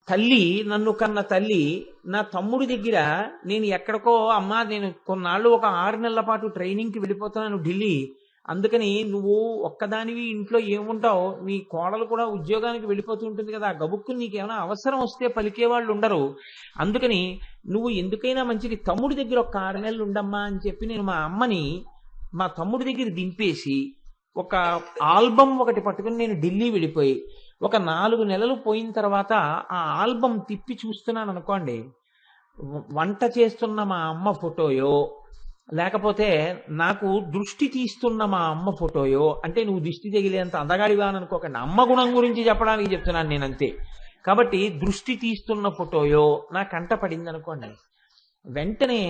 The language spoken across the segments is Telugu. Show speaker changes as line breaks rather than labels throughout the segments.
తల్లి, నన్ను కన్న తల్లి నా తమ్ముడి దగ్గర నేను ఎక్కడికో అమ్మా నేను కొన్నాళ్ళు ఒక 6 నెలల పాటు ట్రైనింగ్కి వెళ్ళిపోతున్నాను ఢిల్లీ, అందుకని నువ్వు ఒక్కదానివి ఇంట్లో ఏముంటావు, నీ కోడలు కూడా ఉద్యోగానికి వెళ్ళిపోతూ ఉంటుంది కదా, గబుక్కుని నీకేమైనా అవసరం వస్తే పలికేవాళ్ళు ఉండరు, అందుకని నువ్వు ఎందుకైనా మంచిది తమ్ముడి దగ్గర ఒక 6 నెలలు ఉండమ్మా అని చెప్పి నేను మా అమ్మని మా తమ్ముడి దగ్గర దింపేసి ఒక ఆల్బమ్ ఒకటి పట్టుకుని నేను ఢిల్లీ వెళ్ళిపోయి ఒక 4 నెలలు పోయిన తర్వాత ఆ ఆల్బమ్ తిప్పి చూస్తున్నాను అనుకోండి, వంట చేస్తున్న మా అమ్మ ఫోటోయో లేకపోతే నాకు దృష్టి తీస్తున్న మా అమ్మ ఫోటోయో, అంటే నువ్వు దృష్టి తగిలేంత అందగాడివా అని అనుకోకండి, అమ్మ గుణం గురించి చెప్పడానికి చెప్తున్నాను నేను అంతే. కాబట్టి దృష్టి తీస్తున్న ఫోటోయో నా కంట పడింది అనుకోండి, వెంటనే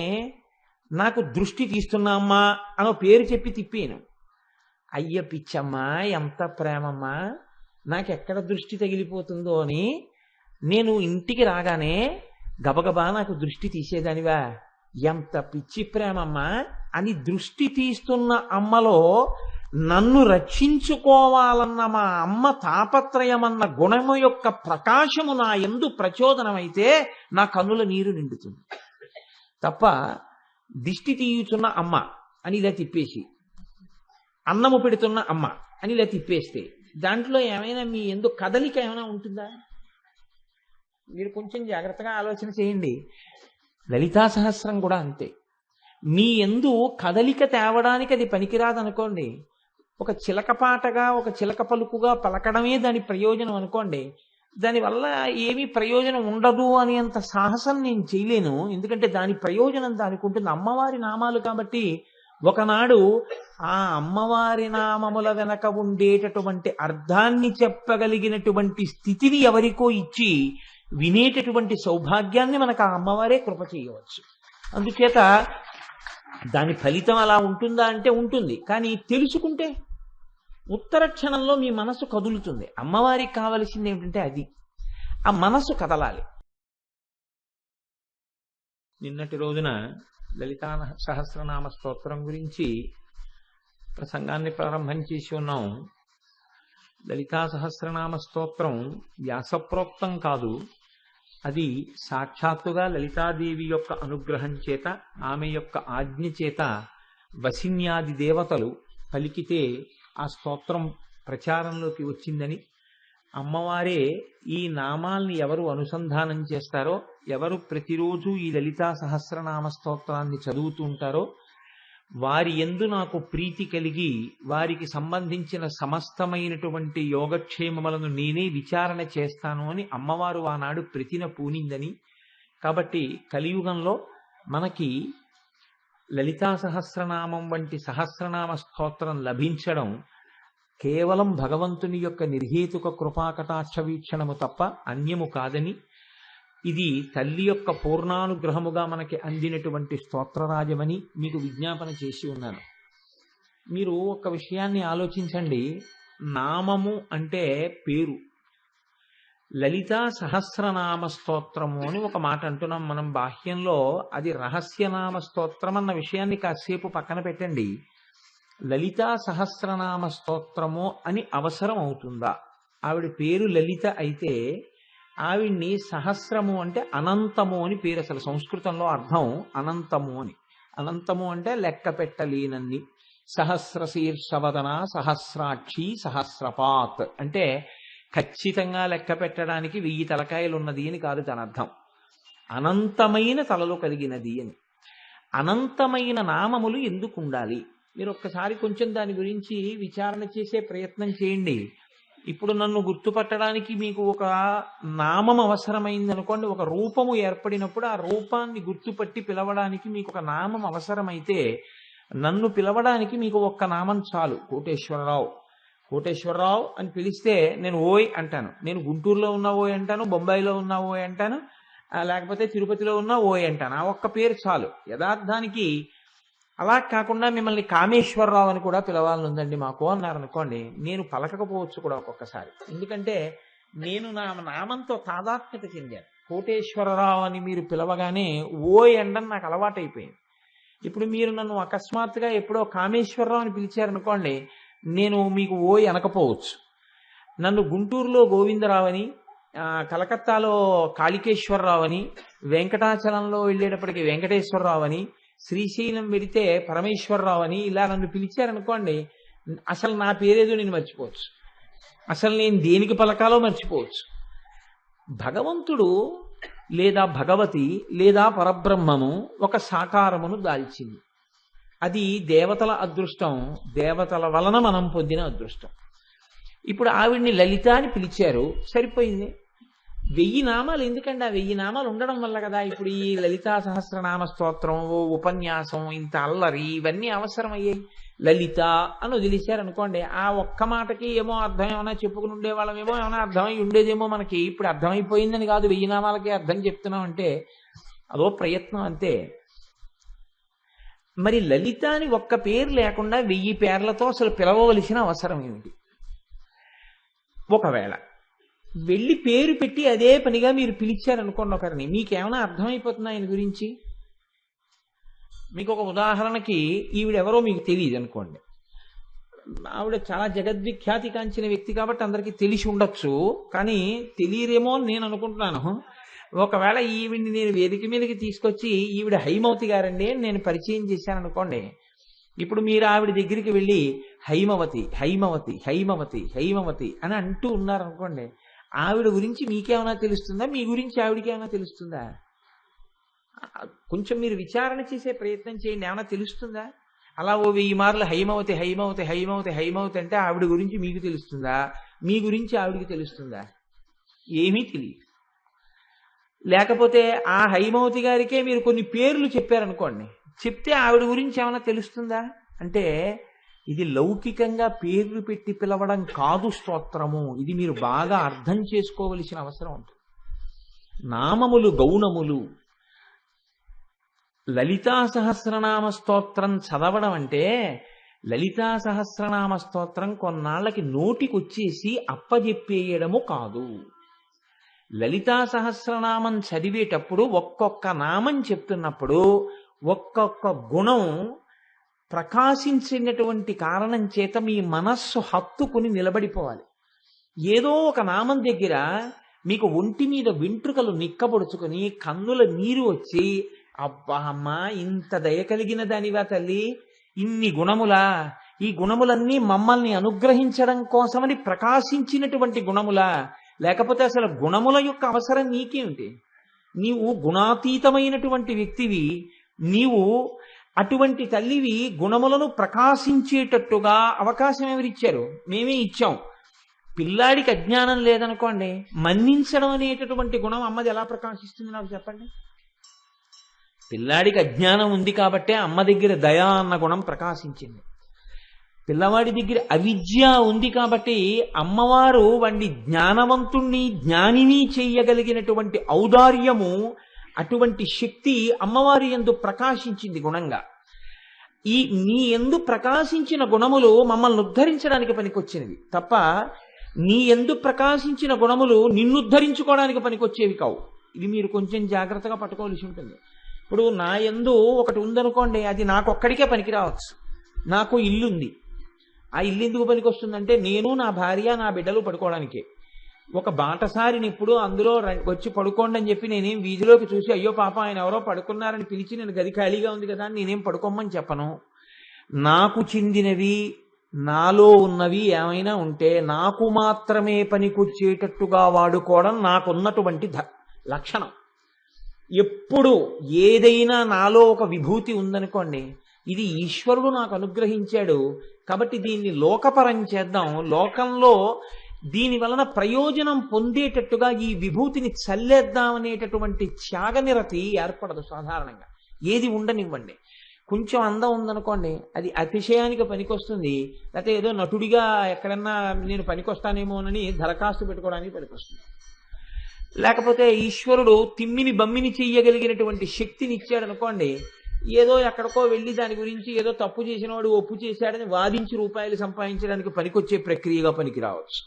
నాకు దృష్టి తీస్తున్న అమ్మ అనో పేరు చెప్పి తిప్పాను. అయ్య పిచ్చమ్మా, ఎంత ప్రేమమ్మా, నాకెక్కడ దృష్టి తగిలిపోతుందో అని నేను ఇంటికి రాగానే గబగబా నాకు దృష్టి తీసేదానివా, ఎంత పిచ్చి ప్రేమమ్మా అని దృష్టి తీస్తున్న అమ్మలో నన్ను రక్షించుకోవాలన్న మా అమ్మ తాపత్రయమన్న గుణము యొక్క ప్రకాశము నా యందు ప్రచోదనమైతే నా కన్నుల నీరు నిండుతుంది తప్ప దిష్టి తీయుచున్న అమ్మ అని ఇలా తిప్పేసి, అన్నము పెడుతున్న అమ్మ అని ఇలా తిప్పేస్తే దాంట్లో ఏమైనా మీ యందు కదలిక ఏమైనా ఉంటుందా? మీరు కొంచెం జాగ్రత్తగా ఆలోచన చేయండి. లలితా సహస్రం కూడా అంతే. మీ యందు కదలిక తేవడానికి అది పనికిరాదనుకోండి, ఒక చిలక పాటగా ఒక చిలక పలుకుగా పలకడమే దాని ప్రయోజనం అనుకోండి, దానివల్ల ఏమీ ప్రయోజనం ఉండదు అని అంత సాహసం నేను చేయలేను. ఎందుకంటే దాని ప్రయోజనం దానికి ఉంటుంది. అమ్మవారి నామాలు కాబట్టి ఒకనాడు ఆ అమ్మవారి నామముల వెనక ఉండేటటువంటి అర్థాన్ని చెప్పగలిగినటువంటి స్థితిని ఎవరికో ఇచ్చి వినేటటువంటి సౌభాగ్యాన్ని మనకు ఆ అమ్మవారే కృప చేయవచ్చు. అందుచేత దాని ఫలితం అలా ఉంటుందా అంటే ఉంటుంది, కానీ తెలుసుకుంటే ఉత్తర క్షణంలో మీ మనసు కదులుతుంది. అమ్మవారికి కావలసింది ఏమిటంటే అది, ఆ మనసు కదలాలి. నిన్నటి రోజున లలితా సహస్రనామ స్తోత్రం గురించి ప్రసంగాన్ని ప్రారంభం చేసి ఉన్నాం. లలితా సహస్రనామ స్తోత్రం వ్యాసప్రోక్తం కాదు, అది సాక్షాత్తుగా లలితాదేవి యొక్క అనుగ్రహం చేత, ఆమె యొక్క ఆజ్ఞ చేత వసిన్యాది దేవతలు పలికితే ఆ స్తోత్రం ప్రచారంలోకి వచ్చిందని, అమ్మవారే ఈ నామాల్ని ఎవరు అనుసంధానం చేస్తారో, ఎవరు ప్రతిరోజు ఈ లలితా సహస్రనామ స్తోత్రాన్ని చదువుతూ ఉంటారో వారి యందు నాకు ప్రీతి కలిగి వారికి సంబంధించిన సమస్తమైనటువంటి యోగక్షేమములను నేనే విచారణ చేస్తాను అని అమ్మవారు ఆనాడు ప్రతిన పూనిందని. కాబట్టి కలియుగంలో మనకి లలితా సహస్రనామం వంటి సహస్రనామ స్తోత్రం లభించడం కేవలం భగవంతుని యొక్క నిర్హేతుక కృపాకటాక్ష వీక్షణము తప్ప అన్యము కాదని, ఇది తల్లి యొక్క పూర్ణానుగ్రహముగా మనకి అందినటువంటి స్తోత్రరాజమని మీకు విజ్ఞాపన చేసి ఉన్నాను. మీరు ఒక విషయాన్ని ఆలోచించండి. నామము అంటే పేరు. లలితా సహస్రనామ స్తోత్రము అని ఒక మాట అంటున్నాం మనం బాహ్యంలో, అది రహస్యనామ స్తోత్రం అన్న విషయాన్ని కాసేపు పక్కన పెట్టండి. లలితా సహస్రనామ స్తోత్రము అని అవసరం అవుతుందా? ఆవిడ పేరు లలిత అయితే ఆవిడ్ని సహస్రము అంటే అనంతము అని పేరు. అసలు సంస్కృతంలో అర్థం అనంతము అని. అనంతము అంటే లెక్క పెట్టలేనన్ని. సహస్రశీర్షవదన సహస్రాక్షి సహస్రపాత్ అంటే ఖచ్చితంగా లెక్క పెట్టడానికి 1000 తలకాయలు ఉన్నది అని కాదు దాని అర్థం. అనంతమైన తలలు కలిగినది అని. అనంతమైన నామములు ఎందుకు ఉండాలి? మీరు ఒక్కసారి కొంచెం దాని గురించి విచారణ చేసే ప్రయత్నం చేయండి. ఇప్పుడు నన్ను గుర్తుపట్టడానికి మీకు ఒక నామం అవసరమైంది అనుకోండి, ఒక రూపము ఏర్పడినప్పుడు ఆ రూపాన్ని గుర్తుపట్టి పిలవడానికి మీకు ఒక నామం అవసరమైతే, నన్ను పిలవడానికి మీకు ఒక్క నామం చాలు. కోటేశ్వరరావు. కోటేశ్వరరావు అని పిలిస్తే నేను ఓయ్ అంటాను. నేను గుంటూరులో ఉన్న ఓయ్ అంటాను, బొంబాయిలో ఉన్న ఓయ్ అంటాను, లేకపోతే తిరుపతిలో ఉన్న ఓయ్ అంటాను. ఆ ఒక్క పేరు చాలు. యథార్థానికి అలా కాకుండా మిమ్మల్ని కామేశ్వరరావు అని కూడా పిలవాలని ఉందండి మాకు అన్నారనుకోండి, నేను పలకకపోవచ్చు కూడా ఒక్కొక్కసారి. ఎందుకంటే నేను నా నామంతో తాదాత్మ్యత చెందాను. కోటేశ్వరరావు అని మీరు పిలవగానే ఓయ్ అండం నాకు అలవాటైపోయింది. ఇప్పుడు మీరు నన్ను అకస్మాత్తుగా ఎప్పుడో కామేశ్వరరావు అని పిలిచారనుకోండి, నేను మీకు ఓయ్ అనకపోవచ్చు. నన్ను గుంటూరులో గోవిందరావు అని, కలకత్తాలో కాళికేశ్వరరావు అని, వెంకటాచలంలో వెళ్ళేటప్పటికి వెంకటేశ్వరరావు అని, శ్రీశైలం వెళితే పరమేశ్వరరావు అని ఇలా నన్ను పిలిచారనుకోండి, అసలు నా పేరేదో నేను మర్చిపోవచ్చు, అసలు నేను దేనికి పలకాలో మర్చిపోవచ్చు. భగవంతుడు లేదా భగవతి లేదా పరబ్రహ్మము ఒక సాకారమును దాల్చింది. అది దేవతల అదృష్టం, దేవతల వలన మనం పొందిన అదృష్టం. ఇప్పుడు ఆవిడ్ని లలిత అని పిలిచారు, సరిపోయింది. 1000 నామాలు ఎందుకండి? ఆ 1000 నామాలు ఉండడం వల్ల కదా ఇప్పుడు ఈ లలితా సహస్రనామ స్తోత్రం, ఉపన్యాసం, ఇంత అల్లరి ఇవన్నీ అవసరమయ్యాయి. లలిత అని వదిలేశారనుకోండి, ఆ ఒక్క మాటకి ఏమో అర్థం ఏమైనా చెప్పుకుని ఉండేవాళ్ళమేమో, ఏమైనా అర్థమై ఉండేదేమో మనకి. ఇప్పుడు అర్థమైపోయిందని కాదు, 1000 నామాలకి అర్థం చెప్తున్నాం అంటే అదో ప్రయత్నం అంతే. మరి లలిత అని ఒక్క పేరు లేకుండా 1000 పేర్లతో అసలు పిలవవలసిన అవసరం ఏమిటి? ఒకవేళ వెళ్ళి పేరు పెట్టి అదే పనిగా మీరు పిలిచారనుకోండి ఒకరిని, మీకేమైనా అర్థమైపోతుందా ఆయన గురించి? మీకు ఒక ఉదాహరణకి, ఈవిడెవరో మీకు తెలియదు అనుకోండి, ఆవిడ చాలా జగద్విఖ్యాతి కాంచిన వ్యక్తి కాబట్టి అందరికీ తెలిసి ఉండొచ్చు, కానీ తెలియరేమో అని నేను అనుకుంటున్నాను. ఒకవేళ ఈవిడ్ని నేను వేదిక మీదకి తీసుకొచ్చి ఈవిడ హైమవతి గారండి అని నేను పరిచయం చేశాను అనుకోండి, ఇప్పుడు మీరు ఆవిడ దగ్గరికి వెళ్ళి హైమవతి హైమవతి హైమవతి హైమవతి అని అంటూ ఉన్నారనుకోండి, ఆవిడ గురించి మీకేమైనా తెలుస్తుందా? మీ గురించి ఆవిడకి ఏమైనా తెలుస్తుందా? కొంచెం మీరు విచారణ చేసే ప్రయత్నం చేయండి, ఏమైనా తెలుస్తుందా? అలా ఓ 1000 మార్లు హైమవతి హైమవతి హైమవతి హైమవతి అంటే ఆవిడ గురించి మీకు తెలుస్తుందా? మీ గురించి ఆవిడికి తెలుస్తుందా? ఏమీ తెలియదు. లేకపోతే ఆ హైమవతి గారికే మీరు కొన్ని పేర్లు చెప్పారనుకోండి, చెప్తే ఆవిడ గురించి ఏమైనా తెలుస్తుందా? అంటే ఇది లౌకికంగా పేర్లు పెట్టి పిలవడం కాదు స్తోత్రము. ఇది మీరు బాగా అర్థం చేసుకోవలసిన అవసరం ఉంటుంది. నామములు గౌణములు. లలితా సహస్రనామ స్తోత్రం చదవడం అంటే, లలితా సహస్రనామ స్తోత్రం కొన్నాళ్ళకి నోటికొచ్చేసి అప్పజెప్పేయడము కాదు. లలితా సహస్రనామం చదివేటప్పుడు ఒక్కొక్క నామం చెప్తున్నప్పుడు ఒక్కొక్క గుణం ప్రకాశించినటువంటి కారణం చేత మీ మనస్సు హత్తుకుని నిలబడిపోవాలి. ఏదో ఒక నామం దగ్గర మీకు ఒంటి మీద వెంట్రుకలు నిక్కబొడుచుకొని కన్నుల నీరు వచ్చి, అబ్బా అమ్మా ఇంత దయ కలిగిన దానివా తల్లి, ఇన్ని గుణములా, ఈ గుణములన్నీ మమ్మల్ని అనుగ్రహించడం కోసమని ప్రకాశించినటువంటి గుణములా, లేకపోతే అసలు గుణముల యొక్క అవసరం నీకేమిటి? నీవు గుణాతీతమైనటువంటి వ్యక్తివి, నీవు అటువంటి తల్లివి, గుణములను ప్రకాశించేటట్టుగా అవకాశం ఎవరిచ్చారు? మేమే ఇచ్చాం. పిల్లాడికి అజ్ఞానం లేదనుకోండి, మన్నించడం అనేటటువంటి గుణం అమ్మది ఎలా ప్రకాశిస్తుంది నాకు చెప్పండి? పిల్లాడికి అజ్ఞానం ఉంది కాబట్టే అమ్మ దగ్గర దయా అన్న గుణం ప్రకాశించింది. పిల్లవాడి దగ్గర అవిద్య ఉంది కాబట్టి అమ్మవారు వాడిని జ్ఞానవంతుణ్ణి జ్ఞానిని చెయ్యగలిగినటువంటి ఔదార్యము, అటువంటి శక్తి అమ్మవారి యందు ప్రకాశించింది గుణంగా. ఈ నీ యందు ప్రకాశించిన గుణములు మమ్మల్ని ఉద్ధరించడానికి పనికొచ్చినవి తప్ప, నీ యందు ప్రకాశించిన గుణములు నిన్నుద్ధరించుకోవడానికి పనికొచ్చేవి కావు. ఇది మీరు కొంచెం జాగ్రత్తగా పట్టుకోవాల్సి ఉంటుంది. ఇప్పుడు నా యందు ఒకటి ఉందనుకోండి, అది నాకొక్కడికే పనికి రావచ్చు. నాకు ఇల్లుంది, ఆ ఇల్లు ఎందుకు పనికి వస్తుందంటే నేను, నా భార్య, నా బిడ్డలు పడుకోవడానికే. ఒక బాటసారిని ఇప్పుడు అందులో వచ్చి పడుకోండి అని చెప్పి నేనేం వీధిలోకి చూసి అయ్యో పాప ఆయన ఎవరో పడుకున్నారని పిలిచి నేను గది ఖాళీగా ఉంది కదా అని నేనేం పడుకోమని చెప్పను. నాకు చెందినవి, నాలో ఉన్నవి ఏమైనా ఉంటే నాకు మాత్రమే పనికొచ్చేటట్టుగా వాడుకోవడం నాకున్నటువంటి లక్షణం. ఎప్పుడు ఏదైనా నాలో ఒక విభూతి ఉందనుకోండి, ఇది ఈశ్వరుడు నాకు అనుగ్రహించాడు కాబట్టి దీన్ని లోకపరం చేద్దాం, లోకంలో దీని వలన ప్రయోజనం పొందేటట్టుగా ఈ విభూతిని చల్లేద్దామనేటటువంటి త్యాగనిరతి ఏర్పడదు సాధారణంగా. ఏది ఉండనివ్వండి. కొంచెం అందం ఉందనుకోండి, అది అతిశయానికి పనికొస్తుంది, లేకపోతే ఏదో నటుడిగా ఎక్కడన్నా నేను పనికొస్తానేమోనని దరఖాస్తు పెట్టుకోవడానికి పనికొస్తుంది. లేకపోతే ఈశ్వరుడు తిమ్మిని బమ్మిని చెయ్యగలిగినటువంటి శక్తిని ఇచ్చాడు అనుకోండి, ఏదో ఎక్కడికో వెళ్ళి దాని గురించి ఏదో తప్పు చేసిన వాడు ఒప్పు చేశాడని వాదించి రూపాయలు సంపాదించడానికి పనికొచ్చే ప్రక్రియగా పనికి రావచ్చు.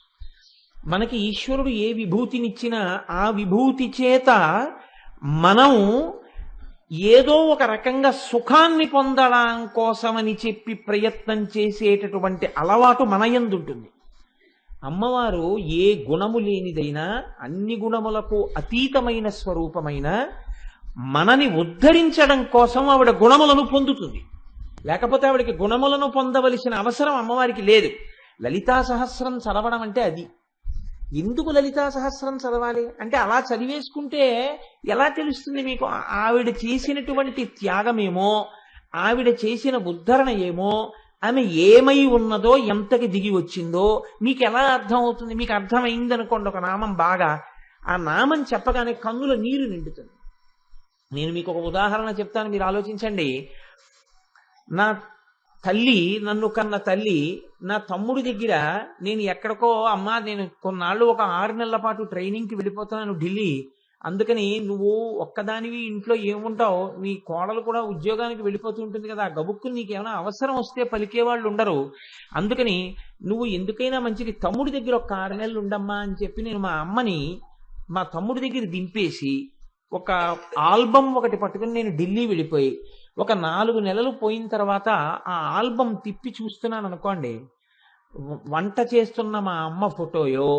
మనకి ఈశ్వరుడు ఏ విభూతినిచ్చినా ఆ విభూతి చేత మనం ఏదో ఒక రకంగా సుఖాన్ని పొందడం కోసమని చెప్పి ప్రయత్నం చేసేటటువంటి అలవాటు మన యందు ఉంటుంది. అమ్మవారు ఏ గుణము లేనిదైనా అన్ని గుణములకు అతీతమైన స్వరూపమైన మనని ఉద్ధరించడం కోసం ఆవిడ గుణములను పొందుతుంది. లేకపోతే ఆవిడకి గుణములను పొందవలసిన అవసరం అమ్మవారికి లేదు. లలితా సహస్రం చదవడం అంటే అది. ఎందుకు లలితా సహస్రం చదవాలి అంటే అలా చదివేసుకుంటే ఎలా తెలుస్తుంది మీకు ఆవిడ చేసినటువంటి త్యాగమేమో, ఆవిడ చేసిన ఉద్ధరణ ఏమో, ఆమె ఏమై ఉన్నదో, ఎంతకి దిగి వచ్చిందో మీకు ఎలా అర్థం అవుతుంది? మీకు అర్థమైంది అనుకోండి ఒక నామం బాగా, ఆ నామం చెప్పగానే కన్నుల నీరు నిండుతుంది. నేను మీకు ఒక ఉదాహరణ చెప్తాను, మీరు ఆలోచించండి. నా తల్లి, నన్ను కన్న తల్లి, నా తమ్ముడి దగ్గర నేను ఎక్కడికో, అమ్మా నేను కొన్నాళ్ళు ఒక 6 నెలల పాటు ట్రైనింగ్కి వెళ్ళిపోతున్నాను ఢిల్లీ, అందుకని నువ్వు ఒక్కదానివి ఇంట్లో ఏముంటావు, నీ కోడలు కూడా ఉద్యోగానికి వెళ్ళిపోతూ ఉంటుంది కదా, ఆ గబుక్కుని నీకు ఏమైనా అవసరం వస్తే పలికేవాళ్ళు ఉండరు, అందుకని నువ్వు ఎందుకైనా మంచిది తమ్ముడి దగ్గర ఒక 6 నెలలు ఉండమ్మా అని చెప్పి నేను మా అమ్మని మా తమ్ముడి దగ్గర దింపేసి ఒక ఆల్బమ్ ఒకటి పట్టుకుని నేను ఢిల్లీ వెళ్ళిపోయి ఒక 4 నెలలు పోయిన తర్వాత ఆ ఆల్బమ్ తిప్పి చూస్తున్నాను అనుకోండి, వంట చేస్తున్న మా అమ్మ ఫోటోయో,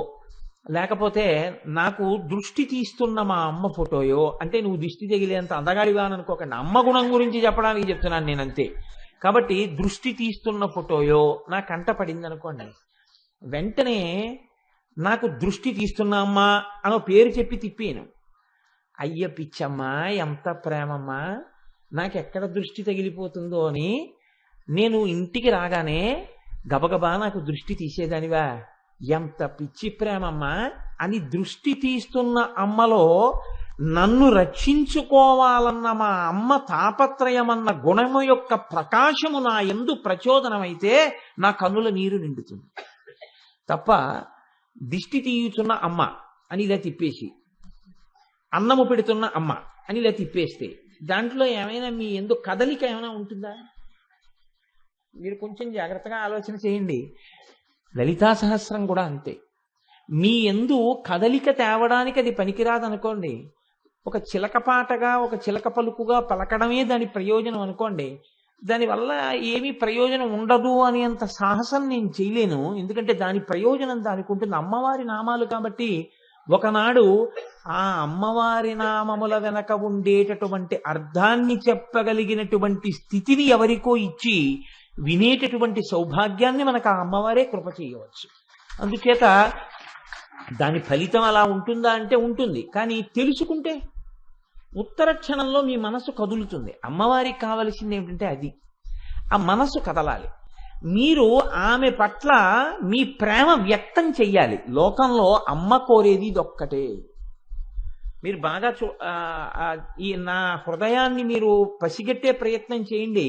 లేకపోతే నాకు దృష్టి తీస్తున్న మా అమ్మ ఫోటోయో, అంటే నువ్వు దృష్టి తగిలేంత అందగాడివా అని అనుకోకండి, అమ్మ గుణం గురించి చెప్పడానికి చెప్తున్నాను నేను అంతే. కాబట్టి దృష్టి తీస్తున్న ఫోటోయో నా కంట పడింది అనుకోండి, వెంటనే నాకు దృష్టి తీస్తున్న అమ్మ అనో పేరు చెప్పి తిప్పాను. అయ్య పిచ్చమ్మా, ఎంత ప్రేమమ్మా, నాకెక్కడ దృష్టి తగిలిపోతుందో అని నేను ఇంటికి రాగానే గబగబా నాకు దృష్టి తీసేదానివా, ఎంత పిచ్చి ప్రేమమ్మా అని దృష్టి తీస్తున్న అమ్మలో నన్ను రక్షించుకోవాలన్న మా అమ్మ తాపత్రయమన్న గుణము యొక్క ప్రకాశము నా యందు ప్రచోదనమైతే నా కన్నుల నీరు నిండుతుంది తప్ప, దిష్టి తీయుచున్న అమ్మ అని ఇలా తిప్పేసి, అన్నము పెడుతున్న అమ్మ అని ఇలా తిప్పేస్తే దాంట్లో ఏమైనా మీ యందు కదలిక ఏమైనా ఉంటుందా? మీరు కొంచెం జాగ్రత్తగా ఆలోచన చేయండి. లలితా సహస్రం కూడా అంతే. మీ యందు కదలిక తేవడానికి అది పనికిరాదనుకోండి, ఒక చిలక పాటగా, ఒక చిలక పలుకుగా పలకడమే దాని ప్రయోజనం అనుకోండి, దానివల్ల ఏమీ ప్రయోజనం ఉండదు అని అంత సాహసం నేను చేయలేను. ఎందుకంటే దాని ప్రయోజనం దానికి ఉంటుంది. అమ్మవారి నామాలు కాబట్టి ఒకనాడు ఆ అమ్మవారి నామముల వెనక ఉండేటటువంటి అర్థాన్ని చెప్పగలిగినటువంటి స్థితిని ఎవరికో ఇచ్చి వినేటటువంటి సౌభాగ్యాన్ని మనకు ఆ అమ్మవారే కృప చేయవచ్చు. అందుచేత దాని ఫలితం అలా ఉంటుందా అంటే ఉంటుంది, కానీ తెలుసుకుంటే ఉత్తర క్షణంలో మీ మనసు కదులుతుంది. అమ్మవారికి కావలసింది ఏమిటంటే అది, ఆ మనసు కదలాలి. మీరు ఆమె పట్ల మీ ప్రేమ వ్యక్తం చెయ్యాలి. లోకంలో అమ్మ కోరేది ఇదొక్కటే. మీరు బాగా ఈ నా హృదయాన్ని మీరు పసిగట్టే ప్రయత్నం చేయండి.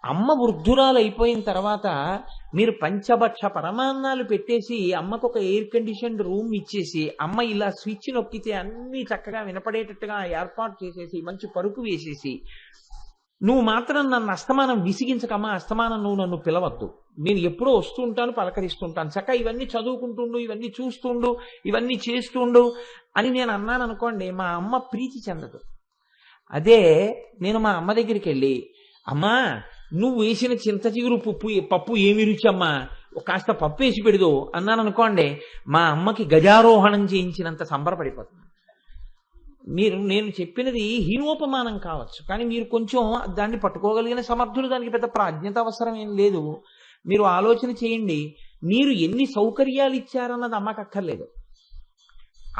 అమ్మ వృద్ధురాలు అయిపోయిన తర్వాత మీరు పంచభక్ష పరమాన్నాలు పెట్టేసి అమ్మకు ఒక ఎయిర్ కండిషన్డ్ రూమ్ ఇచ్చేసి, అమ్మ ఇలా స్విచ్ నొక్కితే అన్ని చక్కగా వినపడేటట్టుగా ఏర్పాటు చేసేసి, మంచి పరుపు వేసేసి, నువ్వు మాత్రం నన్ను అస్తమానం విసిగించకమ్మా, అస్తమానం నువ్వు నన్ను పిలవద్దు, నేను ఎప్పుడో వస్తూ ఉంటాను, పలకరిస్తుంటాను, చక్కగా ఇవన్నీ చదువుకుంటుండు, ఇవన్నీ చూస్తుండు, ఇవన్నీ చేస్తుండు అని నేను అన్నాను అనుకోండి, మా అమ్మ ప్రీతి చెందదు. అదే నేను మా అమ్మ దగ్గరికి వెళ్ళి, అమ్మా నువ్వు వేసిన చింత చిగురు పప్పు ఏమి రుచి అమ్మా, కాస్త పప్పు వేసి పెడదు అన్నాను అనుకోండి, మా అమ్మకి గజారోహణం చేయించినంత సంబరపడిపోతుంది. నేను చెప్పినది హీనోపమానం కావచ్చు, కానీ మీరు కొంచెం దాన్ని పట్టుకోగలిగిన సమర్థులు, దానికి పెద్ద ప్రాజ్ఞత అవసరం ఏం లేదు. మీరు ఆలోచన చేయండి, మీరు ఎన్ని సౌకర్యాలు ఇచ్చారన్నది అమ్మకక్కర్లేదు.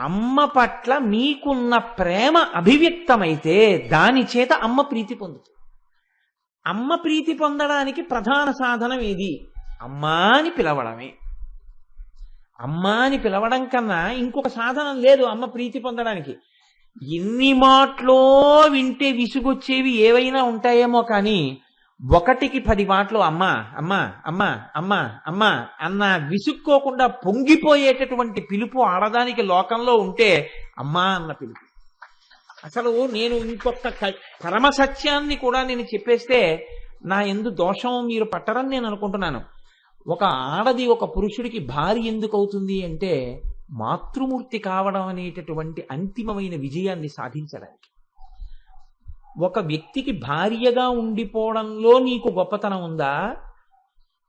అమ్మ పట్ల మీకున్న ప్రేమ అభివ్యక్తమైతే దాని చేత అమ్మ ప్రీతి పొందుతుంది. అమ్మ ప్రీతి పొందడానికి ప్రధాన సాధనం ఏది? అమ్మా అని పిలవడమే. అమ్మా అని పిలవడం కన్నా ఇంకొక సాధనం లేదు అమ్మ ప్రీతి పొందడానికి. ఎన్ని మాటలో వింటే విసుగొచ్చేవి ఏవైనా ఉంటాయేమో, కానీ 1కి 10 మాటలు అమ్మా అమ్మా అమ్మా అమ్మా అమ్మా అన్న విసుక్కోకుండా పొంగిపోయేటటువంటి పిలుపు ఆడదానికి లోకంలో ఉంటే అమ్మా అన్న పిలుపు. అసలు నేను ఇంకొక పరమ సత్యాన్ని కూడా నేను చెప్పేస్తే నా యందు దోషం మీరు పట్టరని నేను అనుకుంటున్నాను. ఒక ఆడది ఒక పురుషుడికి భార్య ఎందుకు అవుతుంది అంటే మాతృమూర్తి కావడం అనేటటువంటి అంతిమమైన విజయాన్ని సాధించడానికి. ఒక వ్యక్తికి భార్యగా ఉండిపోవడంలో నీకు గొప్పతనం ఉందా,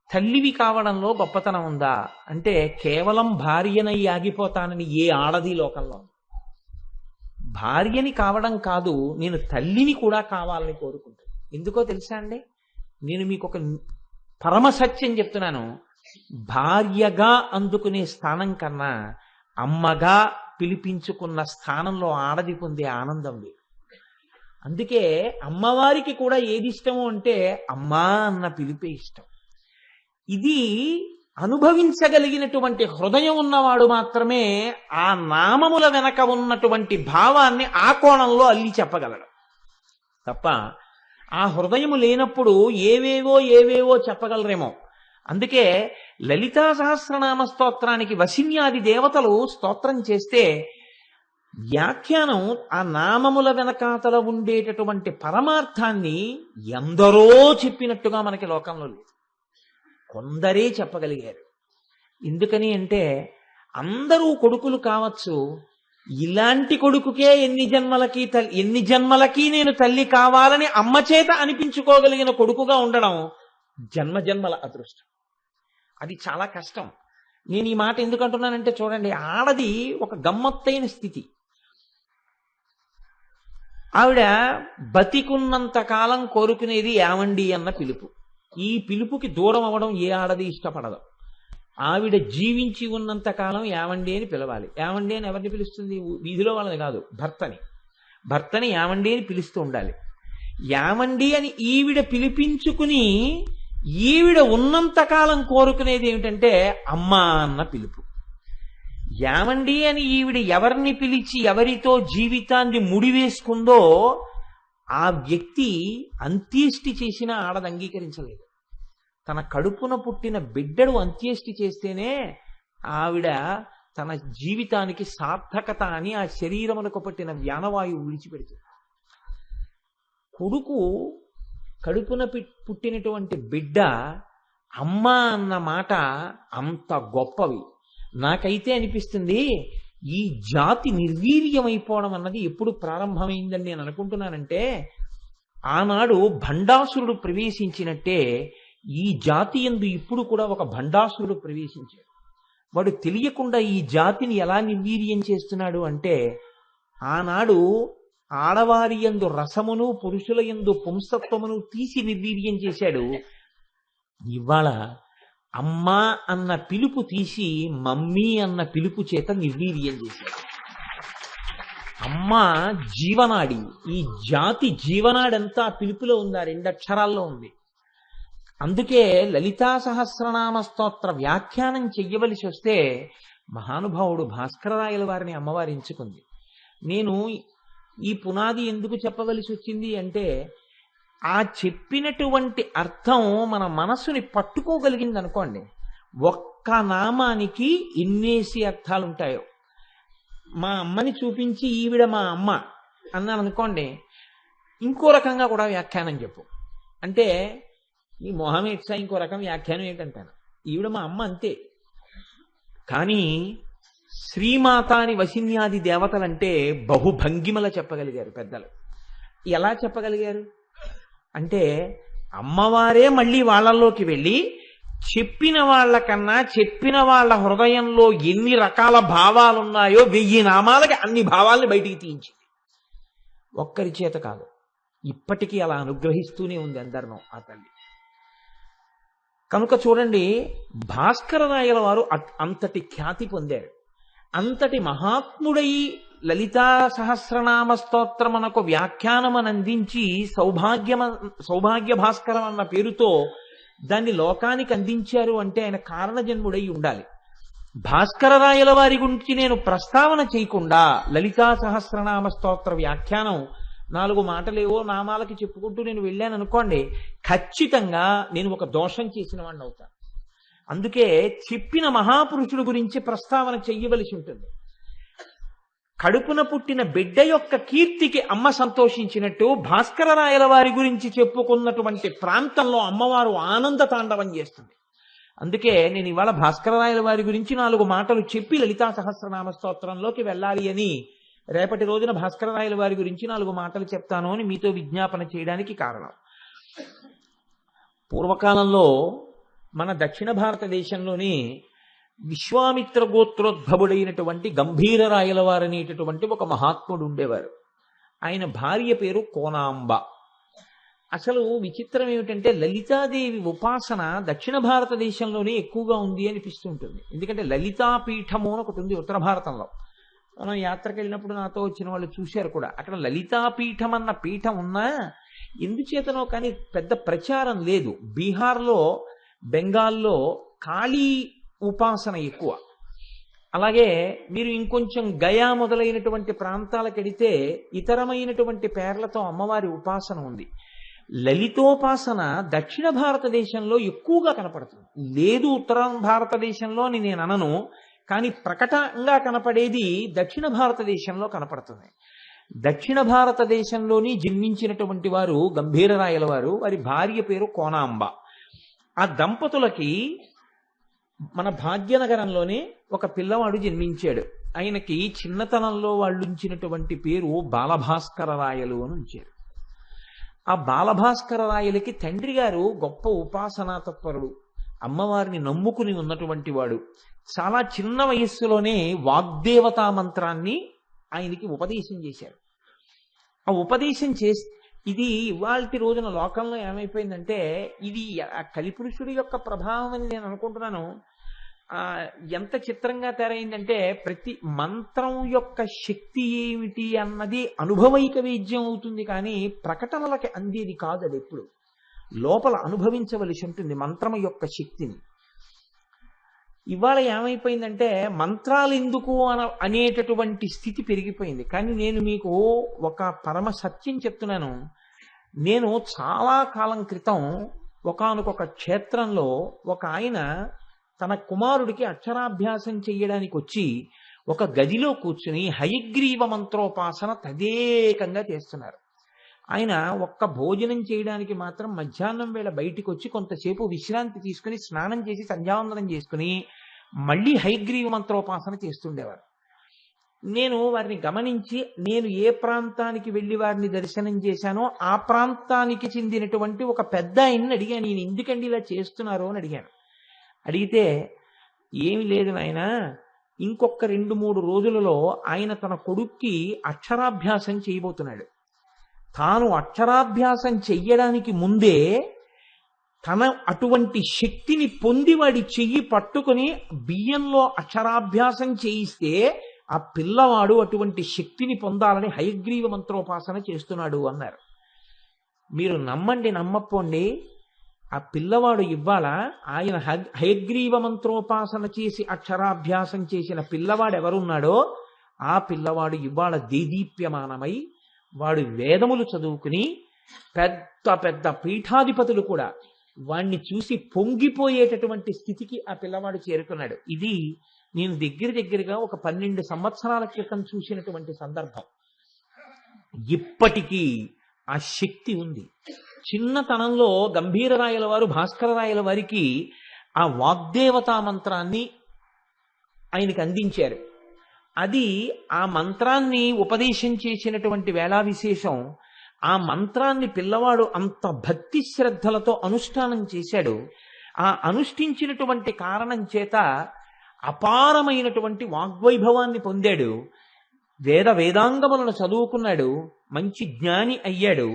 తల్లివి కావడంలో గొప్పతనం ఉందా అంటే కేవలం భార్యనై ఆగిపోతానని ఏ ఆడది లోకంలో. భార్యని కావడం కాదు, నేను తల్లిని కూడా కావాలని కోరుకుంటాను. ఎందుకో తెలుసా అండి, నేను మీకు ఒక పరమ సత్యం చెప్తున్నాను. భార్యగా అందుకునే స్థానం కన్నా అమ్మగా పిలిపించుకున్న స్థానంలో ఆడది పొందే ఆనందం లేదు. అందుకే అమ్మవారికి కూడా ఏది ఇష్టము అంటే అమ్మా అన్న పిలిపే ఇష్టం. ఇది అనుభవించగలిగినటువంటి హృదయం ఉన్నవాడు మాత్రమే ఆ నామముల వెనక ఉన్నటువంటి భావాన్ని ఆ కోణంలో అల్లి చెప్పగలడు తప్ప ఆ హృదయము లేనప్పుడు ఏవేవో చెప్పగలరేమో. అందుకే లలితా సహస్రనామ స్తోత్రానికి వశిన్యాది దేవతలు స్తోత్రం చేస్తే వ్యాఖ్యానం ఆ నామముల వెనకాతల ఉండేటటువంటి పరమార్థాన్ని ఎందరో చెప్పినట్టుగా మనకి లోకంలో లేదు, కొందరే చెప్పగలిగారు. ఎందుకని అంటే అందరూ కొడుకులు కావచ్చు, ఇలాంటి కొడుకుకే ఎన్ని జన్మలకి నేను తల్లి కావాలని అమ్మ చేత అనిపించుకోగలిగిన కొడుకుగా ఉండడం జన్మల అదృష్టం. అది చాలా కష్టం. నేను ఈ మాట ఎందుకు అంటున్నానంటే చూడండి, ఆడది ఒక గమ్మత్తైన స్థితి. ఆవిడ బతికున్నంత కాలం కోరుకునేది ఏమండి అన్న పిలుపు. ఈ పిలుపుకి దూరం అవ్వడం ఏ ఆడది ఇష్టపడదు. ఆవిడ జీవించి ఉన్నంత కాలం ఏమండి అని పిలవాలి. ఏమండి అని ఎవరిని పిలుస్తుంది? వీధిలో వాళ్ళని కాదు, భర్తని ఏమండి అని పిలుస్తూ ఉండాలి. ఏమండి అని ఈవిడ పిలిపించుకుని ఈవిడ ఉన్నంతకాలం కోరుకునేది ఏమిటంటే అమ్మా అన్న పిలుపు. ఏమండి అని ఈవిడ ఎవరిని పిలిచి ఎవరితో జీవితాన్ని ముడివేసుకుందో ఆ వ్యక్తి అంత్యేష్టి చేసినా ఆడది అంగీకరించలేదు. తన కడుపున పుట్టిన బిడ్డడు అంత్యేష్టి చేస్తేనే ఆవిడ తన జీవితానికి సార్థకత అని ఆ శరీరమునకు పట్టిన వ్యానవాయువు విడిచిపెడుతుంది. కొడుకు కడుపున పుట్టినటువంటి బిడ్డ అమ్మ అన్న మాట అంత గొప్పవి. నాకైతే అనిపిస్తుంది ఈ జాతి నిర్వీర్యమైపోవడం అన్నది ఎప్పుడు ప్రారంభమైందని నేను అనుకుంటున్నానంటే ఆనాడు భండాసురుడు ప్రవేశించినట్టే ఈ జాతి యందు ఇప్పుడు కూడా ఒక భండాసురుడు ప్రవేశించాడు. వాడు తెలియకుండా ఈ జాతిని ఎలా నిర్వీర్యం చేస్తున్నాడు అంటే ఆనాడు ఆడవారి యందు రసమును పురుషుల యందు పుంసత్వమును తీసి నిర్వీర్యం చేశాడు. ఇవాళ అమ్మా అన్న పిలుపు తీసి మమ్మీ అన్న పిలుపు చేత నిర్వీర్యం చేశాడు. అమ్మ జీవనాడి, ఈ జాతి జీవనాడంతా పిలుపులో ఉంది, ఆ 2 అక్షరాల్లో ఉంది. అందుకే లలితా సహస్రనామ స్తోత్ర వ్యాఖ్యానం చెయ్యవలసి వస్తే మహానుభావుడు భాస్కరరాయల వారిని అమ్మవారు ఎంచుకుంది. నేను ఈ పునాది ఎందుకు చెప్పవలసి వచ్చింది అంటే ఆ చెప్పినటువంటి అర్థం మన మనస్సుని పట్టుకోగలిగింది అనుకోండి. ఒక్క నామానికి ఎన్నేసి అర్థాలు ఉంటాయో. మా అమ్మని చూపించి ఈవిడ మా అమ్మ అన్నాను అనుకోండి, ఇంకో రకంగా కూడా వ్యాఖ్యానం చెప్పు అంటే నీ మొహం ఎట్సా ఇంకో రకం వ్యాఖ్యానం ఏంటంటాను. ఈవిడ మా అమ్మ అంతే. కానీ శ్రీమాత అని వశిన్యాది దేవతలంటే బహుభంగిమల చెప్పగలిగారు పెద్దలు. ఎలా చెప్పగలిగారు అంటే అమ్మవారే మళ్ళీ వాళ్ళల్లోకి వెళ్ళి చెప్పిన వాళ్ళకన్నా చెప్పిన వాళ్ళ హృదయంలో ఎన్ని రకాల భావాలున్నాయో 1000 నామాలకి అన్ని భావాల్ని బయటికి తీయించింది. ఒక్కరి చేత కాదు, ఇప్పటికీ అలా అనుగ్రహిస్తూనే ఉంది అందరినో ఆ తల్లి. కనుక చూడండి, భాస్కరరాయల వారు అంతటి ఖ్యాతి పొందారు. అంతటి మహాత్ముడై లలితా సహస్రనామ స్తోత్రమునకు వ్యాఖ్యానమనందించి సౌభాగ్య భాస్కరం అన్న పేరుతో దాన్ని లోకానికి అందించారు అంటే ఆయన కారణజన్ముడై ఉండాలి. భాస్కరరాయల వారి గురించి నేను ప్రస్తావన చేయకుండా లలితా సహస్రనామ స్తోత్ర వ్యాఖ్యానం 4 మాటలేవో నామాలకి చెప్పుకుంటూ నేను వెళ్ళాను అనుకోండి, ఖచ్చితంగా నేను ఒక దోషం చేసిన వాడిని అవుతాను. అందుకే చెప్పిన మహాపురుషుడు గురించి ప్రస్తావన చెయ్యవలసి ఉంటుంది. కడుపున పుట్టిన బిడ్డ యొక్క కీర్తికి అమ్మ సంతోషించినట్టు భాస్కరరాయల వారి గురించి చెప్పుకున్నటువంటి ప్రాంతంలో అమ్మవారు ఆనంద తాండవం చేస్తుంది. అందుకే నేను ఇవాళ భాస్కరరాయల వారి గురించి 4 మాటలు చెప్పి లలితా సహస్రనామ స్తోత్రంలోకి వెళ్ళాలి అని రేపటి రోజున భాస్కరరాయల వారి గురించి 4 మాటలు చెప్తాను అని మీతో విజ్ఞాపన చేయడానికి కారణం. పూర్వకాలంలో మన దక్షిణ భారతదేశంలోని విశ్వామిత్ర గోత్రోద్భవుడైనటువంటి గంభీరరాయల వారనేటటువంటి ఒక మహాత్ముడు ఉండేవారు. ఆయన భార్య పేరు కోనాంబ. అసలు విచిత్రం ఏమిటంటే లలితాదేవి ఉపాసన దక్షిణ భారతదేశంలోనే ఎక్కువగా ఉంది అనిపిస్తుంటుంది. ఎందుకంటే లలితాపీఠము అని ఒకటి ఉంది ఉత్తర భారతంలో. మనం యాత్రకు వెళ్ళినప్పుడు నాతో వచ్చిన వాళ్ళు చూశారు కూడా. అక్కడ లలితాపీఠం అన్న పీఠం ఉన్నా ఎందుచేతనో కానీ పెద్ద ప్రచారం లేదు. బీహార్లో, బెంగాల్లో కాళీ ఉపాసన ఎక్కువ. అలాగే మీరు ఇంకొంచెం గయా మొదలైనటువంటి ప్రాంతాలకు వెడితే ఇతరమైనటువంటి పేర్లతో అమ్మవారి ఉపాసన ఉంది. లలితోపాసన దక్షిణ భారతదేశంలో ఎక్కువగా కనపడుతుంది. లేదు ఉత్తర భారతదేశంలో అని నేను అనను, కానీ ప్రకటంగా కనపడేది దక్షిణ భారతదేశంలో కనపడుతుంది. దక్షిణ భారతదేశంలోని జన్మించినటువంటి వారు గంభీరరాయల వారు. వారి భార్య పేరు కోనాంబ. ఆ దంపతులకి మన భాగ్యనగరంలోనే ఒక పిల్లవాడు జన్మించాడు. ఆయనకి చిన్నతనంలో వాళ్ళు ఉంచినటువంటి పేరు బాలభాస్కర రాయలు అని ఉంచారు. ఆ బాలభాస్కర రాయలకి తండ్రి గారు గొప్ప ఉపాసనా తత్పరుడు, అమ్మవారిని నమ్ముకుని ఉన్నటువంటి వాడు. చాలా చిన్న వయస్సులోనే వాగ్దేవతా మంత్రాన్ని ఆయనకి ఉపదేశం చేశారు. ఆ ఉపదేశం ఇది ఇవాల్టి రోజున లోకంలో ఏమైపోయిందంటే ఇది కలిపురుషుడి యొక్క ప్రభావం అని నేను అనుకుంటున్నాను. ఎంత చిత్రంగా తయారైందంటే ప్రతి మంత్రం యొక్క శక్తి ఏమిటి అన్నది అనుభవైక వేద్యం అవుతుంది, కానీ ప్రకటనలకి అందేది కాదు. అది ఎప్పుడు లోపల అనుభవించవలసి ఉంటుంది మంత్రం యొక్క శక్తిని. ఇవాళ ఏమైపోయిందంటే మంత్రాలు ఎందుకు అనేటటువంటి స్థితి పెరిగిపోయింది. కానీ నేను మీకు ఒక పరమ సత్యం చెప్తున్నాను. నేను చాలా కాలం క్రితం ఒకానొక క్షేత్రంలో ఒక ఆయన తన కుమారుడికి అక్షరాభ్యాసం చెయ్యడానికి వచ్చి ఒక గదిలో కూర్చుని హయగ్రీవ మంత్రోపాసన తదేకంగా చేస్తున్నారు. ఆయన ఒక్క భోజనం చేయడానికి మాత్రం మధ్యాహ్నం వేళ బయటికి వచ్చి కొంతసేపు విశ్రాంతి తీసుకుని స్నానం చేసి సంధ్యావందనం చేసుకుని మళ్ళీ హయగ్రీవ మంత్రోపాసన చేస్తుండేవారు. నేను వారిని గమనించి నేను ఏ ప్రాంతానికి వెళ్ళి వారిని దర్శనం చేశానో ఆ ప్రాంతానికి చెందినటువంటి ఒక పెద్ద ఆయన్ని అడిగాను, నేను ఎందుకండి ఇలా చేస్తున్నారు అని అడిగాను. అడిగితే ఏమి లేదు నాయన, ఇంకొక 2-3 రోజులలో ఆయన తన కొడుక్కి అక్షరాభ్యాసం చేయబోతున్నాడు. తాను అక్షరాభ్యాసం చెయ్యడానికి ముందే తన అటువంటి శక్తిని పొంది వాడి చెయ్యి పట్టుకుని బియ్యంలో అక్షరాభ్యాసం చేయిస్తే ఆ పిల్లవాడు అటువంటి శక్తిని పొందాలని హయగ్రీవ మంత్రోపాసన చేస్తున్నాడు అన్నారు. మీరు నమ్మండి నమ్మపోండి, ఆ పిల్లవాడు ఇవ్వాల ఆయన హయగ్రీవ మంత్రోపాసన చేసి అక్షరాభ్యాసం చేసిన పిల్లవాడు ఎవరున్నాడో ఆ పిల్లవాడు ఇవాళ దేదీప్యమానమై వాడు వేదములు చదువుకుని పెద్ద పెద్ద పీఠాధిపతులు కూడా వాణ్ణి చూసి పొంగిపోయేటటువంటి స్థితికి ఆ పిల్లవాడు చేరుకున్నాడు. ఇది నేను దగ్గరగా ఒక 12 సంవత్సరాల క్రితం చూసినటువంటి సందర్భం. ఇప్పటికీ ఆ శక్తి ఉంది. చిన్నతనంలో గంభీరరాయల వారు భాస్కరరాయల వారికి ఆ వాగ్దేవతా మంత్రాన్ని ఆయనకి అందించారు. అది ఆ మంత్రాన్ని ఉపదేశం చేసినటువంటి వేళా విశేషం. ఆ మంత్రాన్ని పిల్లవాడు అంత భక్తి శ్రద్ధలతో అనుష్ఠానం చేశాడు. ఆ అనుష్ఠించినటువంటి కారణం చేత అపారమైనటువంటి వాగ్వైభవాన్ని పొందాడు. వేదాంగములను చదువుకున్నాడు, మంచి జ్ఞాని అయ్యాడు.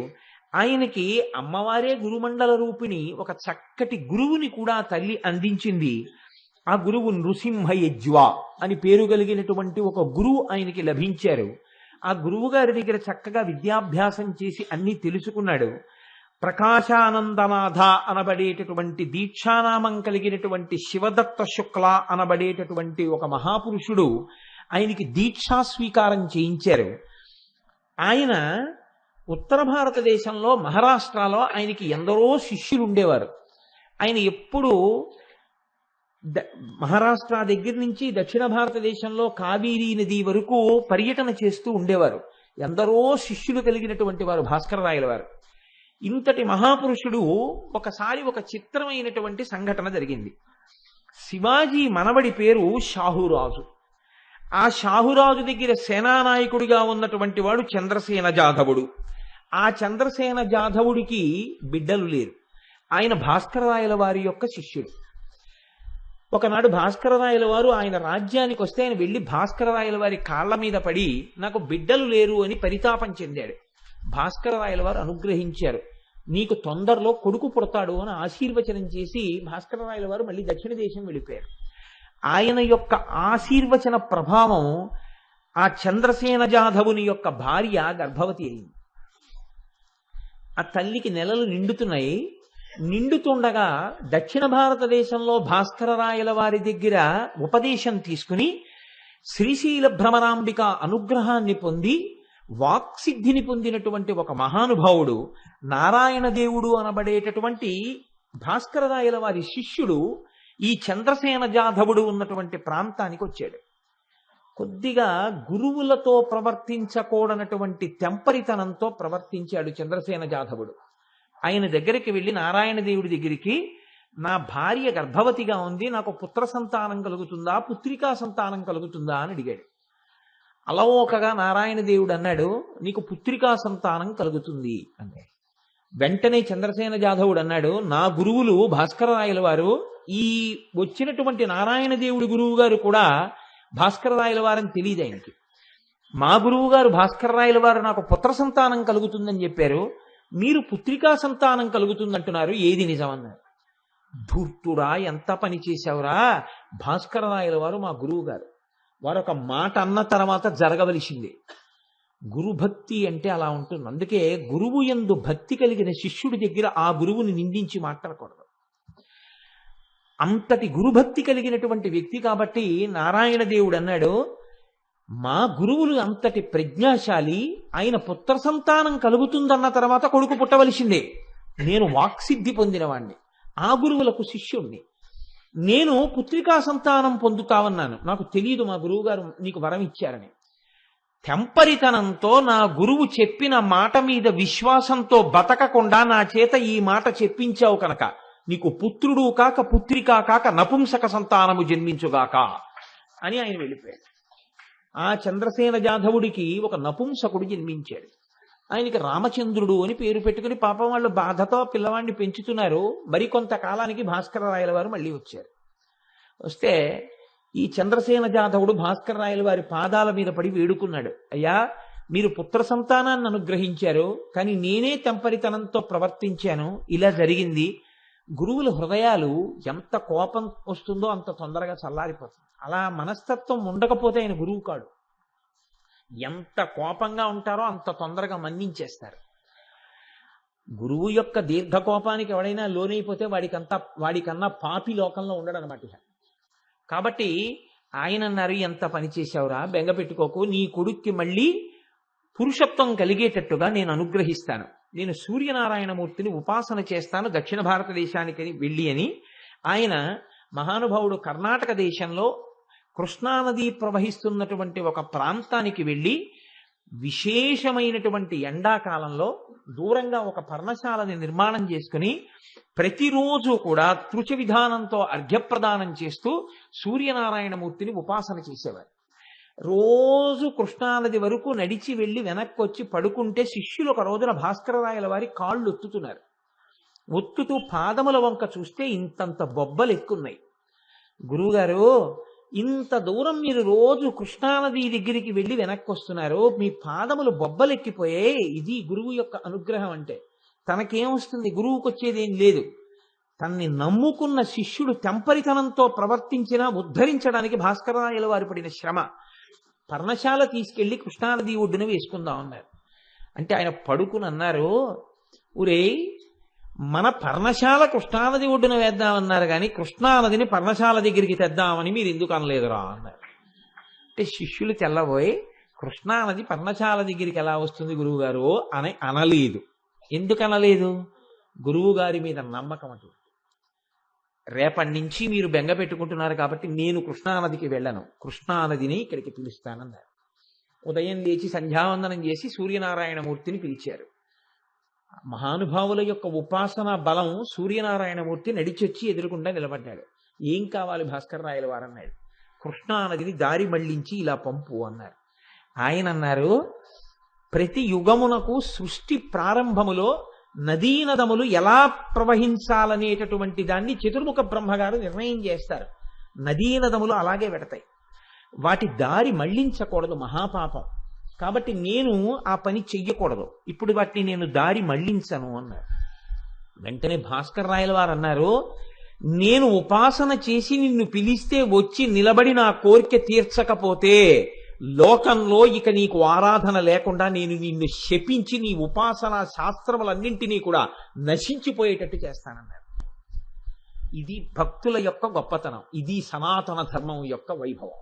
ఆయనకి అమ్మవారే గురుమండల రూపిణి ఒక చక్కటి గురువుని కూడా తల్లి అందించింది. ఆ గురువు నృసింహయజ్వ అని పేరు కలిగినటువంటి ఒక గురువు ఆయనకి లభించారు. ఆ గురువు గారి దగ్గర చక్కగా విద్యాభ్యాసం చేసి అన్నీ తెలుసుకున్నాడు. ప్రకాశానందనాథ అనబడేటటువంటి దీక్షానామం కలిగినటువంటి శివదత్త శుక్ల అనబడేటటువంటి ఒక మహాపురుషుడు ఆయనకి దీక్షా స్వీకారం చేయించారు. ఆయన ఉత్తర భారతదేశంలో మహారాష్ట్రలో ఆయనకి ఎందరో శిష్యులు ఉండేవారు. ఆయన ఎప్పుడు మహారాష్ట్ర దగ్గర నుంచి దక్షిణ భారతదేశంలో కావేరీ నది వరకు పర్యటన చేస్తూ ఉండేవారు. ఎందరో శిష్యులు కలిగినటువంటి వారు భాస్కరరాయల వారు. ఇంతటి మహాపురుషుడు ఒకసారి ఒక చిత్రమైనటువంటి సంఘటన జరిగింది. శివాజీ మనవడి పేరు షాహురాజు. ఆ షాహురాజు దగ్గర సేనానాయకుడిగా ఉన్నటువంటి వాడు చంద్రసేన జాధవుడు. ఆ చంద్రసేన జాధవుడికి బిడ్డలు లేరు. ఆయన భాస్కరరాయల వారి యొక్క శిష్యుడు. ఒకనాడు భాస్కరరాయల వారు ఆయన రాజ్యానికి వస్తే ఆయన వెళ్లి భాస్కరరాయల వారి కాళ్ల మీద పడి నాకు బిడ్డలు లేరు అని పరితాపం చెందాడు. భాస్కరరాయల వారు అనుగ్రహించారు. నీకు తొందరలో కొడుకు పుడతాడు అని ఆశీర్వచనం చేసి భాస్కరరాయల వారు మళ్ళీ దక్షిణ దేశం వెళ్ళిపోయారు. ఆయన యొక్క ఆశీర్వచన ప్రభావం ఆ చంద్రసేన జాధవుని యొక్క భార్య గర్భవతి అయింది. ఆ తల్లికి నెలలు నిండుతున్నాయి. నిండుతుండగా దక్షిణ భారతదేశంలో భాస్కరరాయల వారి దగ్గర ఉపదేశం తీసుకుని శ్రీశైల భ్రమరాంబిక అనుగ్రహాన్ని పొంది వాక్సిద్ధిని పొందినటువంటి ఒక మహానుభావుడు నారాయణ దేవుడు అనబడేటటువంటి భాస్కరరాయల వారి శిష్యుడు ఈ చంద్రసేన జాధవుడు ఉన్నటువంటి ప్రాంతానికి వచ్చాడు. కొద్దిగా గురువులతో ప్రవర్తించకూడనటువంటి తెంపరితనంతో ప్రవర్తించాడు చంద్రసేన జాధవుడు. ఆయన దగ్గరికి వెళ్ళి నారాయణ దేవుడి దగ్గరికి, నా భార్య గర్భవతిగా ఉంది, నాకు పుత్ర సంతానం కలుగుతుందా, పుత్రికా సంతానం కలుగుతుందా అని అడిగాడు. అలవోకగా నారాయణ దేవుడు అన్నాడు, నీకు పుత్రికా సంతానం కలుగుతుంది అన్నాడు. వెంటనే చంద్రసేన జాధవుడు అన్నాడు, నా గురువులు భాస్కరరాయల వారు, ఈ వచ్చినటువంటి నారాయణ దేవుడి గురువు గారు కూడా భాస్కరరాయల వారని తెలియదు ఆయనకి. మా గురువు గారు భాస్కరరాయల వారు నాకు పుత్ర సంతానం కలుగుతుందని చెప్పారు, మీరు పుత్రికా సంతానం కలుగుతుందంటున్నారు, ఏది నిజమన్నారు. ధూర్తుడా, ఎంత పని చేశావురా, భాస్కరరాయల వారు మా గురువు గారు, వారు ఒక మాట అన్న తర్వాత జరగవలసిందే. గురుభక్తి అంటే అలా ఉంటుంది. అందుకే గురువు యందు భక్తి కలిగిన శిష్యుడి దగ్గర ఆ గురువుని నిందించి మాట్లాడకూడదు. అంతటి గురుభక్తి కలిగినటువంటి వ్యక్తి కాబట్టి నారాయణ దేవుడు అన్నాడు, మా గురువులు అంతటి ప్రజ్ఞాశాలి, ఆయన పుత్ర సంతానం కలుగుతుందన్న తర్వాత కొడుకు పుట్టవలసిందే. నేను వాక్సిద్ధి పొందినవాణ్ణి, ఆ గురువులకు శిష్యుణ్ణి, నేను పుత్రికా సంతానం పొందుతావన్నాను, నాకు తెలియదు మా గురువు గారు నీకు వరం ఇచ్చారని. తెంపరితనంతో నా గురువు చెప్పిన మాట మీద విశ్వాసంతో బతకకుండా నా చేత ఈ మాట చెప్పించావు కనుక నీకు పుత్రుడు కాక పుత్రికా కాక నపుంసక సంతానము జన్మించుగాక అని ఆయన వెళ్ళిపోయాడు. ఆ చంద్రసేన జాధవుడికి ఒక నపుంసకుడు జన్మించాడు. ఆయనకి రామచంద్రుడు అని పేరు పెట్టుకుని పాపం వాళ్ళు బాధతో పిల్లవాడిని పెంచుతున్నారు. మరికొంతకాలానికి భాస్కరరాయల వారు మళ్ళీ వచ్చారు. వస్తే ఈ చంద్రసేన జాధవుడు భాస్కరరాయల వారి పాదాల మీద పడి వేడుకున్నాడు, అయ్యా మీరు పుత్ర సంతానాన్ని అనుగ్రహించారు, కానీ నేనే తెంపరితనంతో ప్రవర్తించాను, ఇలా జరిగింది. గురువుల హృదయాలు ఎంత కోపం వస్తుందో అంత తొందరగా చల్లారిపోతుంది. అలా మనస్తత్వం ఉండకపోతే ఆయన గురువు కాడు. ఎంత కోపంగా ఉంటారో అంత తొందరగా మన్నించేస్తారు. గురువు యొక్క దీర్ఘ కోపానికి ఎవడైనా లోనైపోతే వాడికన్నా పాపి లోకంలో ఉండడు అనమాట. కాబట్టి ఆయన అన్నారు, ఎంత పని చేశావురా, బెంగ పెట్టుకోకు, నీ కొడుక్కి మళ్ళీ పురుషత్వం కలిగేటట్టుగా నేను అనుగ్రహిస్తాను, నేను సూర్యనారాయణమూర్తిని ఉపాసన చేస్తాను దక్షిణ భారతదేశానికి వెళ్ళి అని ఆయన మహానుభావుడు కర్ణాటక దేశంలో కృష్ణానది ప్రవహిస్తున్నటువంటి ఒక ప్రాంతానికి వెళ్ళి విశేషమైనటువంటి ఎండాకాలంలో దూరంగా ఒక పర్ణశాలని నిర్మాణం చేసుకుని ప్రతిరోజు కూడా తృచ విధానంతో అర్ఘ్యప్రదానం చేస్తూ సూర్యనారాయణమూర్తిని ఉపాసన చేసేవారు. రోజు కృష్ణానది వరకు నడిచి వెళ్ళి వెనక్కి వచ్చి పడుకుంటే శిష్యులు ఒక రోజున భాస్కరరాయల వారి కాళ్ళు ఒత్తుతున్నారు. ఒత్తుతూ పాదముల వంక చూస్తే ఇంతంత బొబ్బలు ఎక్కున్నాయి. గురువుగారు, ఇంత దూరం మీరు రోజు కృష్ణానది దగ్గరికి వెళ్ళి వెనక్కి వస్తున్నారు, మీ పాదములు బొబ్బలెక్కిపోయాయి, ఇది గురువు యొక్క అనుగ్రహం అంటే. తనకేమొస్తుంది, గురువుకు వచ్చేదేం లేదు. తన్ని నమ్ముకున్న శిష్యుడు తెంపరితనంతో ప్రవర్తించినా ఉద్ధరించడానికి భాస్కరరాయల వారు పడిన శ్రమ. పర్ణశాల తీసుకెళ్లి కృష్ణానది ఒడ్డున వేసుకుందాం అన్నారు. అంటే ఆయన పడుకుని అన్నారు, ఊరే మన పర్ణశాల కృష్ణానది ఒడ్డున వేద్దామన్నారు కానీ కృష్ణానదిని పర్ణశాల దగ్గరికి తెద్దామని మీరు ఎందుకు అనలేదురా అన్నారు. అంటే శిష్యులు తెల్లబోయి, కృష్ణానది పర్ణశాల దగ్గరికి ఎలా వస్తుంది గురువు గారు అని అనలేదు. ఎందుకు అనలేదు? గురువు గారి మీద నమ్మకం అటు. రేపటి నుంచి మీరు బెంగ పెట్టుకుంటున్నారు కాబట్టి నేను కృష్ణానదికి వెళ్ళను, కృష్ణానదిని ఇక్కడికి పిలుస్తానన్నారు. ఉదయం లేచి సంధ్యావందనం చేసి సూర్యనారాయణమూర్తిని పిలిచారు. మహానుభావుల యొక్క ఉపాసన బలం సూర్యనారాయణమూర్తి నడిచొచ్చి ఎదురుకుండా నిలబడ్డాడు. ఏం కావాలి భాస్కరరాయల వారు అన్నాడు. కృష్ణానదిని దారి మళ్లించి ఇలా పంపు అన్నారు. ఆయన అన్నారు, ప్రతి యుగమునకు సృష్టి ప్రారంభములో నదీనదములు ఎలా ప్రవహించాలనేటటువంటి దాన్ని చతుర్ముఖ బ్రహ్మగారు నిర్ణయం చేస్తారు. నదీ నదములు అలాగే పెడతాయి. వాటి దారి మళ్లించకూడదు, మహాపాపం. కాబట్టి నేను ఆ పని చెయ్యకూడదు. ఇప్పుడు వాటిని నేను దారి మళ్లించను అన్నారు. వెంటనే భాస్కర్ రాయల వారు అన్నారు, నేను ఉపాసన చేసి నిన్ను పిలిస్తే వచ్చి నిలబడి నా కోరిక తీర్చకపోతే లోకంలో ఇక నీకు ఆరాధన లేకుండా నేను నిన్ను శపించి నీ ఉపాసన శాస్త్రములన్నింటినీ కూడా నశించిపోయేటట్టు చేస్తానన్నారు. ఇది భక్తుల యొక్క గొప్పతనం. ఇది సనాతన ధర్మం యొక్క వైభవం.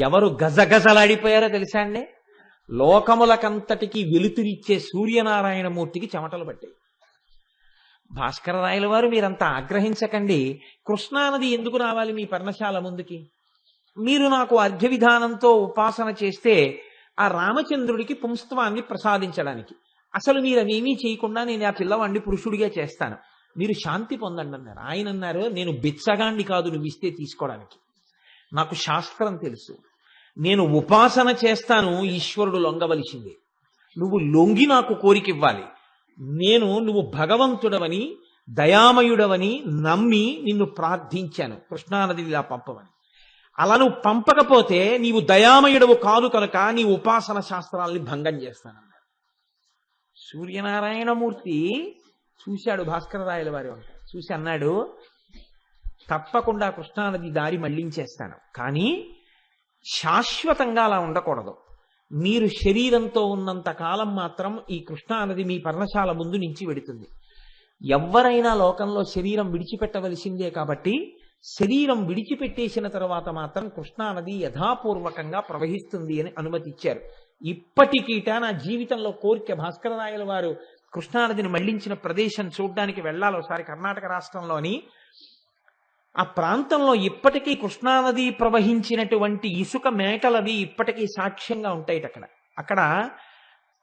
ఎవరు గజగజలాడిపోయారో తెలుసా అండి? లోకములకంతటికి వెలుతురిచ్చే సూర్యనారాయణమూర్తికి చెమటలు పట్టాయి. భాస్కర రాయల వారు, మీరంతా ఆగ్రహించకండి, కృష్ణానది ఎందుకు రావాలి మీ పర్ణశాల ముందుకి? మీరు నాకు అర్ఘ్య విధానంతో ఉపాసన చేస్తే ఆ రామచంద్రుడికి పుంస్తవాన్ని ప్రసాదించడానికి. అసలు మీరు అవేమీ చేయకుండా నేను ఆ పిల్లవాడిని పురుషుడిగా చేస్తాను, మీరు శాంతి పొందండి అన్నారు. ఆయన అన్నారు, నేను బిచ్చగాండి కాదు నువ్వు ఇస్తే తీసుకోవడానికి. నాకు శాస్త్రం తెలుసు, నేను ఉపాసన చేస్తాను, ఈశ్వరుడు లొంగవలసిందే. నువ్వు లొంగి నాకు కోరిక ఇవ్వాలి. నువ్వు భగవంతుడవని దయామయుడవని నమ్మి నిన్ను ప్రార్థించాను కృష్ణానది ఇలా పంపమని. అలా నువ్వు పంపకపోతే నీవు దయామయుడవు కాదు కనుక నీ ఉపాసన శాస్త్రాల్ని భంగం చేస్తానన్నాడు. సూర్యనారాయణమూర్తి చూశాడు భాస్కర రాయల వారి వంట, చూసి అన్నాడు, తప్పకుండా కృష్ణానది దారి మళ్లించేస్తాను, కానీ శాశ్వతంగా అలా ఉండకూడదు. మీరు శరీరంతో ఉన్నంత కాలం మాత్రం ఈ కృష్ణానది మీ పర్ణశాల ముందు నుంచి వెడుతుంది. ఎవరైనా లోకంలో శరీరం విడిచిపెట్టవలసిందే, కాబట్టి శరీరం విడిచిపెట్టేసిన తర్వాత మాత్రం కృష్ణానది యథాపూర్వకంగా ప్రవహిస్తుంది అని అనుమతిచ్చారు. ఇప్పటికీట నా జీవితంలో కోరిక భాస్కర రాయల వారు కృష్ణానదిని మళ్లించిన ప్రదేశం చూడడానికి వెళ్ళాలి ఒకసారి. కర్ణాటక రాష్ట్రంలోని ఆ ప్రాంతంలో ఇప్పటికీ కృష్ణానది ప్రవహించినటువంటి ఇసుక మేకలవి ఇప్పటికీ సాక్ష్యంగా ఉంటాయి. అక్కడ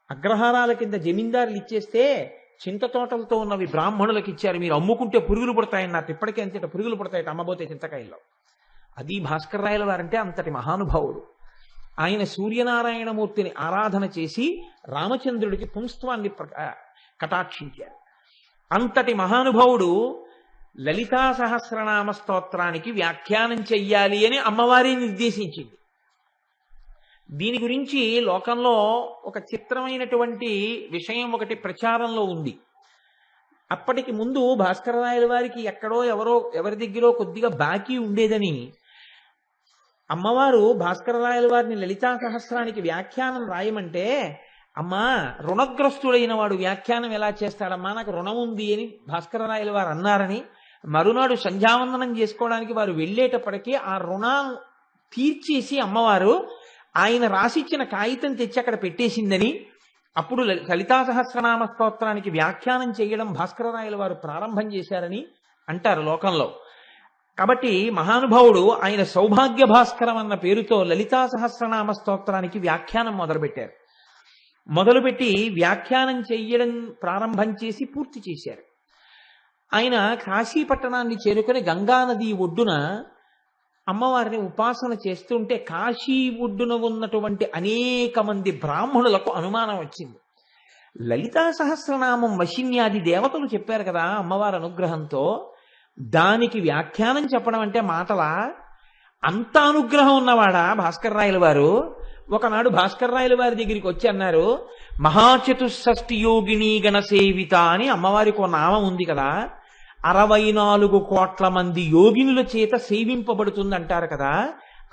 అగ్రహారాల కింద జమీందారులు ఇచ్చేస్తే చింత తోటలతో ఉన్నవి బ్రాహ్మణులకు ఇచ్చారు, మీరు అమ్ముకుంటే పురుగులు పుడతాయన్నారు. ఇప్పటికే అంతేట పురుగులు పుడతాయట అమ్మబోతే చింతకాయల్లో. అది భాస్కర రాయల వారంటే అంతటి మహానుభావుడు. ఆయన సూర్యనారాయణమూర్తిని ఆరాధన చేసి రామచంద్రుడికి పుంస్తవాన్ని కటాక్షించారు. అంతటి మహానుభావుడు లలితా సహస్రనామ స్తోత్రానికి వ్యాఖ్యానం చెయ్యాలి అని అమ్మవారి నిర్దేశించింది. దీని గురించి లోకంలో ఒక చిత్రమైనటువంటి విషయం ఒకటి ప్రచారంలో ఉంది. అప్పటికి ముందు భాస్కర రాయల వారికి ఎక్కడో ఎవరి దగ్గరో కొద్దిగా బాకీ ఉండేదని అమ్మవారు భాస్కర రాయల వారిని లలితా సహస్రానికి వ్యాఖ్యానం రాయమంటే, అమ్మా రుణగ్రస్తుడైన వాడు వ్యాఖ్యానం ఎలా చేస్తాడమ్మా, నాకు రుణం ఉంది అని భాస్కర రాయల వారు అన్నారని మరునాడు సంధ్యావందనం చేసుకోవడానికి వారు వెళ్ళేటప్పటికీ ఆ రుణాన్ని తీర్చేసి అమ్మవారు ఆయన రాసిచ్చిన కాగితం తెచ్చి అక్కడ పెట్టేసిందని, అప్పుడు లలితా సహస్రనామ స్తోత్రానికి వ్యాఖ్యానం చేయడం భాస్కర రాయల వారు ప్రారంభం చేశారని అంటారు లోకంలో. కాబట్టి మహానుభావుడు ఆయన సౌభాగ్య భాస్కరం అన్న పేరుతో లలితా సహస్రనామ స్తోత్రానికి వ్యాఖ్యానం మొదలుపెట్టారు. మొదలుపెట్టి వ్యాఖ్యానం చెయ్యడం ప్రారంభం చేసి పూర్తి చేశారు. ఆయన కాశీ పట్టణాన్ని చేరుకొని గంగానది ఒడ్డున అమ్మవారిని ఉపాసన చేస్తుంటే కాశీ ఒడ్డున ఉన్నటువంటి అనేక మంది బ్రాహ్మణులకు అనుమానం వచ్చింది. లలితా సహస్రనామం వశిన్యాది దేవతలు చెప్పారు కదా అమ్మవారి అనుగ్రహంతో, దానికి వ్యాఖ్యానం చెప్పడం అంటే మాటలా? అంత అనుగ్రహం ఉన్నవాడా భాస్కర రాయల వారు? ఒకనాడు భాస్కర రాయల వారి దగ్గరికి వచ్చి అన్నారు, మహాచతుషష్ఠి యోగిని గణసేవిత అని అమ్మవారికి ఒక నామం ఉంది కదా, 64 కోట్ల మంది యోగినుల చేత సేవింపబడుతుంది అంటారు కదా,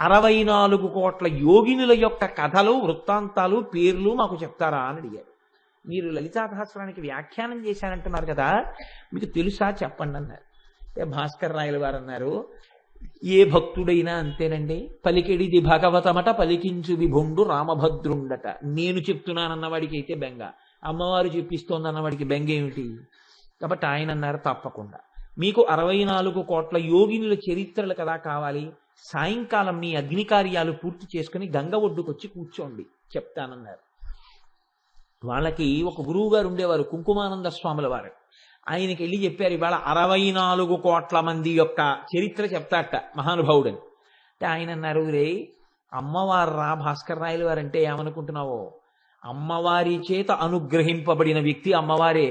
64 కోట్ల యోగినుల యొక్క కథలు వృత్తాంతాలు పేర్లు మాకు చెప్తారా అని అడిగారు. మీరు లలితా సహస్రానికి వ్యాఖ్యానం చేశానంటున్నారు కదా, మీకు తెలుసా చెప్పండి అన్నారు. భాస్కర రాయల వారు అన్నారు, ఏ భక్తుడైనా అంతేనండి, పలికెడిది భగవతమట పలికించు విభుండు రామభద్రుండట. నేను చెప్తున్నానన్నవాడికి అయితే బెంగ, అమ్మవారు చెప్పిస్తోందన్నవాడికి బెంగ ఏమిటి? కాబట్టి ఆయన అన్నారు, తప్పకుండా మీకు 64 కోట్ల యోగినుల చరిత్రలు కదా కావాలి, సాయంకాలం మీ అగ్ని కార్యాలు పూర్తి చేసుకుని గంగ ఒడ్డుకొచ్చి కూర్చోండి చెప్తానన్నారు. వాళ్ళకి ఒక గురువు గారు ఉండేవారు, కుంకుమానంద స్వాముల వారు. ఆయనకి వెళ్ళి చెప్పారు, ఇవాళ 64 కోట్ల మంది యొక్క చరిత్ర చెప్తాట మహానుభావుడని. అంటే ఆయన అన్నారు, రే అమ్మవారు రా భాస్కర రాయల వారు అంటే ఏమనుకుంటున్నావో, అమ్మవారి చేత అనుగ్రహింపబడిన వ్యక్తి అమ్మవారే,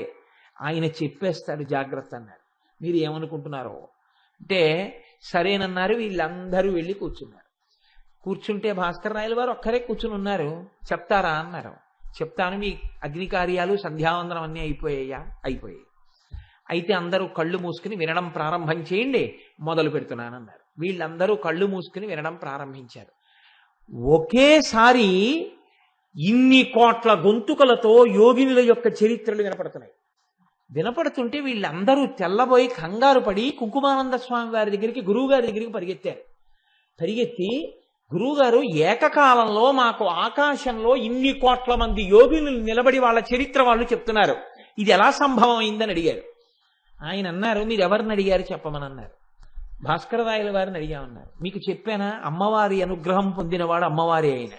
ఆయన చెప్పేస్తాడు జాగ్రత్త అన్నారు. మీరు ఏమనుకుంటున్నారో అంటే సరేనన్నారు. వీళ్ళందరూ వెళ్ళి కూర్చున్నారు. కూర్చుంటే భాస్కర రాయల వారు ఒక్కరే కూర్చుని ఉన్నారు. చెప్తారా అన్నారు. చెప్తాను, మీ అగ్ని కార్యాలు సంధ్యావందనం అన్నీ అయిపోయాయా? అయిపోయాయి. అయితే అందరూ కళ్ళు మూసుకుని వినడం ప్రారంభం చేయండి, మొదలు పెడుతున్నానన్నారు. వీళ్ళందరూ కళ్ళు మూసుకుని వినడం ప్రారంభించారు. ఒకేసారి ఇన్ని కోట్ల గొంతుకలతో యోగినుల యొక్క చరిత్రలు వినపడుతున్నాయి. వినపడుతుంటే వీళ్ళందరూ తెల్లబోయి కంగారు పడి కుంకుమానంద స్వామి వారి దగ్గరికి, గురువు గారి దగ్గరికి పరిగెత్తారు. పరిగెత్తి, గురువుగారు ఏకకాలంలో మాకు ఆకాశంలో ఇన్ని కోట్ల మంది యోగినులు నిలబడి వాళ్ళ చరిత్ర వాళ్ళు చెప్తున్నారు, ఇది ఎలా సంభవం అయిందని అడిగారు. ఆయన అన్నారు, మీరు ఎవరిని అడిగారు చెప్పమని అన్నారు. భాస్కర రాయల వారిని అడిగామన్నారు. మీకు చెప్పానా, అమ్మవారి అనుగ్రహం పొందినవాడు అమ్మవారి అయిన.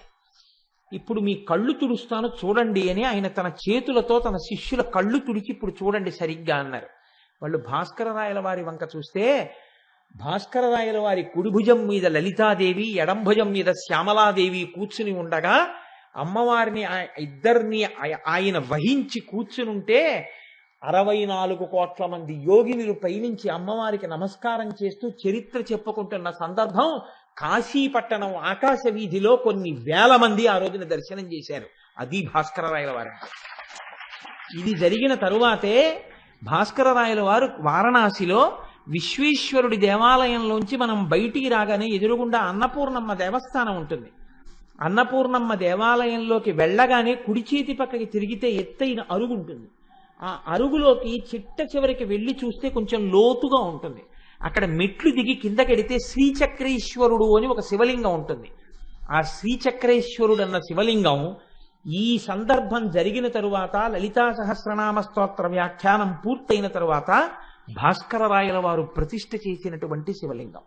ఇప్పుడు మీ కళ్ళు తుడుస్తాను చూడండి అని ఆయన తన చేతులతో తన శిష్యుల కళ్ళు తుడిచి ఇప్పుడు చూడండి సరిగ్గా అన్నారు. వాళ్ళు భాస్కర రాయల వారి వంక చూస్తే భాస్కర రాయల వారి కుడి భుజం మీద లలితాదేవి, ఎడం భుజం మీద శ్యామలాదేవి కూర్చుని ఉండగా అమ్మవారిని ఇద్దరిని ఆయన వహించి కూర్చునుంటే 64 కోట్ల మంది యోగినులు పైనుంచి అమ్మవారికి నమస్కారం చేస్తూ చరిత్ర చెప్పుకుంటున్న సందర్భం. కాశీపట్టణం ఆకాశ వీధిలో కొన్ని వేల మంది ఆ రోజున దర్శనం చేశారు. అది భాస్కర రాయల వారు. ఇది జరిగిన తరువాతే భాస్కర రాయల వారు వారణాసిలో విశ్వేశ్వరుడి దేవాలయంలోంచి మనం బయటికి రాగానే ఎదురుగుండా అన్నపూర్ణమ్మ దేవస్థానం ఉంటుంది. అన్నపూర్ణమ్మ దేవాలయంలోకి వెళ్ళగానే కుడి చేతి పక్కకి తిరిగితే ఎత్తైన అరుగు ఉంటుంది. ఆ అరుగులోకి చిట్ట చివరికి వెళ్ళి చూస్తే కొంచెం లోతుగా ఉంటుంది. అక్కడ మెట్లు దిగి కిందకెడితే శ్రీచక్రేశ్వరుడు అని ఒక శివలింగం ఉంటుంది. ఆ శ్రీచక్రేశ్వరుడు అన్న శివలింగం ఈ సందర్భం జరిగిన తరువాత, లలితా సహస్రనామ స్తోత్ర వ్యాఖ్యానం పూర్తయిన తరువాత భాస్కర రాయల వారు ప్రతిష్ఠ చేసినటువంటి శివలింగం.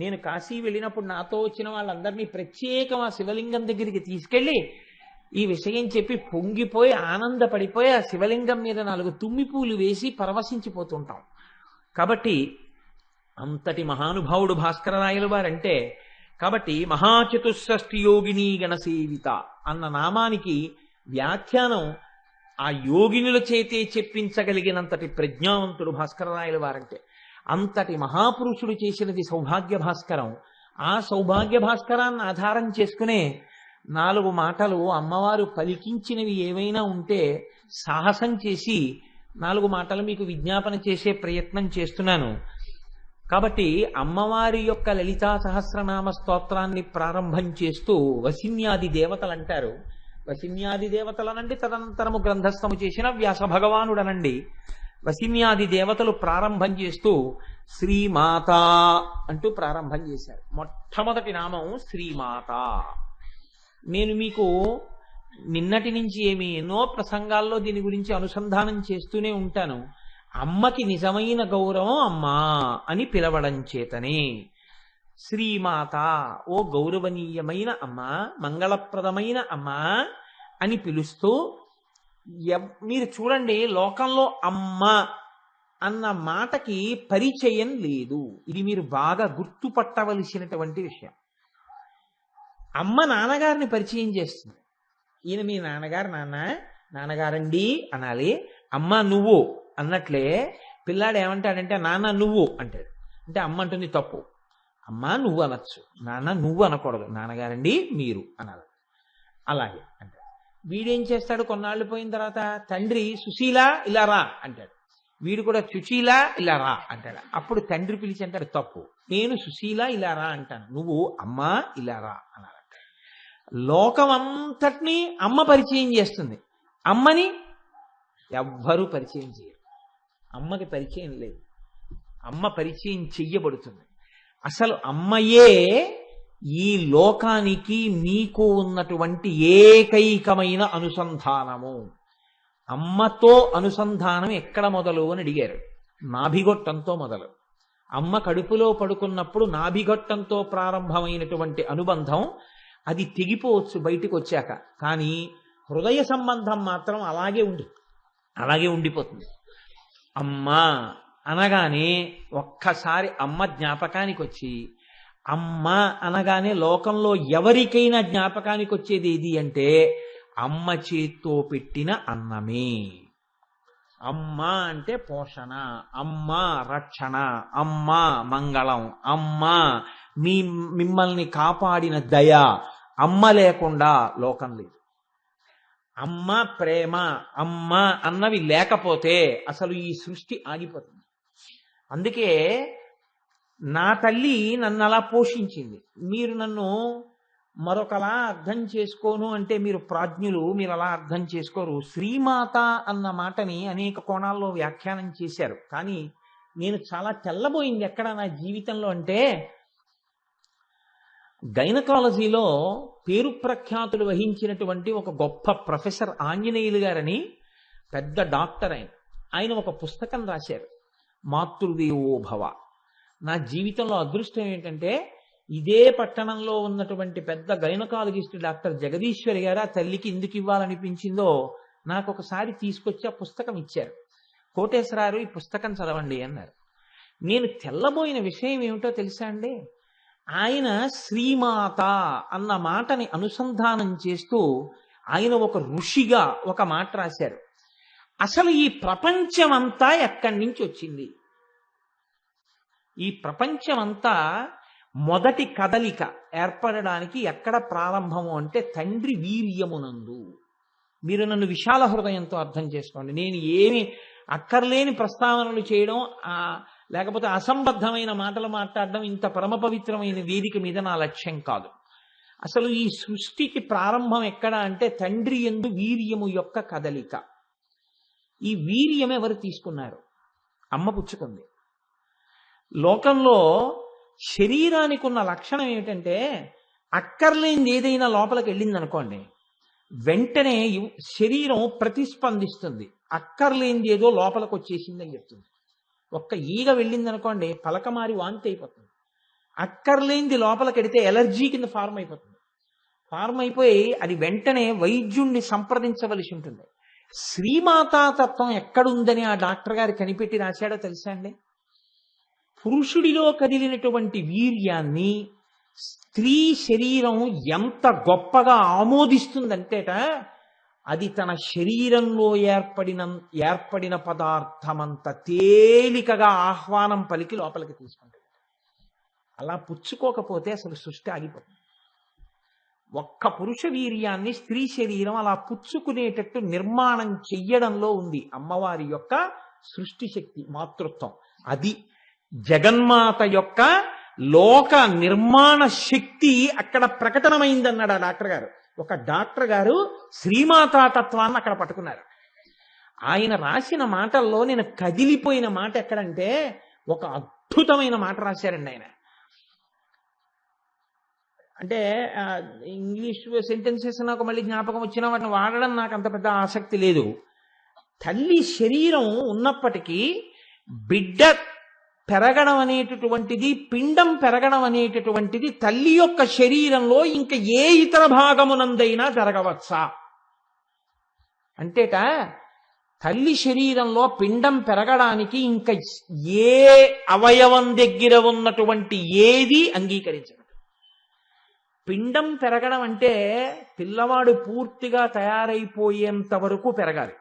నేను కాశీ వెళ్ళినప్పుడు నాతో వచ్చిన వాళ్ళందరినీ ప్రత్యేకం ఆ శివలింగం దగ్గరికి తీసుకెళ్ళి ఈ విషయం చెప్పి పొంగిపోయి ఆనందపడిపోయి ఆ శివలింగం మీద 4 తుమ్మి పూలు వేసి పరవశించిపోతుంటాం. కాబట్టి అంతటి మహానుభావుడు భాస్కర రాయల వారంటే. కాబట్టి మహాచతుషష్ఠి యోగిని గణసేవిత అన్న నామానికి వ్యాఖ్యానం ఆ యోగినుల చేతే చెప్పించగలిగినంతటి ప్రజ్ఞావంతుడు భాస్కర రాయల వారంటే. అంతటి మహాపురుషుడు చేసినది సౌభాగ్య భాస్కరం. ఆ సౌభాగ్య భాస్కరాన్ని ఆధారం చేసుకునే 4 మాటలు అమ్మవారు పలికించినవి ఏవైనా ఉంటే సాహసం చేసి 4 మాటలు మీకు విజ్ఞాపన చేసే ప్రయత్నం చేస్తున్నాను. కాబట్టి అమ్మవారి యొక్క లలితా సహస్రనామ స్తోత్రాన్ని ప్రారంభం చేస్తూ వసిన్యాది దేవతలు అంటారు. వసిన్యాది దేవతలనండి, తదనంతరము గ్రంథస్థము చేసిన వ్యాస భగవానుడనండి. వసిన్యాది దేవతలు ప్రారంభం చేస్తూ శ్రీమాత అంటూ ప్రారంభం చేశారు. మొట్టమొదటి నామం శ్రీమాత. నేను మీకు నిన్నటి నుంచి ఎన్నో ప్రసంగాల్లో దీని గురించి అనుసంధానం చేస్తూనే ఉంటాను. అమ్మకి నిజమైన గౌరవం అమ్మా అని పిలవడం చేతనే శ్రీమాత, ఓ గౌరవనీయమైన అమ్మ, మంగళప్రదమైన అమ్మ అని పిలుస్తూ, మీరు చూడండి లోకంలో అమ్మ అన్న మాటకి పరిచయం లేదు. ఇది మీరు బాగా గుర్తుపట్టవలసినటువంటి విషయం. అమ్మ నాన్నగారిని పరిచయం చేస్తుంది. ఈయన మీ నాన్నగారు, నాన్నగారండి అనాలి. అమ్మ నువ్వు అన్నట్లే పిల్లాడు ఏమంటాడంటే నాన్న నువ్వు అంటాడు. అంటే అమ్మ అంటుంది తప్పు. అమ్మ నువ్వు అనొచ్చు, నాన్న నువ్వు అనకూడదు, నాన్నగారండి మీరు అనాలి. అలాగే అంటాడు. వీడేం చేస్తాడు, కొన్నాళ్ళు పోయిన తర్వాత తండ్రి సుశీల ఇలా రా అంటాడు. వీడు కూడా సుశీల ఇలా రా అంటాడు. అప్పుడు తండ్రి పిలిచి అంటాడు తప్పు, నేను సుశీల ఇలా రా అంటాను, నువ్వు అమ్మ ఇలా రా అనాలి. లోకమంతటినీ అమ్మ పరిచయం చేస్తుంది, అమ్మని ఎవ్వరూ పరిచయం చేయరు. అమ్మకి పరిచయం లేదు, అమ్మ పరిచయం చెయ్యబడుతుంది. అసలు అమ్మయే ఈ లోకానికి మీకు ఉన్నటువంటి ఏకైకమైన అనుసంధానము. అమ్మతో అనుసంధానం ఎక్కడ మొదలు అని అడిగారు. నాభిగొట్టంతో మొదలు. అమ్మ కడుపులో పడుకున్నప్పుడు నాభిగొట్టంతో ప్రారంభమైనటువంటి అనుబంధం అది తెగిపోవచ్చు బయటికి వచ్చాక, కానీ హృదయ సంబంధం మాత్రం అలాగే ఉండిపోతుంది. అమ్మ అనగానే ఒక్కసారి అమ్మ జ్ఞాపకానికి వచ్చి, అమ్మ అనగానే లోకంలో ఎవరికైనా జ్ఞాపకానికి వచ్చేది ఏది అంటే అమ్మ చేత్తో పెట్టిన అన్నమే. అమ్మ అంటే పోషణ, అమ్మ రక్షణ, అమ్మ మంగళం, అమ్మ మిమ్మల్ని కాపాడిన దయ. అమ్మ లేకుండా లోకం లేదు. అమ్మ ప్రేమ, అమ్మ అన్నవి లేకపోతే అసలు ఈ సృష్టి ఆగిపోతుంది. అందుకే నా తల్లి నన్ను అలా పోషించింది. మీరు నన్ను మరొకలా అర్థం చేసుకోను అంటే మీరు ప్రాజ్ఞులు, మీరు అలా అర్థం చేసుకోరు. శ్రీమాత అన్న మాటని అనేక కోణాల్లో వ్యాఖ్యానం చేశారు. కానీ నేను చాలా తెల్లబోయింది ఎక్కడ నా జీవితంలో అంటే, గైనకాలజీలో పేరు ప్రఖ్యాతులు వహించినటువంటి ఒక గొప్ప ప్రొఫెసర్ ఆంజనేయులు గారని పెద్ద డాక్టర్ ఆయన ఒక పుస్తకం రాశారు, మాతృదేవో భవ. నా జీవితంలో అదృష్టం ఏంటంటే ఇదే పట్టణంలో ఉన్నటువంటి పెద్ద గైనకాలజిస్ట్ డాక్టర్ జగదీశ్వరి గారు ఆ తల్లికి ఎందుకు ఇవ్వాలనిపించిందో నాకు ఒకసారి తీసుకొచ్చి ఆ పుస్తకం ఇచ్చారు. కోటేశ్వరారు ఈ పుస్తకం చదవండి అన్నారు. నేను తెల్లబోయిన విషయం ఏమిటో తెలుసా అండి, ఆయన శ్రీమాత అన్న మాటని అనుసంధానం చేస్తూ ఆయన ఒక ఋషిగా ఒక మాట రాశారు. అసలు ఈ ప్రపంచమంతా ఎక్కడి నుంచి వచ్చింది? ఈ ప్రపంచమంతా మొదటి కదలిక ఏర్పడడానికి ఎక్కడ ప్రారంభము అంటే తండ్రి వీర్యమునందు. మీరు నన్ను విశాల హృదయంతో అర్థం చేసుకోండి. నేను ఏమి అక్కర్లేని ప్రస్తావనలు చేయడం, లేకపోతే అసంబద్ధమైన మాటలు మాట్లాడడం ఇంత పరమ పవిత్రమైన వేదిక మీద నా లక్ష్యం కాదు. అసలు ఈ సృష్టికి ప్రారంభం ఎక్కడ అంటే తండ్రి యందు వీర్యము యొక్క కదలిక. ఈ వీర్యం ఎవరు తీసుకున్నారు? అమ్మ పుచ్చుకుంది. లోకంలో శరీరానికి ఉన్న లక్షణం ఏమిటంటే అక్కర్లేనిది ఏదైనా లోపలికి వెళ్ళింది అనుకోండి, వెంటనే శరీరం ప్రతిస్పందిస్తుంది. అక్కర్లేనిది ఏదో లోపలికి వచ్చేసిందని చెప్తుంది. ఒక్క ఈగ వెళ్ళింది అనుకోండి, పలకమారి వాంతి అయిపోతుంది. అక్కర్లేనిది లోపలికి వెడితే ఎలర్జీ కింద ఫార్మ్ అయిపోతుంది. ఫార్మ్ అయిపోయి అది వెంటనే వైద్యుణ్ణి సంప్రదించవలసి ఉంటుంది. శ్రీమాతాతత్వం ఎక్కడుందని ఆ డాక్టర్ గారు కనిపెట్టి రాశాడో తెలుసా అండి? పురుషుడిలో కదిలినటువంటి వీర్యాన్ని స్త్రీ శరీరం ఎంత గొప్పగా ఆమోదిస్తుందంటేట, అది తన శరీరంలో ఏర్పడిన పదార్థమంత తేలికగా ఆహ్వానం పలికి లోపలికి తీసుకుంటుంది. అలా పుచ్చుకోకపోతే అసలు సృష్టి ఆగిపోతుంది. ఒక్క పురుష వీర్యాన్ని స్త్రీ శరీరం అలా పుచ్చుకునేటట్టు నిర్మాణం చెయ్యడంలో ఉంది అమ్మవారి యొక్క సృష్టి శక్తి, మాతృత్వం. అది జగన్మాత యొక్క లోక నిర్మాణ శక్తి అక్కడ ప్రకటనమైందన్నాడు ఆ డాక్టర్ గారు. ఒక డాక్టర్ గారు శ్రీమాతా తత్వాన్ని అక్కడ పట్టుకున్నారు. ఆయన రాసిన మాటల్లో నేను కదిలిపోయిన మాట ఎక్కడంటే, ఒక అద్భుతమైన మాట రాశారండి ఆయన. అంటే ఇంగ్లీష్ సెంటెన్సెస్ నాకు మళ్ళీ జ్ఞాపకం వచ్చినా వాటిని వాడడం నాకు అంత పెద్ద ఆసక్తి లేదు. తల్లి శరీరం ఉన్నప్పటికీ బిడ్డ పెరగడం అనేటటువంటిది, పిండం పెరగడం అనేటటువంటిది తల్లి యొక్క శరీరంలో ఇంకా ఏ ఇతర భాగమునందైనా జరగవచ్చా అంటేట, తల్లి శరీరంలో పిండం పెరగడానికి ఇంకా ఏ అవయవం దగ్గర ఉన్నటువంటి ఏది అంగీకరించదు. పిండం పెరగడం అంటే పిల్లవాడు పూర్తిగా తయారైపోయేంత వరకు పెరగాలి.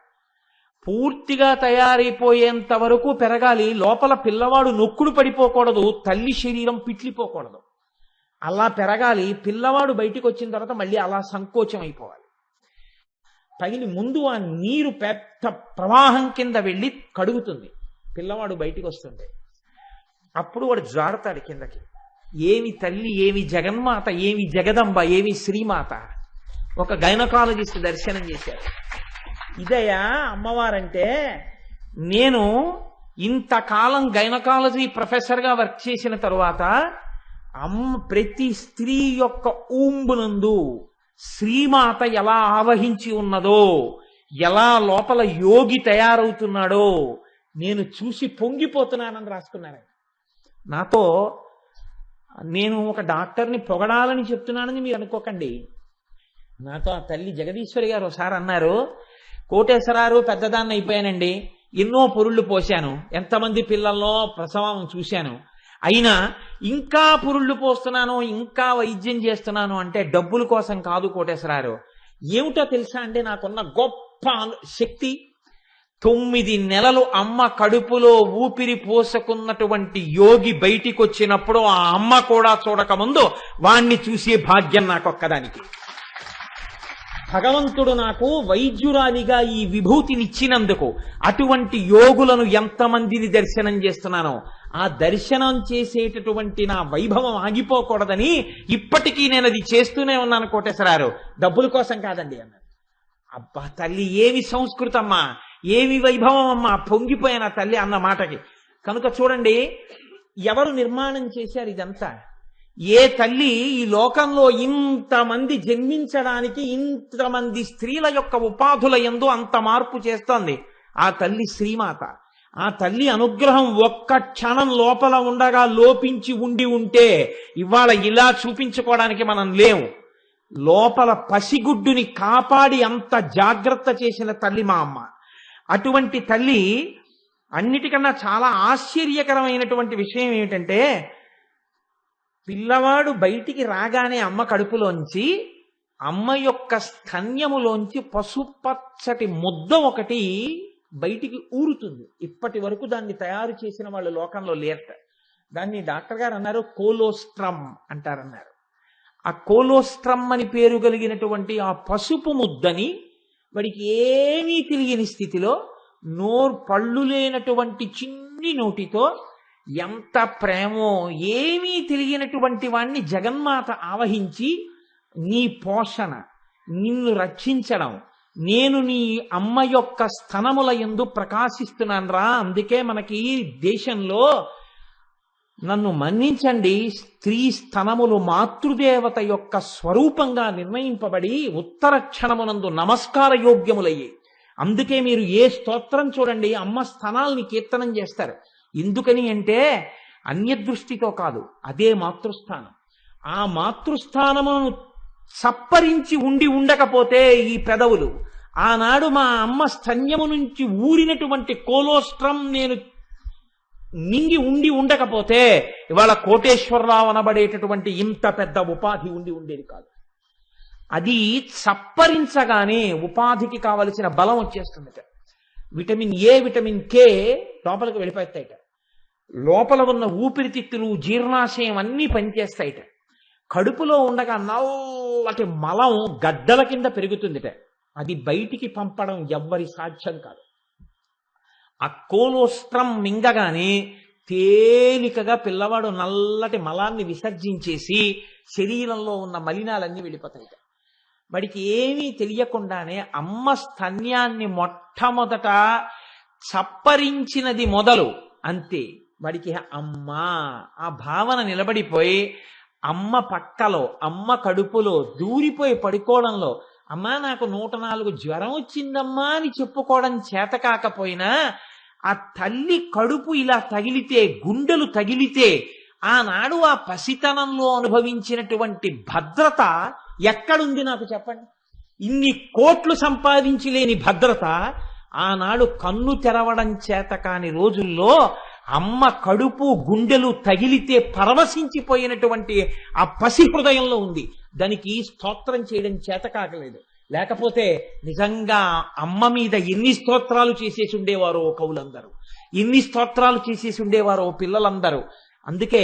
పూర్తిగా తయారైపోయేంత వరకు పెరగాలి. లోపల పిల్లవాడు నొక్కుడు పడిపోకూడదు, తల్లి శరీరం పిట్లిపోకూడదు. అలా పెరగాలి. పిల్లవాడు బయటికి వచ్చిన తర్వాత మళ్ళీ అలా సంకోచం అయిపోవాలి. పగిలి ముందు ఆ నీరు పెద్ద ప్రవాహం కింద వెళ్ళి కడుగుతుంది పిల్లవాడు బయటికి వస్తుంటే. అప్పుడు వాడు జారుతాడు కిందకి. ఏమి తల్లి, ఏమి జగన్మాత, ఏమి జగదంబ, ఏమి శ్రీమాత. ఒక గైనకాలజిస్ట్ దర్శనం చేశారు. ఇదయా అమ్మవారంటే. నేను ఇంతకాలం గైనకాలజీ ప్రొఫెసర్గా వర్క్ చేసిన తరువాత ప్రతి స్త్రీ యొక్క ఊంబునందు శ్రీమాత ఎలా ఆవహించి ఉన్నదో, ఎలా లోపల యోగి తయారవుతున్నాడో నేను చూసి పొంగిపోతున్నానని రాసుకున్నాను. నాతో నేను ఒక డాక్టర్ని పొగడాలని చెప్తున్నానని మీరు అనుకోకండి. నాతో ఆ తల్లి జగదీశ్వరి గారు ఒకసారి అన్నారు, కోటేశ్వరారు పెద్దదాన్ని అయిపోయానండి, ఎన్నో పురుళ్ళు పోశాను, ఎంతమంది పిల్లల్లో ప్రసవం చూశాను, అయినా ఇంకా పురుళ్ళు పోస్తున్నాను, ఇంకా వైద్యం చేస్తున్నాను అంటే డబ్బుల కోసం కాదు కోటేశ్వరారు. ఏమిటో తెలుసా అండి నాకున్న గొప్ప శక్తి? 9 నెలలు అమ్మ కడుపులో ఊపిరి పోసుకున్నటువంటి యోగి బయటికి వచ్చినప్పుడు ఆ అమ్మ కూడా చూడకముందు వాణ్ణి చూసే భాగ్యం నాకొక్కదానికి. భగవంతుడు నాకు వైద్యురాలిగా ఈ విభూతినిచ్చినందుకు అటువంటి యోగులను ఎంతమందిని దర్శనం చేస్తున్నానో ఆ దర్శనం చేసేటటువంటి నా వైభవం ఆగిపోకూడదని ఇప్పటికీ నేను అది చేస్తూనే ఉన్నాను కోటేశ్వరారు. డబ్బుల కోసం కాదండి అన్నారు. అబ్బా తల్లి ఏమి సంస్కృతమ్మా, ఏమి వైభవం అమ్మా, పొంగిపోయాను ఆ తల్లి అన్న మాటకి. కనుక చూడండి, ఎవరు నిర్మాణం చేశారు ఇదంతా? ఏ తల్లి ఈ లోకంలో ఇంతమంది జన్మించడానికి ఇంతమంది స్త్రీల యొక్క ఉపాధుల యందు అంత మార్పు చేస్తోంది? ఆ తల్లి శ్రీమాత. ఆ తల్లి అనుగ్రహం ఒక్క క్షణం లోపల ఉండగా లోపించి ఉంటే ఇవాళ ఇలా చూపించుకోవడానికి మనం లేవు. లోపల పసిగుడ్డుని కాపాడి అంత జాగ్రత్త చేసిన తల్లి మా అమ్మ. అటువంటి తల్లి అన్నిటికన్నా చాలా ఆశ్చర్యకరమైనటువంటి విషయం ఏమిటంటే, పిల్లవాడు బయటికి రాగానే అమ్మ కడుపులోంచి, అమ్మ యొక్క స్తన్యములోంచి పసుపచ్చటి ముద్ద ఒకటి బయటికి ఊరుతుంది. ఇప్పటి వరకు దాన్ని తయారు చేసిన వాళ్ళు లోకంలో లేరట. దాన్ని డాక్టర్ గారు అన్నారు కోలోస్ట్రమ్ అంటారన్నారు. ఆ కోలోస్ట్రమ్ అని పేరు కలిగినటువంటి ఆ పసుపు ముద్దని వాడికి ఏమీ తెలియని స్థితిలో పళ్ళు లేనటువంటి చిన్ని నోటితో ఎంత ప్రేమో ఏమీ తెలియనటువంటి వాణ్ణి జగన్మాత ఆవహించి, నీ పోషణ, నిన్ను రక్షించడం, నేను నీ అమ్మ యొక్క స్తనముల యందు ప్రకాశిస్తున్నాను రా, అందుకే మనకి దేశంలో నన్ను మన్నించండి, స్త్రీ స్తనములు మాతృదేవత యొక్క స్వరూపంగా నిర్ణయింపబడి ఉత్తర క్షణమునందు నమస్కార యోగ్యములయ్యి. అందుకే మీరు ఏ స్తోత్రం చూడండి అమ్మ స్తనాల్ని కీర్తనం చేస్తారు. ఎందుకని అంటే అన్యదృష్టితో కాదు, అదే మాతృస్థానం. ఆ మాతృస్థానమును సప్పరించి ఉండకపోతే ఈ పెదవులు, ఆనాడు మా అమ్మ స్తన్యము నుంచి ఊరినటువంటి కోలోస్ట్రమ్ నేను మింగి ఉండకపోతే ఇవాళ కోటేశ్వరరావు అనబడేటటువంటి ఇంత పెద్ద ఉపాధి ఉండేది కాదు. అది సప్పరించగానే ఉపాధికి కావలసిన బలం వచ్చేస్తుందట. విటమిన్ ఏ, విటమిన్ కే లోపలికి వెళ్ళిపోతాయిట. లోపల ఉన్న ఊపిరితిత్తులు, జీర్ణాశయం అన్నీ పనిచేస్తాయిట. కడుపులో ఉండగా నల్లటి మలం గడ్డల కింద పెరుగుతుందిట. అది బయటికి పంపడం ఎవ్వరి సాధ్యం కాదు. ఆ కోలోస్ట్రమ్ మింగగానే తేలికగా పిల్లవాడు నల్లటి మలాన్ని విసర్జించేసి శరీరంలో ఉన్న మలినాలన్నీ వెళ్ళిపోతాయిట. వాడికి ఏమీ తెలియకుండానే అమ్మ స్తన్యాన్ని మొట్టమొదట చప్పరించినది మొదలు అంతే. వాడికి అమ్మ ఆ భావన నిలబడిపోయి అమ్మ పక్కలో, అమ్మ కడుపులో దూరిపోయి పడుకోవడంలో, అమ్మా నాకు 104 జ్వరం వచ్చిందమ్మా అని చెప్పుకోవడం చేత కాకపోయినా ఆ తల్లి కడుపు ఇలా తగిలితే, గుండెలు తగిలితే ఆనాడు ఆ పసితనంలో అనుభవించినటువంటి భద్రత ఎక్కడుంది నాకు చెప్పండి? ఇన్ని కోట్లు సంపాదించి లేని భద్రత ఆనాడు కన్ను తెరవడం చేత కాని రోజుల్లో అమ్మ కడుపు గుండెలు తగిలితే పరవశించిపోయినటువంటి ఆ పసి హృదయంలో ఉంది. దానికి స్తోత్రం చేయడం చేత కాకలేదు. లేకపోతే నిజంగా అమ్మ మీద ఎన్ని స్తోత్రాలు చేసేసి ఉండేవారో కవులందరూ, ఎన్ని స్తోత్రాలు చేసేసి ఉండేవారో పిల్లలందరూ. అందుకే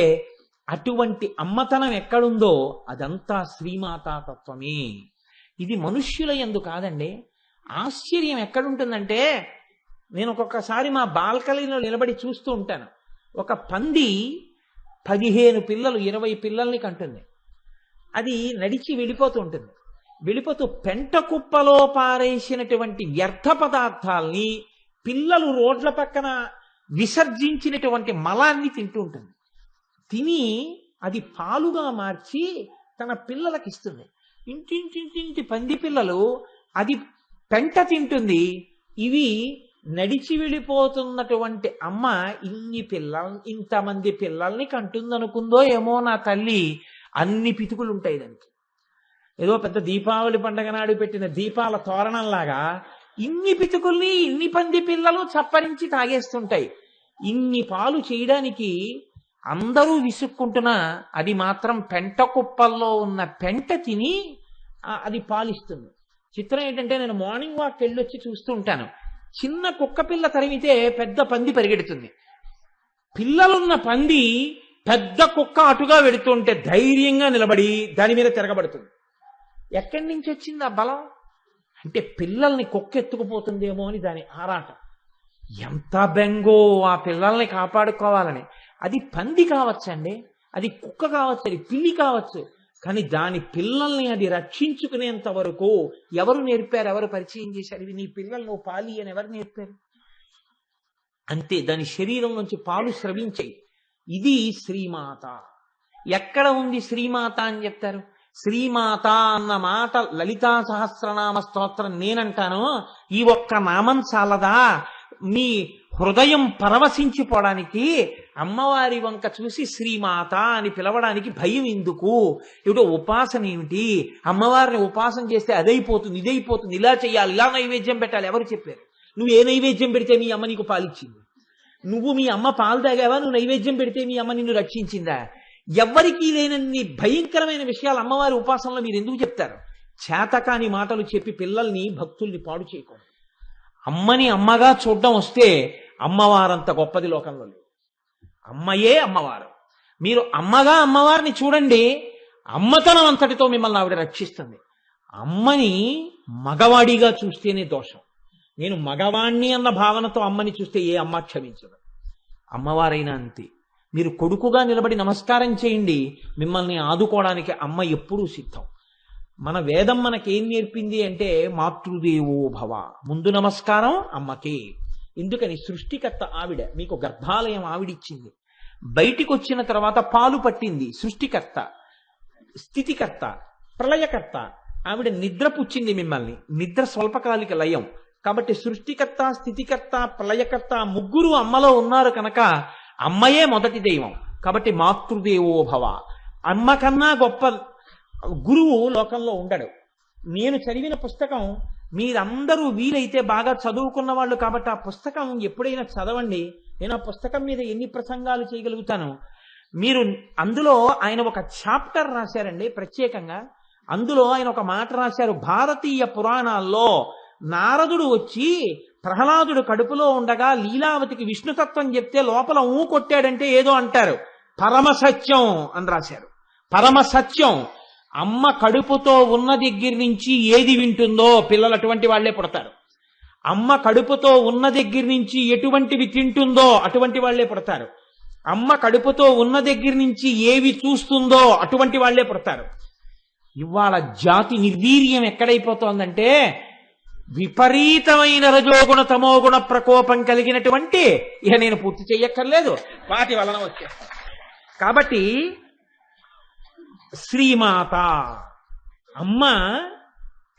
అటువంటి అమ్మతనం ఎక్కడుందో అదంతా శ్రీమాతా తత్వమే. ఇది మనుష్యుల యందు కాదండి. ఆశ్చర్యం ఎక్కడుంటుందంటే, నేను ఒక్కొక్కసారి మా బాల్కనీలో నిలబడి చూస్తూ ఉంటాను. ఒక పంది 15 పిల్లలు 20 పిల్లల్ని కంటుంది. అది నడిచి వెళ్ళిపోతూ ఉంటుంది. వెళ్ళిపోతూ పెంట కుప్పలో పారేసినటువంటి వ్యర్థ పదార్థాల్ని, పిల్లలు రోడ్ల పక్కన విసర్జించినటువంటి మలాన్ని తింటూ ఉంటుంది. తిని అది పాలుగా మార్చి తన పిల్లలకి ఇస్తుంది. ఇంటి పంది పిల్లలు అది పెంట తింటుంది. ఇవి నడిచి వెళ్ళిపోతున్నటువంటి అమ్మ ఇంతమంది పిల్లల్ని కంటుందనుకుందో ఏమో నా తల్లి. అన్ని పితుకులు ఉంటాయి దానికి. ఏదో పెద్ద దీపావళి పండగ నాడు పెట్టిన దీపాల తోరణంలాగా ఇన్ని పితుకుల్ని ఇన్ని పంది పిల్లలు చప్పరించి తాగేస్తుంటాయి. ఇన్ని పాలు చేయడానికి అందరూ విసుక్కుంటున్నా అది మాత్రం పెంట కుప్పల్లో ఉన్న పెంట తిని అది పాలిస్తుంది. చిత్రం ఏంటంటే, నేను మార్నింగ్ వాక్ వెళ్ళొచ్చి చూస్తూ ఉంటాను. చిన్న కుక్క పిల్ల తరిమితే పెద్ద పంది పరిగెడుతుంది. పిల్లలున్న పంది పెద్ద కుక్క అటుగా వెడుతుంటే ధైర్యంగా నిలబడి దాని మీద తిరగబడుతుంది. ఎక్కడి నుంచి వచ్చింది ఆ బలం? అంటే పిల్లల్ని కుక్క ఎత్తుకుపోతుందేమో అని దాని ఆరాటం. ఎంత బెంగో ఆ పిల్లల్ని కాపాడుకోవాలని. అది పంది కావచ్చండి, అది కుక్క కావచ్చు, అది పిల్లి కావచ్చు, కానీ దాని పిల్లల్ని అది రక్షించుకునేంత వరకు ఎవరు నేర్పారు, ఎవరు పరిచయం చేశారు? ఇది నీ పిల్లలు నువ్వు పాలి అని ఎవరు నేర్పారు? అంతే, దాని శరీరం నుంచి పాలు స్రవించాయి. ఇది శ్రీమాత. ఎక్కడ ఉంది శ్రీమాత అని చెప్తారు? శ్రీమాత అన్న మాట లలితా సహస్రనామ స్తోత్రం నేనంటాను. ఈ ఒక్క నామం చాలదా మీ హృదయం పరవశించిపోవడానికి? అమ్మవారి వంక చూసి శ్రీమాత అని పిలవడానికి భయం ఎందుకు? ఏమిటో ఉపాసన ఏమిటి? అమ్మవారిని ఉపాసన చేస్తే అదైపోతుంది, ఇదైపోతుంది, ఇలా చెయ్యాలి, ఇలా నైవేద్యం పెట్టాలి. ఎవరు చెప్పారు? నువ్వు ఏ నైవేద్యం పెడితే మీ అమ్మ నీకు పాలిచ్చింది? నువ్వు మీ అమ్మ పాలు తాగావా? నువ్వు నైవేద్యం పెడితే మీ అమ్మ నిన్ను రక్షించిందా? ఎవ్వరికీ లేనన్ని భయంకరమైన విషయాలు అమ్మవారి ఉపాసనలో మీరు ఎందుకు చెప్తారు? చేతకాని మాటలు చెప్పి పిల్లల్ని, భక్తుల్ని పాడు చేయకూడదు. అమ్మని అమ్మగా చూడడం వస్తే అమ్మవారంత గొప్పది లోకంలో లేదు. అమ్మయే అమ్మవారు. మీరు అమ్మగా అమ్మవారిని చూడండి, అమ్మతనం అంతటితో మిమ్మల్ని ఆవిడ రక్షిస్తుంది. అమ్మని మగవాడిగా చూస్తేనే దోషం. నేను మగవాణ్ణి అన్న భావనతో అమ్మని చూస్తే ఏ అమ్మ క్షమించదు. అమ్మవారైనా అంతే. మీరు కొడుకుగా నిలబడి నమస్కారం చేయండి, మిమ్మల్ని ఆదుకోవడానికి అమ్మ ఎప్పుడూ సిద్ధం. మన వేదం మనకేం నేర్పింది అంటే మాతృదేవో భవ. ముందు నమస్కారం అమ్మకే. ఎందుకని? సృష్టికర్త ఆవిడ. మీకు గర్భాలయం ఆవిడిచ్చింది. బయటికి వచ్చిన తర్వాత పాలు పట్టింది సృష్టికర్త, స్థితికర్త, ప్రళయకర్త. ఆవిడ నిద్ర పుచ్చింది మిమ్మల్ని. నిద్ర స్వల్పకాలిక లయం. కాబట్టి సృష్టికర్త, స్థితికర్త, ప్రళయకర్త ముగ్గురు అమ్మలో ఉన్నారు కనుక అమ్మయే మొదటి దైవం. కాబట్టి మాతృదేవో భవ. అమ్మ కన్నా గొప్ప గురువు లోకంలో ఉండడు. నేను చదివిన పుస్తకం మీరందరూ వీలైతే బాగా చదువుకున్న వాళ్ళు కాబట్టి ఆ పుస్తకం ఎప్పుడైనా చదవండి. నేను ఆ పుస్తకం మీద ఎన్ని ప్రసంగాలు చేయగలుగుతాను. మీరు అందులో ఆయన ఒక చాప్టర్ రాశారండి ప్రత్యేకంగా. అందులో ఆయన ఒక మాట రాశారు. భారతీయ పురాణాల్లో నారదుడు వచ్చి ప్రహ్లాదుడు కడుపులో ఉండగా లీలావతికి విష్ణుతత్వం చెప్తే లోపల కొట్టాడంటే ఏదో అంటారు. పరమసత్యం అని రాశారు. పరమసత్యం. అమ్మ కడుపుతో ఉన్న దగ్గర నుంచి ఏది వింటుందో పిల్లలు అటువంటి వాళ్లే పుడతారు. అమ్మ కడుపుతో ఉన్న దగ్గర నుంచి ఎటువంటివి తింటుందో అటువంటి వాళ్లే పుడతారు. అమ్మ కడుపుతో ఉన్న దగ్గర నుంచి ఏవి చూస్తుందో అటువంటి వాళ్లే పుడతారు. ఇవాళ జాతి నిర్వీర్యం ఎక్కడైపోతోందంటే విపరీతమైన రజోగుణ తమోగుణ ప్రకోపం కలిగినటువంటి, ఇక నేను పూర్తి చెయ్యక్కర్లేదు, వాటి వలన వచ్చేస్తాను. కాబట్టి శ్రీమాత అమ్మ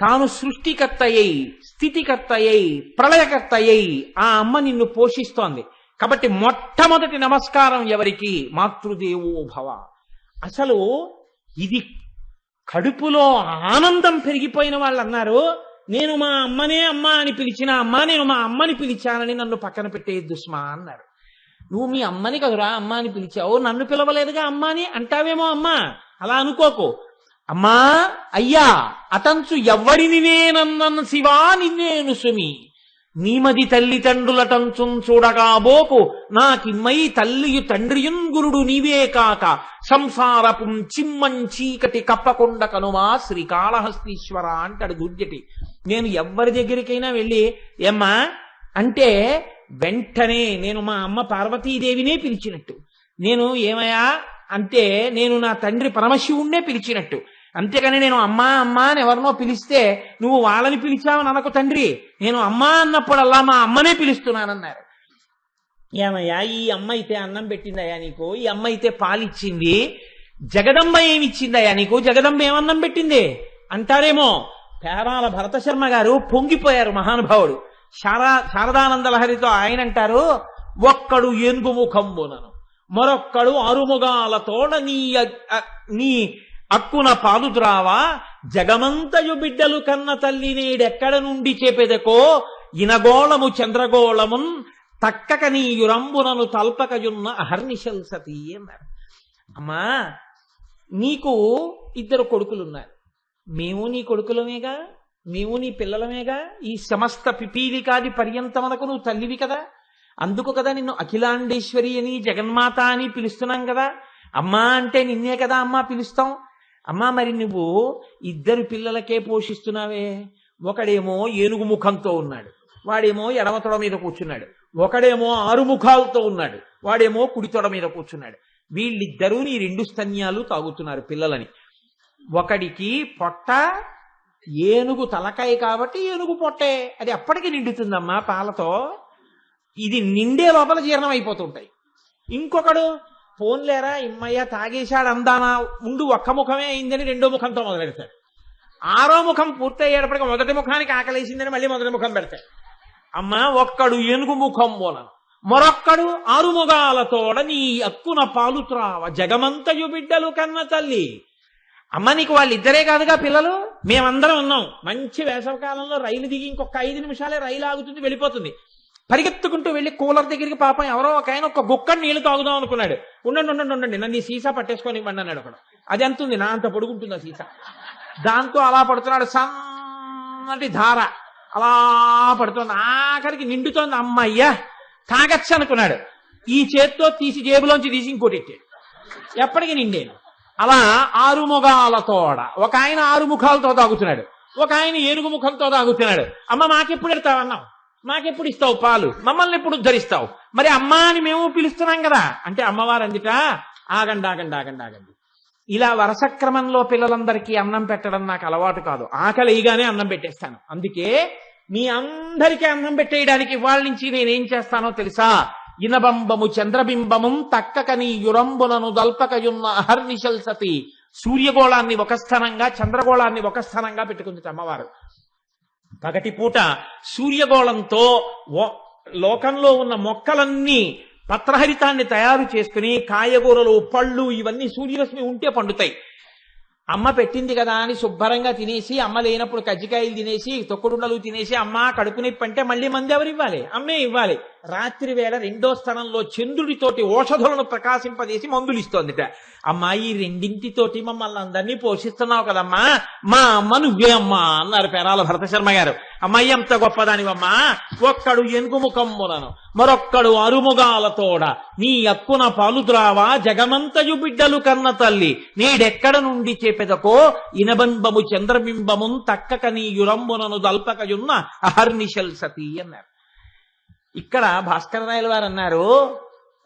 తాను సృష్టికర్త అయి, స్థితికర్త అయి, ప్రళయకర్త అయి ఆ అమ్మ నిన్ను పోషిస్తోంది. కాబట్టి మొట్టమొదటి నమస్కారం ఎవరికి? మాతృదేవో భవ. అసలు ఇది కడుపులో ఆనందం పెరిగిపోయిన వాళ్ళు అన్నారు, నేను మా అమ్మనే అమ్మ అని పిలిచిన అమ్మ, నేను మా అమ్మని పిలిచానని నన్ను పక్కన పెట్టే దుస్మా అన్నారు. నువ్వు మీ అమ్మని కదురా అమ్మ అని పిలిచావు, నన్ను పిలవలేదుగా అమ్మ అని అంటావేమో. అమ్మ అలా అనుకోకు. అమ్మా అయ్యా అతంచు ఎవ్వరిని నేనన్న శివా నిన్నేను సుమి, నీమది తల్లిదండ్రులటంచుం చూడగాబోకు, నాకిమ్మై తల్లియు తండ్రియున్ గురుడు నీవే కాక, సంసారపుం చిమ్మం చీకటి కప్పకొండ కనుమా శ్రీకాళహస్తీశ్వర అంటాడు దుర్జటి. నేను ఎవ్వరి దగ్గరికైనా వెళ్ళి ఏమ్మా అంటే వెంటనే నేను మా అమ్మ పార్వతీదేవినే పిలిచినట్టు, నేను ఏమయ్యా అంటే నేను నా తండ్రి పరమశివుణ్ణే పిలిచినట్టు. అంతేకాని నేను అమ్మా అమ్మా అని ఎవరినో పిలిస్తే నువ్వు వాళ్ళని పిలిచావని అనకు తండ్రి, నేను అమ్మా అన్నప్పుడల్లా మా అమ్మనే పిలుస్తున్నానన్నారు. ఏమయ్యా ఈ అమ్మ అయితే అన్నం పెట్టిందయ్యా నీకు, ఈ అమ్మ అయితే పాలిచ్చింది, జగదంబ ఏమిచ్చిందయ్యా నీకు, జగదంబ ఏమన్నం పెట్టింది అంటారేమో. పేరాల భరతశర్మ గారు పొంగిపోయారు మహానుభావుడు. శారదానంద లహరితో ఆయన అంటారు, ఒక్కడు ఏనుగు ముఖంబునను మరొక్కడు అరుముగాలతోడ నీ అక్కున పాలుద్రావా, జగమంతయు బిడ్డలు కన్న తల్లి నేడెక్కడ నుండి చేపెదకో, ఇనగోళము చంద్రగోళమున్ తక్కక నీయురంబునను తల్పకయున్న అహర్నిశల్ సతీ అన్నారు. అమ్మా నీకు 2 కొడుకులున్నారు, మేము నీ కొడుకులమేగా, మేము నీ పిల్లలమేగా, ఈ సమస్త పిపీలికాది పర్యంతమనకు నువ్వు తల్లివి కదా, అందుకు కదా నిన్ను అఖిలాండేశ్వరి అని జగన్మాత అని పిలుస్తున్నాం కదా, అమ్మా అంటే నిన్నే కదా అమ్మా పిలుస్తాం. అమ్మా మరి నువ్వు ఇద్దరు పిల్లలకే పోషిస్తున్నావే, ఒకడేమో ఏనుగు ముఖంతో ఉన్నాడు, వాడేమో ఎడమ తొడ మీద కూర్చున్నాడు, ఒకడేమో 6 ముఖాలతో ఉన్నాడు, వాడేమో కుడి తొడ మీద కూర్చున్నాడు. వీళ్ళిద్దరూ నీ 2 స్తన్యాలు తాగుతున్నారు పిల్లలని. ఒకడికి పొట్ట ఏనుగు తలకాయ కాబట్టి ఏనుగు పొట్టే, అది అప్పటికి నిండుతుందమ్మా పాలతో, ఇది నిండే లోపల జీర్ణం అయిపోతుంటాయి. ఇంకొకడు పోన్లేరా ఇమ్మయ్య తాగేశాడు అందానా ఉండు ఒక్క ముఖమే అయిందని 2వ ముఖంతో మొదలెడతాడు. 6వ ముఖం పూర్తయ్యేటప్పటికి మొదటి ముఖానికి ఆకలేసిందని మళ్ళీ మొదటి ముఖం పెడతాడు. అమ్మా ఒక్కడు ఏనుగు ముఖం పోలను, మరొక్కడు 6 ముఖాలతోడ నీ అక్కున పాలు త్రావ జగమంతయు బిడ్డలు కన్న తల్లి. అమ్మ నీకు వాళ్ళిద్దరే కాదుగా పిల్లలు, మేమందరం ఉన్నాం. మంచి వేసవకాలంలో రైలు దిగి ఇంకొక 5 నిమిషాలే రైలు ఆగుతుంది, వెళ్ళిపోతుంది. పరిగెత్తుకుంటూ వెళ్ళి కూలర్ దగ్గరికి పాపం ఎవరో ఒక ఆయన ఒక గుక్కడి నీళ్లు తాగుదాం అనుకున్నాడు. ఉండండి నన్ను ఈ సీసా పట్టేసుకొని ఇవ్వండి అన్నాడు ఒకడు. అది ఎంత ఉంది, నా అంత పొడుగుంటుంది ఆ సీసా. దాంతో అలా పడుతున్నాడు, సన్నటి ధార అలా పడుతుంది, ఆఖరికి నిండుతోంది. అమ్మయ్యా తాగచ్చు అనుకున్నాడు, ఈ చేత్తో తీసి జేబులోంచి తీసి ఇంకోటి ఎట్టాడు, ఎప్పటికీ నిండేను. అలా 6 ముఖాలతోడ ఒక ఆయన 6 ముఖాలతో తాగుతున్నాడు, ఒక ఆయన ఏనుగు ముఖంతో తాగుతున్నాడు. అమ్మ మాకెప్పుడు ఎడతావన్నావు, మాకెప్పుడు ఇస్తావు పాలు, మమ్మల్ని ఎప్పుడు ఉద్ధరిస్తావు, మరి అమ్మా అని మేము పిలుస్తున్నాం కదా అంటే అమ్మవారు అందుట ఆగండి, ఇలా వరుస క్రమంలో పిల్లలందరికీ అన్నం పెట్టడం నాకు అలవాటు కాదు, ఆకలిగానే అన్నం పెట్టేస్తాను. అందుకే మీ అందరికీ అన్నం పెట్టేయడానికి ఇవాళ నుంచి నేనేం చేస్తానో తెలుసా, ఇనబంబము చంద్రబింబము తక్కకని యురంబునను దల్పకయున్న అహర్నిశల్ సతి. సూర్యగోళాన్ని ఒక స్థానంగా చంద్రగోళాన్ని ఒక స్థానంగా పెట్టుకుంది అమ్మవారు. పగటి పూట సూర్యగోళంతో లోకంలో ఉన్న మొక్కలన్నీ పత్రహరితాన్ని తయారు చేసుకుని కాయగూరలు పళ్ళు ఇవన్నీ సూర్యరశ్మి ఉంటే పండుతాయి. అమ్మ పెట్టింది కదా అని శుభ్రంగా తినేసి, అమ్మ లేనప్పుడు కజ్జికాయలు తినేసి తొక్కుడుండలు తినేసి అమ్మ కడుపు నొప్పి అంటే మళ్ళీ మంది ఎవరు ఇవ్వాలి, అమ్మే ఇవ్వాలి. రాత్రి వేళ 2వ స్థానంలో చంద్రుడితోటి ఓషధులను ప్రకాశింపజేసి మందులు ఇస్తోందిట. అమ్మా ఈ రెండింటితోటి మమ్మల్ని అందరినీ పోషిస్తున్నావు కదమ్మా, మా అమ్మ నువ్వే అమ్మా అన్నారు పేరాల భరత శర్మ గారు. అమ్మాయి ఎంత గొప్పదానివమ్మా, ఒక్కడు ఏనుగు ముఖంబులను మరొక్కడు 6 ముఖాలతోడ నీ అక్కున పాలు ద్రావా జగమంతయు బిడ్డలు కన్న తల్లి. నీడెక్కడ నుండి చేపెదకో ఇనబంబము చంద్రబింబము తక్కక నీ యురంబునను దల్పకయున్న అహర్నిశల్ సతీ అన్నారు. ఇక్కడ భాస్కరరాయల వారు అన్నారు,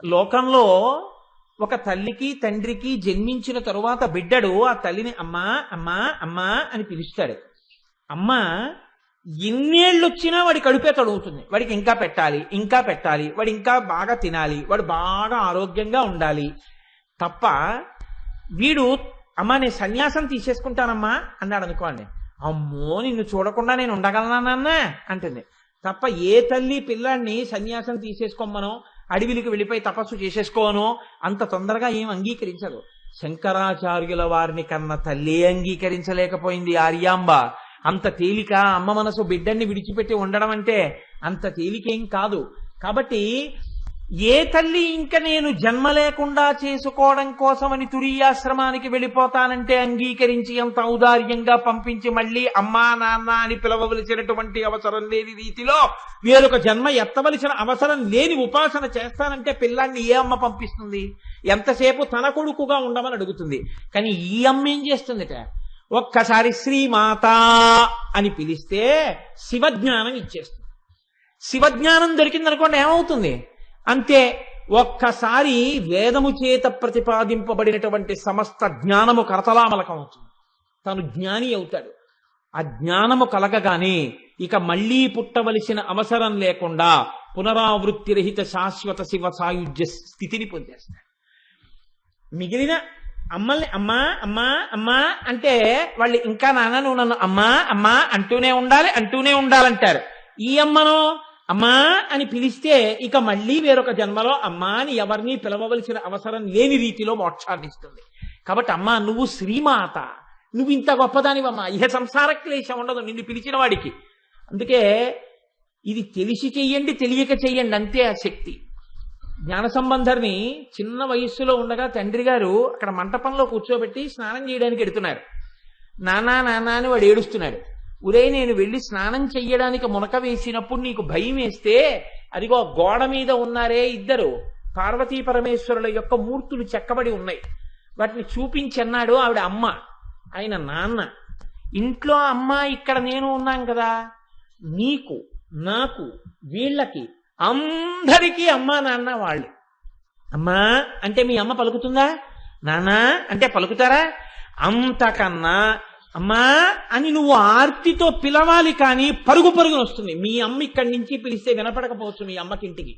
లోకంలో ఒక తల్లికి తండ్రికి జన్మించిన తరువాత బిడ్డడు ఆ తల్లిని అమ్మా అమ్మా అమ్మా అని పిలుస్తాడు. అమ్మ ఎన్నేళ్ళు వచ్చినా వాడి కడుపే తడుగుతుంది, వాడికి ఇంకా పెట్టాలి, వాడు ఇంకా బాగా తినాలి, వాడు బాగా ఆరోగ్యంగా ఉండాలి తప్ప వీడు అమ్మా నేను సన్యాసం తీసేసుకుంటానమ్మా అన్నాడు అనుకోండి, అమ్మో నిన్ను చూడకుండా నేను ఉండగలనానన్నా అంటుంది తప్ప ఏ తల్లి పిల్లాన్ని సన్యాసం తీసేసుకోమనో అడవిలికి వెళ్ళిపోయి తపస్సు చేసేసుకోనో అంత తొందరగా ఏం అంగీకరించదు. శంకరాచార్యుల వారిని కన్న తల్లి అంగీకరించలేకపోయింది ఆర్యాంబ. అంత తేలిక అమ్మ మనసు బిడ్డన్ని విడిచిపెట్టి ఉండడం అంటే అంత తేలికేం కాదు. కాబట్టి ఏ తల్లి ఇంకా నేను జన్మ లేకుండా చేసుకోవడం కోసమని తురీయాశ్రమానికి వెళ్ళిపోతానంటే అంగీకరించి అంత ఔదార్యంగా పంపించి మళ్ళీ అమ్మా నాన్న అని పిలవవలసినటువంటి అవసరం లేని రీతిలో వేరొక జన్మ ఎత్తవలసిన అవసరం లేని ఉపాసన చేస్తానంటే పిల్లాన్ని ఏ అమ్మ పంపిస్తుంది? ఎంతసేపు తన కొడుకుగా ఉండమని అడుగుతుంది. కానీ ఈ అమ్మ ఏం చేస్తుందిట, ఒక్కసారి శ్రీమాత అని పిలిస్తే శివజ్ఞానం ఇచ్చేస్తుంది. శివజ్ఞానం దొరికిందనుకోండి ఏమవుతుంది అంతే, ఒక్కసారి వేదము చేత ప్రతిపాదింపబడినటువంటి సమస్త జ్ఞానము కరతలామలకం అవుతుంది, తను జ్ఞాని అవుతాడు. ఆ జ్ఞానము కలగగానే ఇక మళ్లీ పుట్టవలసిన అవసరం లేకుండా పునరావృత్తి రహిత శాశ్వత శివ సాయుధ్య స్థితిని పొందేస్తాడు. మిగిలిన అమ్మల్ని అమ్మా అమ్మా అమ్మా అంటే వాళ్ళు ఇంకా నాన్న నువ్వు నన్ను అమ్మా అమ్మా అంటూనే ఉండాలంటారు. ఈ అమ్మనో అమ్మా అని పిలిస్తే ఇక మళ్ళీ వేరొక జన్మలో అమ్మా అని ఎవరిని పిలవవలసిన అవసరం లేని రీతిలో మోక్షాన్ని ఇస్తుంది. కాబట్టి అమ్మా నువ్వు శ్రీమాత, నువ్వు ఇంత గొప్పదానివమ్మా, ఇహ సంసార క్లేశం ఉండదు నిన్ను పిలిచిన వాడికి. అందుకే ఇది తెలిసి చెయ్యండి తెలియక చెయ్యండి అంతే ఆ శక్తి. జ్ఞాన సంబంధర్ని చిన్న వయస్సులో ఉండగా తండ్రి గారు అక్కడ మంటపంలో కూర్చోబెట్టి స్నానం చేయడానికి ఎడుతున్నారు. నానా నానా అని వాడు ఏడుస్తున్నాడు. ఉరే నేను వెళ్ళి స్నానం చెయ్యడానికి మునక వేసినప్పుడు నీకు భయం వేస్తే అదిగో గోడ మీద ఉన్నారే ఇద్దరు పార్వతీ పరమేశ్వరుల యొక్క మూర్తులు చెక్కబడి ఉన్నాయి, వాటిని చూపించన్నాడు. ఆవిడ అమ్మ, ఆయన నాన్న. ఇంట్లో అమ్మ, ఇక్కడ నేను ఉన్నాం కదా, నీకు నాకు వీళ్ళకి అందరికీ అమ్మా నాన్న వాళ్ళు. అమ్మా అంటే మీ అమ్మ పలుకుతుందా? నాన్న అంటే పలుకుతారా? అంతకన్నా అమ్మా అని నువ్వు ఆర్తితో పిలవాలి, కానీ పరుగు పరుగున వస్తుంది. మీ అమ్మ ఇక్కడి నుంచి పిలిస్తే వినపడకపోవచ్చు మీ అమ్మకింటికి,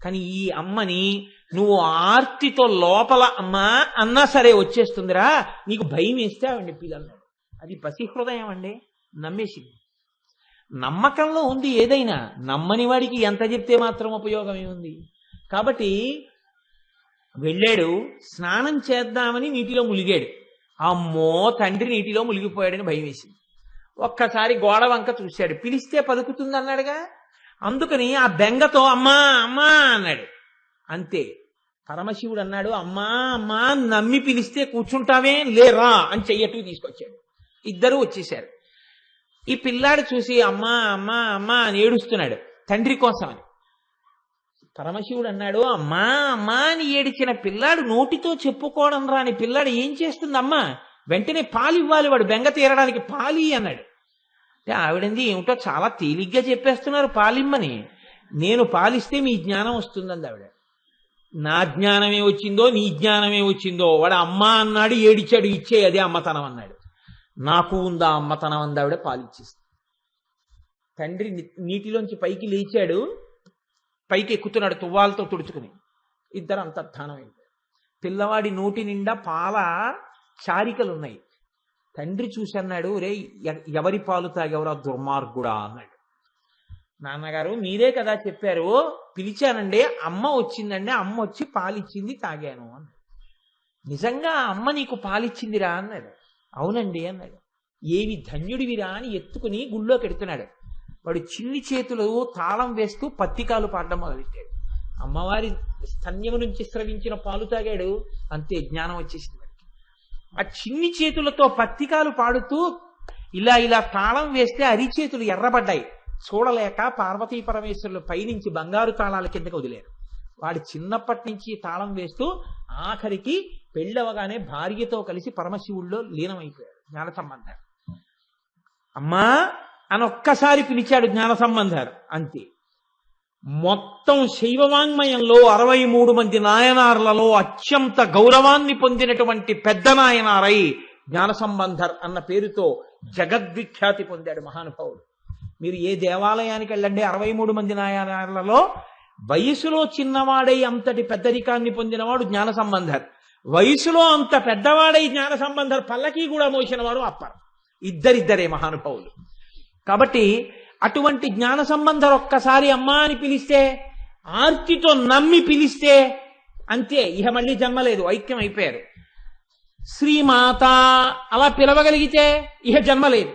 కానీ ఈ అమ్మని నువ్వు ఆర్తితో లోపల అమ్మా అన్నా సరే వచ్చేస్తుందిరా. నీకు భయం వేస్తే ఆవిడ పిల్లన్నాడు. అది పసి హృదయం అండి, నమ్మేసింది. నమ్మకంలో ఉంది ఏదైనా. నమ్మని వాడికి ఎంత చెప్తే మాత్రం ఉపయోగం ఏముంది? కాబట్టి వెళ్ళాడు, స్నానం చేద్దామని నీటిలో ములిగాడు. అమ్మో తండ్రి నీటిలో మునిగిపోయాడని భయం వేసింది. ఒక్కసారి గోడ వంక చూశాడు, పిలిస్తే పలుకుతుంది అన్నాడుగా, అందుకని ఆ బెంగతో అమ్మా అమ్మా అన్నాడు. అంతే. పరమశివుడు అన్నాడు, అమ్మా అమ్మా నమ్మి పిలిస్తే కూర్చుంటావే, లేరా అని చెయ్యట్టు తీసుకొచ్చాడు. ఇద్దరూ వచ్చేశారు. ఈ పిల్లాడు చూసి అమ్మా అమ్మా అమ్మా అని ఏడుస్తున్నాడు తండ్రి కోసమని. పరమశివుడు అన్నాడు, అమ్మా అమ్మా అని ఏడిచిన పిల్లాడు నోటితో చెప్పుకోవడం రాని పిల్లాడు ఏం చేస్తుంది అమ్మా? వెంటనే పాలు ఇవ్వాలి, వాడు బెంగ తీరడానికి పాలి అన్నాడు. ఆవిడంది ఏమిటో చాలా తేలిగ్గా చెప్పేస్తున్నారు పాలిమ్మని, నేను పాలిస్తే మీ జ్ఞానం వస్తుందంది ఆవిడ. నా జ్ఞానమే వచ్చిందో నీ జ్ఞానమే వచ్చిందో, వాడు అమ్మా అన్నాడు, ఏడిచాడు, ఇచ్చే అదే అమ్మతనం అన్నాడు. నాకు ఉందా అమ్మతనం అంది ఆవిడ, పాలిచ్చేస్తుంది. తండ్రి నీటిలోంచి పైకి లేచాడు, పైకి ఎక్కుతున్నాడు తువ్వాలతో తుడుచుకుని. ఇద్దరు అంతర్ధానమైంది. పిల్లవాడి నోటి నిండా పాల చారికలున్నాయి. తండ్రి చూసి అన్నాడు, రే ఎవరి పాలు తాగెవరా దుర్మార్గుడా అన్నాడు. నాన్నగారు మీరే కదా చెప్పారు, పిలిచానండి, అమ్మ వచ్చిందండి, అమ్మ వచ్చి పాలిచ్చింది, తాగాను అన్నాడు. నిజంగా అమ్మ నీకు పాలిచ్చిందిరా అన్నాడు. అవునండి అన్నాడు. ఏవి ధన్యుడివిరా అని ఎత్తుకుని గుళ్ళోకి ఎడుతున్నాడు. వాడు చిన్ని చేతులు తాళం వేస్తూ పత్తికాలు పాడడం మొదలెట్టాడు. అమ్మవారి స్తన్యం నుంచి స్రవించిన పాలు తాగాడు, అంతే జ్ఞానం వచ్చేసింది వాడికి. ఆ చిన్ని చేతులతో పత్తికాలు పాడుతూ ఇలా ఇలా తాళం వేస్తే అరిచేతులు ఎర్రబడ్డాయి. చూడలేక పార్వతీ పరమేశ్వరులు పైనుంచి బంగారు తాళాల కిందకి వదిలేరు. వాడు చిన్నప్పటి నుంచి తాళం వేస్తూ ఆఖరికి పెళ్ళవగానే భార్యతో కలిసి పరమశివుల్లో లీనమైపోయాడు. జ్ఞాన సంబంధాలు అమ్మా అని ఒక్కసారి పిలిచాడు, జ్ఞాన సంబంధాలు. అంతే. మొత్తం శైవవాంగ్మయంలో 63 మంది నాయనార్లలో అత్యంత గౌరవాన్ని పొందినటువంటి పెద్ద నాయనారై జ్ఞాన సంబంధర్ అన్న పేరుతో జగద్విఖ్యాతి పొందాడు మహానుభావుడు. మీరు ఏ దేవాలయానికి వెళ్ళండి, 63 మంది నాయనార్లలో వయసులో చిన్నవాడై అంతటి పెద్దరికాన్ని పొందినవాడు జ్ఞాన సంబంధర్. వయసులో అంత పెద్దవాడై జ్ఞాన సంబంధర్ పల్లకి కూడా మోసినవాడు అప్పర్. ఇద్దరిద్దరే మహానుభావులు. కాబట్టి అటువంటి జ్ఞాన సంబంధం ఒక్కసారి అమ్మా అని పిలిస్తే, ఆర్తితో నమ్మి పిలిస్తే అంతే, ఇహ మళ్ళీ జన్మలేదు, ఐక్యం అయిపోయారు. శ్రీమాత అలా పిలవగలిగితే ఇహ జన్మలేదు.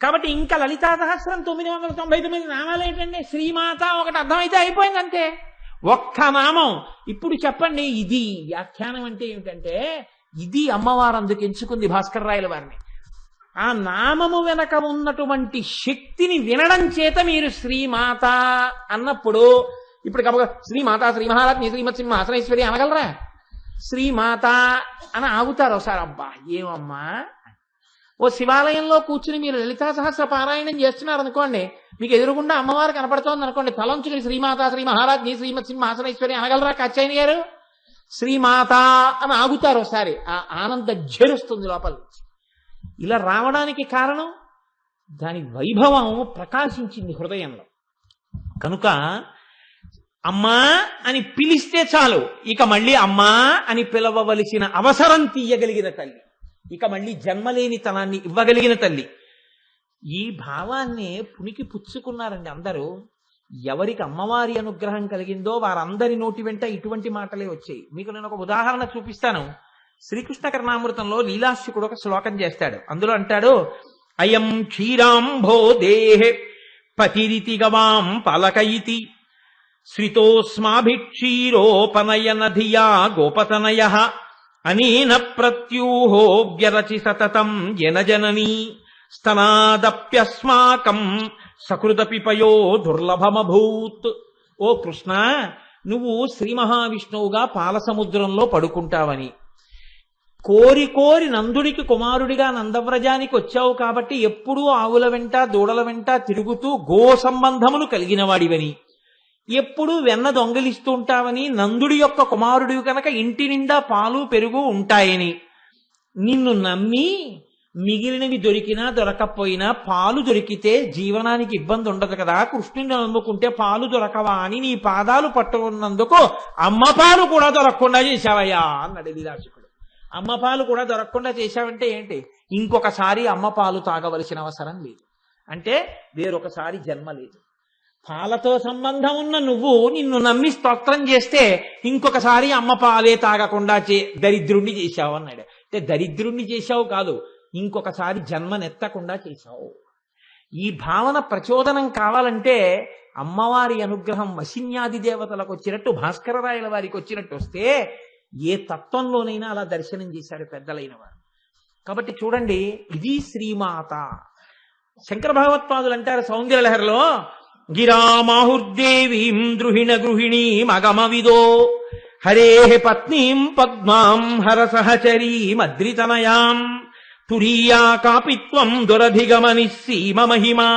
కాబట్టి ఇంకా లలితా సహస్రం 999 నామాలు ఏంటండి? శ్రీమాత ఒకటి అర్థమైతే అయిపోయింది అంతే, ఒక్క నామం. ఇప్పుడు చెప్పండి, ఇది వ్యాఖ్యానం అంటే ఏమిటంటే, ఇది అమ్మవారు అందుకు ఎంచుకుంది భాస్కర్ రాయల వారిని. ఆ నామము వెనక ఉన్నటువంటి శక్తిని వినడం చేత మీరు శ్రీమాత అన్నప్పుడు, ఇప్పుడు కనుక శ్రీమాత శ్రీ మహారాజ్ని శ్రీమత్ సింహాసనేశ్వరి అనగలరా? శ్రీమాత అని ఆగుతారు ఒకసారి. అబ్బా ఏమమ్మా, ఓ శివాలయంలో కూర్చుని మీరు లలితా సహస్ర పారాయణం చేస్తున్నారు అనుకోండి, మీకు ఎదురుగుండా అమ్మవారు కనపడుతోంది అనుకోండి, తలంచుకుని శ్రీమాత శ్రీ మహారాజ్ని శ్రీమత్ సింహాసనేశ్వరి అనగలరా కాచాయని గారు? శ్రీమాత అని ఆగుతారు ఒకసారి. ఆ ఆనంద జరుస్తుంది లోపల. ఇలా రావడానికి కారణం దాని వైభవం ప్రకాశించింది హృదయంలో. కనుక అమ్మా అని పిలిస్తే చాలు, ఇక మళ్ళీ అమ్మా అని పిలవవలసిన అవసరం తీయగలిగిన తల్లి, ఇక మళ్ళీ జన్మలేని తనాన్ని ఇవ్వగలిగిన తల్లి. ఈ భావాన్ని పునికి పుచ్చుకున్నారండి అందరూ. ఎవరికి అమ్మవారి అనుగ్రహం కలిగిందో వారందరి నోటి వెంట ఇటువంటి మాటలే వచ్చాయి. మీకు నేను ఒక ఉదాహరణ చూపిస్తాను. శ్రీకృష్ణ కర్ణామృతంలో లీలాశుకుడు ఒక శ్లోకం చేస్తాడు. అందులో అంటాడు, అయం క్షీరాంభో దేహే పతిరితి గవాం పలకయితి శ్రితోస్మాభిక్షీరోపనయన ధియా గోపతనయః అనేన ప్రత్యూహో వ్యరచి సతతం జనజననీ స్తనాదప్యస్మాకం సకృదపి పయో దుర్లభమభూత్. ఓ కృష్ణ, నువ్వు శ్రీ మహావిష్ణువుగా పాలసముద్రంలో పడుకుంటావని కోరి కోరి నందుడికి కుమారుడిగా నందవ్రజానికి వచ్చావు కాబట్టి ఎప్పుడూ ఆవుల వెంట దూడల వెంట తిరుగుతూ గో సంబంధములు కలిగిన వాడివని, ఎప్పుడూ వెన్న దొంగలిస్తూ ఉంటావని, నందుడి యొక్క కుమారుడివి కనుక ఇంటి నిండా పాలు పెరుగు ఉంటాయని నిన్ను నమ్మి మిగిలినవి దొరికినా దొరకపోయినా పాలు దొరికితే జీవనానికి ఇబ్బంది ఉండదు కదా, కృష్ణుని నమ్ముకుంటే పాలు దొరకవా అని నీ పాదాలు పట్టుకున్నందుకు అమ్మ పాలు కూడా దొరకకుండా చేశావయ్యా అన్నాడు లీలాశకుడు. అమ్మ పాలు కూడా దొరకకుండా చేశావంటే ఏంటి? ఇంకొకసారి అమ్మ పాలు తాగవలసిన అవసరం లేదు, అంటే వేరొకసారి జన్మ లేదు. పాలతో సంబంధం ఉన్న నువ్వు నిన్ను నమ్మి స్తోత్రం చేస్తే ఇంకొకసారి అమ్మ పాలే తాగకుండా దరిద్రుణ్ణి చేశావు అన్నాడు. అంటే దరిద్రుణ్ణి చేశావు కాదు, ఇంకొకసారి జన్మనెత్తకుండా చేశావు. ఈ భావన ప్రచోదనం కావాలంటే అమ్మవారి అనుగ్రహం వశిన్యాది దేవతలకు వచ్చినట్టు, భాస్కరరాయల వారికి వచ్చినట్టు వస్తే ఏ తత్వంలోనైనా అలా దర్శనం చేశారు పెద్దలైన వారు. కాబట్టి చూడండి, ఇది శ్రీమాత. శంకర భగవత్పాదులు అంటారు సౌందర్యలహరిలో, గిరామాహుర్దేవీం ద్రుహిణ గృహిణీం అగమవిదో హరే పత్నీం పద్మాం హరసహచరీమద్రితనయాం తురీయా కాపిత్వం దురధిగమని సీమ మహిమా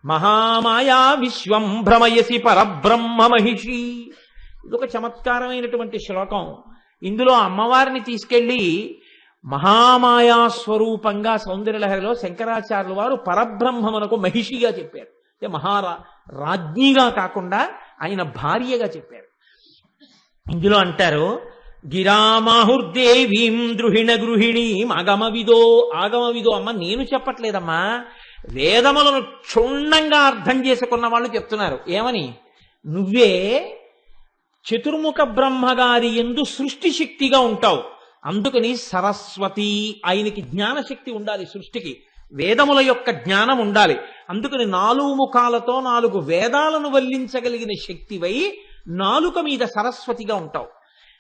మహామాయా విశ్వం భ్రమయసి పరబ్రహ్మ మహిషి. ఇదొక చమత్కారమైనటువంటి శ్లోకం. ఇందులో అమ్మవారిని తీసుకెళ్లి మహామాయా స్వరూపంగా సౌందర్యలహరిలో శంకరాచార్యుల వారు పరబ్రహ్మమునకు మహిషిగా చెప్పారు. అంటే రాజ్ఞిగా కాకుండా ఆయన భార్యగా చెప్పారు. ఇందులో అంటారు, గిరామాహుర్దేవీం ద్రుహిణ గృహిణీం ఆగమవిదో. ఆగమవిదో అమ్మ నేను చెప్పట్లేదమ్మా, వేదములను క్షుణ్ణంగా అర్థం చేసుకున్న వాళ్ళు చెప్తున్నారు. ఏమని? నువ్వే చతుర్ముఖ బ్రహ్మగారి యందు సృష్టి శక్తిగా ఉంటావు. అందుకని సరస్వతి, ఆయనకి జ్ఞానశక్తి ఉండాలి, సృష్టికి వేదముల యొక్క జ్ఞానం ఉండాలి. అందుకని 4 ముఖాలతో 4 వేదాలను వల్లించగలిగిన శక్తివై నాలుక మీద సరస్వతిగా ఉంటావు.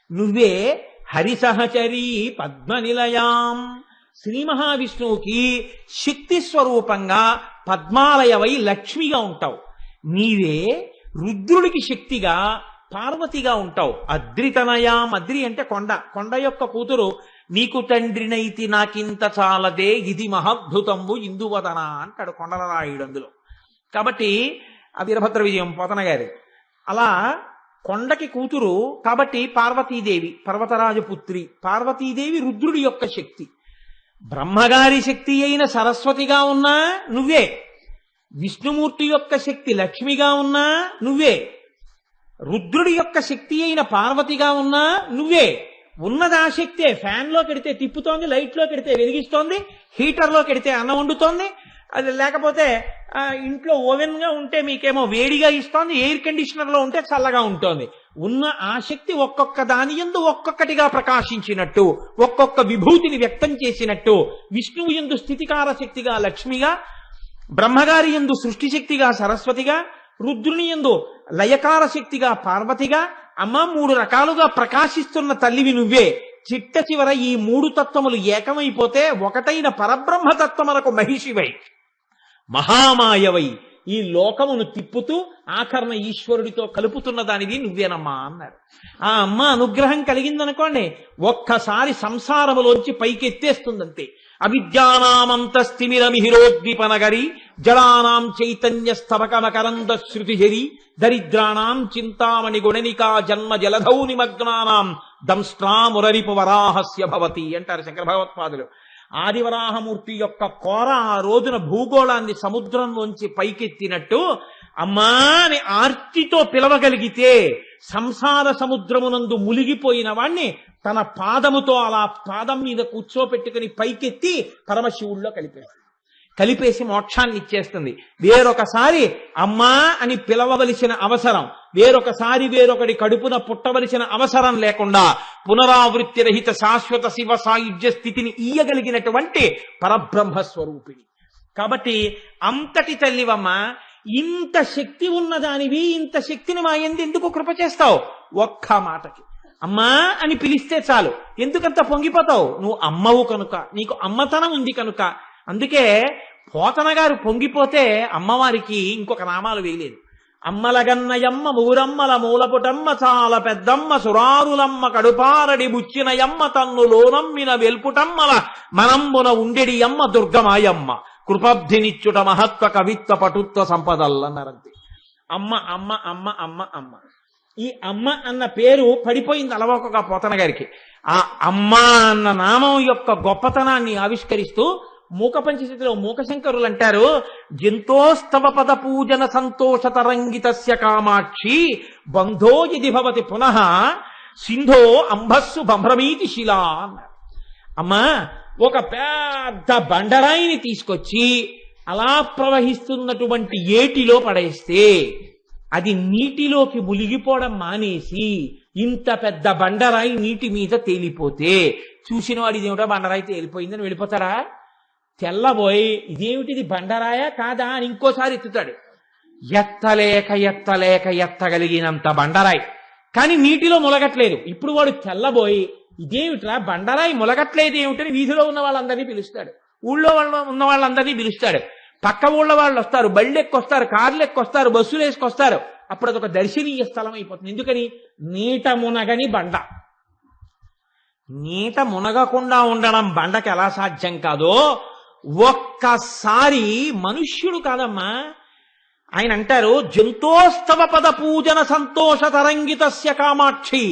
నువ్వే హరిసహచరీ పద్మనిలయాం, శ్రీ మహావిష్ణువుకి శక్తి స్వరూపంగా పద్మాలయవై లక్ష్మిగా ఉంటావు. నీవే రుద్రుడికి శక్తిగా పార్వతిగా ఉంటావు. అద్రితనయాం, అద్రి అంటే కొండ, కొండ యొక్క కూతురు. నీకు తండ్రినైతి నాకింత చాలదే ఇది మహాద్భుతంబు ఇందువదన అంటాడు కొండలరాయుడు అందులో. కాబట్టి ఆ వీరభద్ర విజయం పోతన గారి అలా కొండకి కూతురు కాబట్టి పార్వతీదేవి, పర్వతరాజపుత్రి. పార్వతీదేవి రుద్రుడి యొక్క శక్తి. బ్రహ్మగారి శక్తి అయిన సరస్వతిగా ఉన్నా నువ్వే, విష్ణుమూర్తి యొక్క శక్తి లక్ష్మిగా ఉన్నా నువ్వే, రుద్రుడి యొక్క శక్తి అయిన పార్వతిగా ఉన్నా నువ్వే. ఉన్నది ఆ శక్తే. ఫ్యాన్లో కెడితే తిప్పుతోంది, లైట్లో కెడితే వెలిగిస్తోంది, హీటర్లో కెడితే అన్నం వండుతోంది, అది లేకపోతే ఇంట్లో ఓవెన్గా ఉంటే మీకేమో వేడిగా ఇస్తోంది, ఎయిర్ కండిషనర్లో ఉంటే చల్లగా ఉంటుంది. ఉన్న ఆ శక్తి ఒక్కొక్క దాని యందు ఒక్కొక్కటిగా ప్రకాశించినట్టు, ఒక్కొక్క విభూతిని వ్యక్తం చేసినట్టు, విష్ణువు యందు స్థితికార శక్తిగా లక్ష్మిగా, బ్రహ్మగారి యందు సృష్టి శక్తిగా సరస్వతిగా, రుద్రుని యందు లయకార శక్తిగా పార్వతిగా, అమ్మ 3 రకాలుగా ప్రకాశిస్తున్న తల్లివి నువ్వే. చిట్ట చివర ఈ 3 తత్వములు ఏకమైపోతే ఒకటైన పరబ్రహ్మ తత్వములకు మహిషివై మహామాయవై ఈ లోకమును తిప్పుతూ ఆఖరణ ఈశ్వరుడితో కలుపుతున్న దానివి నువ్వేనమ్మా అన్నారు. ఆ అమ్మ అనుగ్రహం కలిగిందనుకోండి, ఒక్కసారి సంసారములోంచి పైకెత్తేస్తుందంతే. అవిద్యానామంతస్థిమిరమిహిరోద్దీపనగరి జడానాం చైతన్య స్తవకమకరంద శృతిహరి దరిద్రాణం చింతామణి గుణనికా జన్మ జలధౌ నిమగ్నానాం దంష్ట్రామురరిపు వరాహస్య భవతి అంటారు శంకర భగవత్పాదులు. ఆదివరాహమూర్తి యొక్క కోర ఆ రోజున భూగోళాన్ని సముద్రంలోంచి పైకెత్తినట్టు అమ్మా అని ఆర్తితో పిలవగలిగితే సంసార సముద్రమునందు మునిగిపోయిన వాణ్ణి తన పాదముతో అలా పాదం మీద కూర్చోపెట్టుకుని పైకెత్తి పరమశివుల్లో కలిపేసి మోక్షాన్ని ఇచ్చేస్తుంది. వేరొకసారి అమ్మా అని పిలవవలసిన అవసరం, వేరొకసారి వేరొకటి కడుపున పుట్టవలసిన అవసరం లేకుండా పునరావృత్తి రహిత శాశ్వత శివ సాయుధ్య స్థితిని ఇయ్యగలిగినటువంటి పరబ్రహ్మ స్వరూపిణి. కాబట్టి అంతటి తల్లివమ్మ, ఇంత శక్తి ఉన్నదానివి, ఇంత శక్తిని మా ఎందుకు కృప చేస్తావు? ఒక్క మాటకి అమ్మా అని పిలిస్తే చాలు. ఎందుకంత పొంగిపోతావు? నువ్వు అమ్మవు కనుక, నీకు అమ్మతనం ఉంది కనుక. అందుకే పోతన గారు పొంగిపోతే అమ్మవారికి ఇంకొక నామాలు వేయలేదు. అమ్మలగన్నయమ్మ మూరమ్మల మూలపుటమ్మ చాలా పెద్దమ్మ సురారులమ్మ కడుపారడి బుచ్చినయమ్మ తన్ను లోనమ్మిన వెల్పుటమ్మల మనంబున ఉండెడి అమ్మ దుర్గమాయమ్మ కృపబ్ధినిచ్చుట మహత్వ కవిత్వ పటుత్వ సంపదల్లన్నారంతే. అమ్మ అమ్మ అమ్మ అమ్మ అమ్మ. ఈ అమ్మ అన్న పేరు పడిపోయింది అలవోకగా పోతన గారికి. ఆ అమ్మ అన్న నామం యొక్క గొప్పతనాన్ని ఆవిష్కరిస్తూ మూక పంచశతిలో మూకశంకరులు అంటారు, జంతోస్తవ పద పూజన సంతోష తరంగితస్య కామాక్షి బంధో ఇది భవతి పునః సింధో అంబస్సు బంభ్రమీతి శిలా అన్నారు. అమ్మా, ఒక పెద్ద బండరాయిని తీసుకొచ్చి అలా ప్రవహిస్తున్నటువంటి ఏటిలో పడేస్తే అది నీటిలోకి మునిగిపోవడం మానేసి ఇంత పెద్ద బండరాయి నీటి మీద తేలిపోతే చూసిన వాడు ఇదేమిటో బండరాయి తేలిపోయిందని వెళ్ళిపోతారా? తెల్లబోయి ఇదేమిటిది బండరాయా కాదా అని ఇంకోసారి ఎత్తుతాడు. ఎత్తలేక ఎత్తలేక ఎత్తగలిగినంత బండరాయి, కానీ నీటిలో ములగట్లేదు. ఇప్పుడు వాడు తెల్లబోయి ఇదేమిట్రా బండరాయి ములగట్లేదు ఏమిటని వీధిలో ఉన్న వాళ్ళందరినీ పిలుస్తాడు, ఊళ్ళో ఉన్న వాళ్ళందరినీ పిలుస్తాడు. పక్క ఊళ్ళ వాళ్ళు వస్తారు, బళ్ళు ఎక్కొస్తారు, కార్లు ఎక్కొస్తారు, బస్సులు వేసుకొస్తారు. అప్పుడు అదొక దర్శనీయ స్థలం అయిపోతుంది. ఎందుకని? నీట మునగని బండ. నీట మునగకుండా ఉండడం బండకి ఎలా సాధ్యం కాదో ఒక్కసారి మనుష్యుడు కాదమ్మా. ఆయన అంటారు, జంతోస్తవ పద పూజన సంతోష తరంగితస్య కామాక్షి.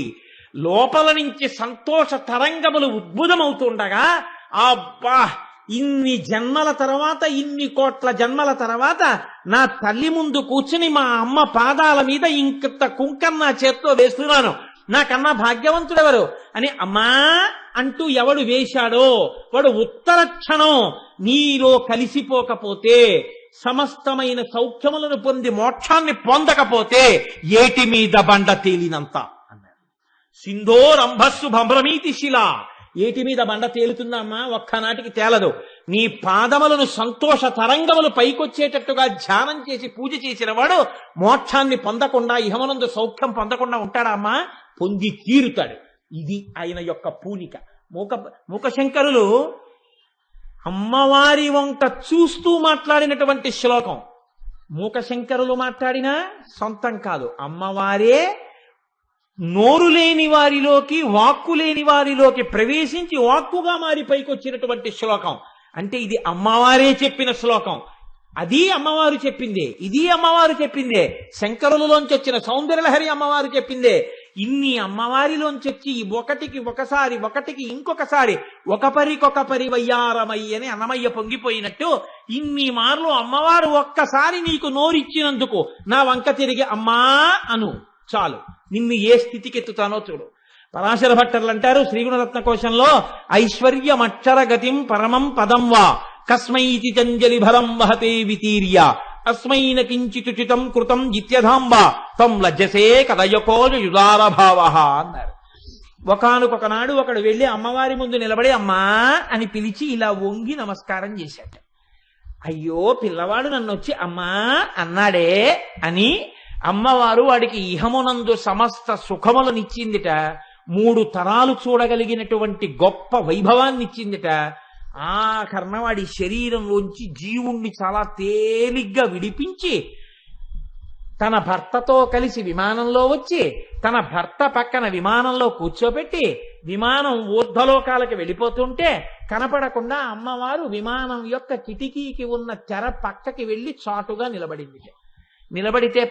లోపల నుంచి సంతోష తరంగములు ఉద్భుతమవుతుండగా, అబ్బా ఇన్ని జన్మల తర్వాత, ఇన్ని కోట్ల జన్మల తర్వాత నా తల్లి ముందు కూర్చుని మా అమ్మ పాదాల మీద ఇంత కుంకం నా చేత్తో వేస్తున్నాను, నాకన్నా భాగ్యవంతుడెవరు అని అమ్మా అంటూ ఎవడు వేశాడో వాడు ఉత్తర క్షణం నీలో కలిసిపోకపోతే, సమస్తమైన సౌఖ్యములను పొంది మోక్షాన్ని పొందకపోతే ఏటి మీద బండ తేలినంత అన్నారు. సింధోరంభస్సు భ్రమీతి శిల. ఏటి మీద బండ తేలుతుందమ్మా? ఒక్కనాటికి తేలదు. నీ పాదములను సంతోష తరంగములు పైకొచ్చేటట్టుగా ధ్యానం చేసి పూజ చేసిన వాడు మోక్షాన్ని పొందకుండా, ఇహమనందు సౌఖ్యం పొందకుండా ఉంటాడా అమ్మా? పొంది తీరుతాడు. ఇది ఆయన యొక్క పూనిక. మూకశంకరులు అమ్మవారి వంక చూస్తూ మాట్లాడినటువంటి శ్లోకం. మూకశంకరులు మాట్లాడినా సొంతం కాదు, అమ్మవారే నోరు లేని వారిలోకి, వాక్కు లేని వారిలోకి ప్రవేశించి వాక్కుగా మారి పైకొచ్చినటువంటి శ్లోకం. అంటే ఇది అమ్మవారే చెప్పిన శ్లోకం. అది అమ్మవారు చెప్పిందే, ఇది అమ్మవారు చెప్పిందే. శంకరులలోంచి వచ్చిన సౌందర్యలహరి అమ్మవారు చెప్పిందే. ఇన్ని అమ్మవారిలోంచి వచ్చి ఒకటికి ఒకసారి, ఒకటికి ఇంకొకసారి, ఒక పరికొక వయ్యారమయ్య అని అన్నమయ్య పొంగిపోయినట్టు ఇన్ని మార్లు అమ్మవారు ఒక్కసారి నీకు నోరిచ్చినందుకు నా వంక తిరిగి అమ్మా అను చాలు, నిన్ను ఏ స్థితికి ఎత్తుతానో చూడు. పరాశర భట్టర్లు అంటారు శ్రీగుణరత్న కోశంలో, ఐశ్వర్యమక్షర గతిం పరమం పదం వా కస్మైతి చంజలి భరం వహతే వితీర్య అస్మైన కించితుచితం కృతం జిత్యధాంబ తం లజ్జసే కదయకోజుదారభావ అన్నారు. ఒకనొకనాడు ఒకడు వెళ్ళి అమ్మవారి ముందు నిలబడి అమ్మా అని పిలిచి ఇలా వంగి నమస్కారం చేశాడు. అయ్యో పిల్లవాడు నన్ను వచ్చి అమ్మా అన్నాడే అని అమ్మవారు వాడికి ఇహమునందు సమస్త సుఖములనిచ్చిందిట. 3 తరాలు చూడగలిగినటువంటి గొప్ప వైభవాన్ని ఇచ్చిందిట. ఆ కర్ణవాడి శరీరంలోంచి జీవుణ్ణి చాలా తేలిగ్గా విడిపించి తన భర్తతో కలిసి విమానంలో వచ్చి తన భర్త పక్కన విమానంలో కూర్చోబెట్టి విమానం ఊర్ధ్వలోకాలకి వెళ్ళిపోతుంటే కనపడకుండా అమ్మవారు విమానం యొక్క కిటికీకి ఉన్న తెర పక్కకి వెళ్ళి చాటుగా నిలబడింది. నిలబడితే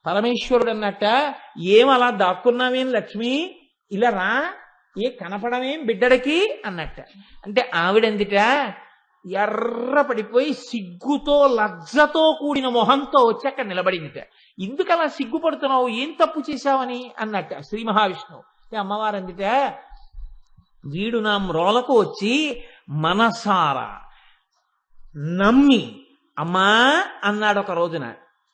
పరమేశ్వరుడు అన్నట్ట, ఏమలా దాక్కున్నావేం లక్ష్మి, ఇలా రా, ఏ కనపడమేం బిడ్డడికి అన్నట్ట. అంటే ఆవిడందిట ఎర్ర పడిపోయి సిగ్గుతో లజ్జతో కూడిన మొహంతో వచ్చి అక్కడ నిలబడిందిట. ఎందుకలా సిగ్గుపడుతున్నావు, ఏం తప్పు చేశావని అన్నట్ట శ్రీ మహావిష్ణువు. అమ్మవారు అందిట, వీడు నా మ్రోలకు వచ్చి మనసారా నమ్మి అమ్మా అన్నాడు. ఒక రోజున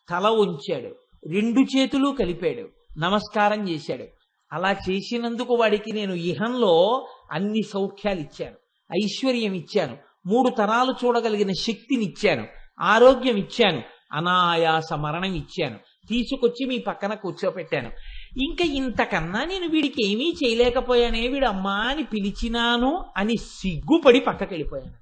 తల ఉంచాడు, 2 చేతులు కలిపాడు, నమస్కారం చేశాడు. అలా చేసినందుకు వాడికి నేను ఇహంలో అన్ని సౌఖ్యాలు ఇచ్చాను, ఐశ్వర్యం ఇచ్చాను, 3 తరాలు చూడగలిగిన శక్తిని ఇచ్చాను, ఆరోగ్యం ఇచ్చాను, అనాయాస మరణం ఇచ్చాను, తీసుకొచ్చి మీ పక్కన కూర్చోపెట్టాను. ఇంకా ఇంతకన్నా నేను వీడికి ఏమీ చేయలేకపోయానే, వీడు అమ్మా అని పిలిచినాను అని సిగ్గుపడి పక్కకెళ్ళిపోయాను.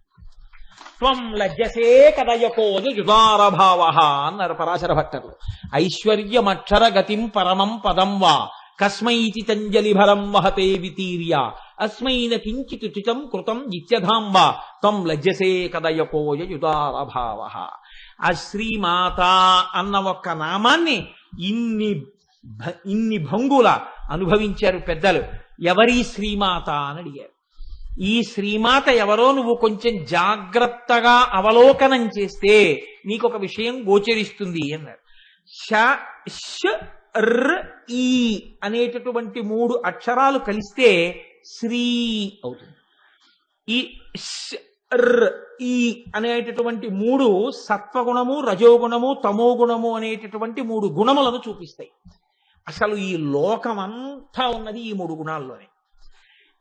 త్వం లజ్జసే కదయకోజ యుదారభావ అన్నారు పరాశర భట్టర్లు. ఐశ్వర్యమక్షర గతిం పరమం పదం వా కస్మైతి తంజలి భరం వహతే వితీర్య అస్మైన కించిత్ చితం కృతం నిత్యధాంబ త్వం లజ్జసే కదయకోజ యుదారభావ. ఆ శ్రీమాత అన్న ఒక్క నామాన్ని ఇన్ని భంగుల అనుభవించారు పెద్దలు. ఎవరి శ్రీమాత అని అడిగారు. ఈ శ్రీమాత ఎవరో నువ్వు కొంచెం జాగ్రత్తగా అవలోకనం చేస్తే నీకు ఒక విషయం గోచరిస్తుంది అన్నారు. ష ర్ ఈ అనేటటువంటి 3 అక్షరాలు కలిస్తే శ్రీ అవుతుంది. ఈ ష్ ర్ ఈ అనేటటువంటి 3 సత్వగుణము, రజోగుణము, తమోగుణము అనేటటువంటి 3 గుణములను చూపిస్తాయి. అసలు ఈ లోకమంతా ఉన్నది ఈ 3 గుణాల్లోనే.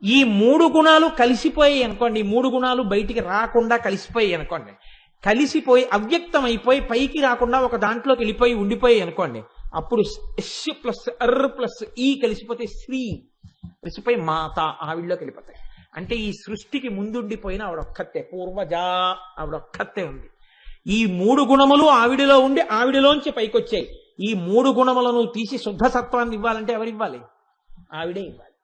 ఈ 3 గుణాలు కలిసిపోయాయి అనుకోండి, 3 గుణాలు బయటికి రాకుండా కలిసిపోయాయి అనుకోండి, కలిసిపోయి అవ్యక్తం అయిపోయి పైకి రాకుండా ఒక దాంట్లోకి వెళ్ళిపోయి ఉండిపోయాయి అనుకోండి, అప్పుడు ష్ ప్లస్ అర్ ప్లస్ ఈ కలిసిపోతే శ్రీ కలిసిపోయి మాత ఆవిడలోకి వెళ్ళిపోతాయి. అంటే ఈ సృష్టికి ముందుండిపోయిన ఆవిడొక్కతే, పూర్వజా ఆవిడొక్కతే ఉంది. ఈ 3 గుణములు ఆవిడలో ఉండి ఆవిడలోంచి పైకొచ్చాయి. ఈ 3 గుణములను తీసి శుద్ధ సత్వాన్ని ఇవ్వాలంటే ఎవరివ్వాలి? ఆవిడే ఇవ్వాలి.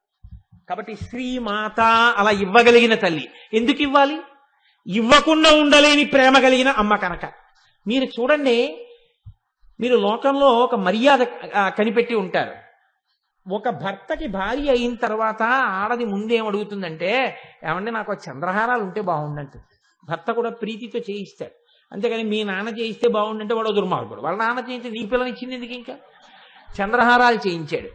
కాబట్టి శ్రీమాత అలా ఇవ్వగలిగిన తల్లి. ఎందుకు ఇవ్వాలి? ఇవ్వకుండా ఉండలేని ప్రేమ కలిగిన అమ్మ కనుక. మీరు చూడండి, మీరు లోకంలో ఒక మర్యాద కనిపెట్టి ఉంటారు. ఒక భర్తకి భార్య అయిన తర్వాత ఆడది ముందేం అడుగుతుందంటే, ఏమంటే నాకు చంద్రహారాలు ఉంటే బాగుండంటుంది. భర్త కూడా ప్రీతితో చేయిస్తాడు. అంతేగాని మీ నాన్న చేయిస్తే బాగుండంటే వాడు దుర్మార్గుడు. వాళ్ళ నాన్న చేయించి నీ పిల్లనిచ్చింది ఎందుకు? ఇంకా చంద్రహారాలు చేయించాడు.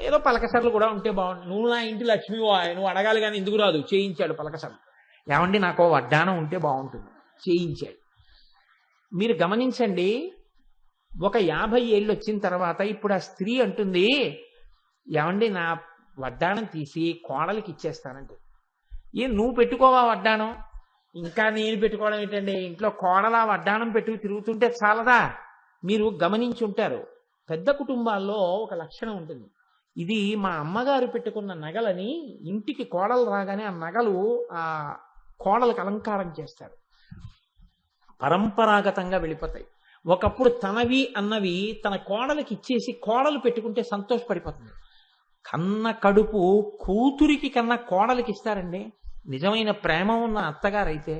ఏదో పలకసర్లు కూడా ఉంటే బాగుండు. నువ్వు నా ఇంటి లక్ష్మి, నువ్వు అడగాలి కానీ ఎందుకు రాదు, చేయించాడు పలకసర్లు. ఏమండి నాకు వడ్డానం ఉంటే బాగుంటుంది, చేయించాడు. మీరు గమనించండి, ఒక 50 ఏళ్ళు వచ్చిన తర్వాత ఇప్పుడు ఆ స్త్రీ అంటుంది, ఏమండి నా వడ్డానం తీసి కోడలికి ఇచ్చేస్తానంటే, నువ్వు పెట్టుకోవా వడ్డానం? ఇంకా నేను పెట్టుకోవడం ఏంటండి? ఇంట్లో కోడల వడ్డానం పెట్టుకు తిరుగుతుంటే చాలదా? మీరు గమనించి ఉంటారు, పెద్ద కుటుంబాల్లో ఒక లక్షణం ఉంటుంది. ఇది మా అమ్మగారు పెట్టుకున్న నగలని ఇంటికి కోడలు రాగానే ఆ నగలు ఆ కోడలకు అలంకారం చేస్తారు. పరంపరాగతంగా వెళ్ళిపోతాయి. ఒకప్పుడు తనవి అన్నవి తన కోడలికి ఇచ్చేసి కోడలు పెట్టుకుంటే సంతోషపడిపోతుంది. కన్న కడుపు కూతురికి కన్నా కోడలికి ఇస్తారండి నిజమైన ప్రేమ ఉన్న అత్తగారైతే.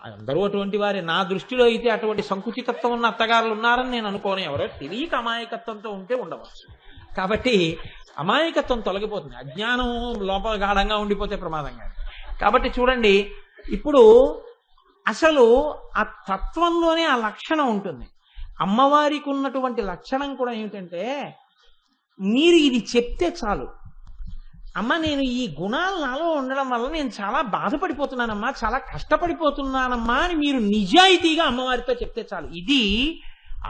అందరూ అటువంటి వారే. నా దృష్టిలో అయితే అటువంటి సంకుచితత్వం ఉన్న అత్తగారులు ఉన్నారని నేను అనుకోను. ఎవరో తెలియక అమాయకత్వంతో ఉంటే ఉండవచ్చు. కాబట్టి అమాయకత్వం తొలగిపోతుంది, అజ్ఞానం లోపల గాఢంగా ఉండిపోతే ప్రమాదంగా. కాబట్టి చూడండి, ఇప్పుడు అసలు ఆ తత్వంలోనే ఆ లక్షణం ఉంటుంది. అమ్మవారికి ఉన్నటువంటి లక్షణం కూడా ఏమిటంటే, మీరు ఇది చెప్తే చాలు, అమ్మ నేను ఈ గుణాలు నాలో ఉండడం వల్ల నేను చాలా బాధపడిపోతున్నానమ్మా, చాలా కష్టపడిపోతున్నానమ్మా అని మీరు నిజాయితీగా అమ్మవారితో చెప్తే చాలు. ఇది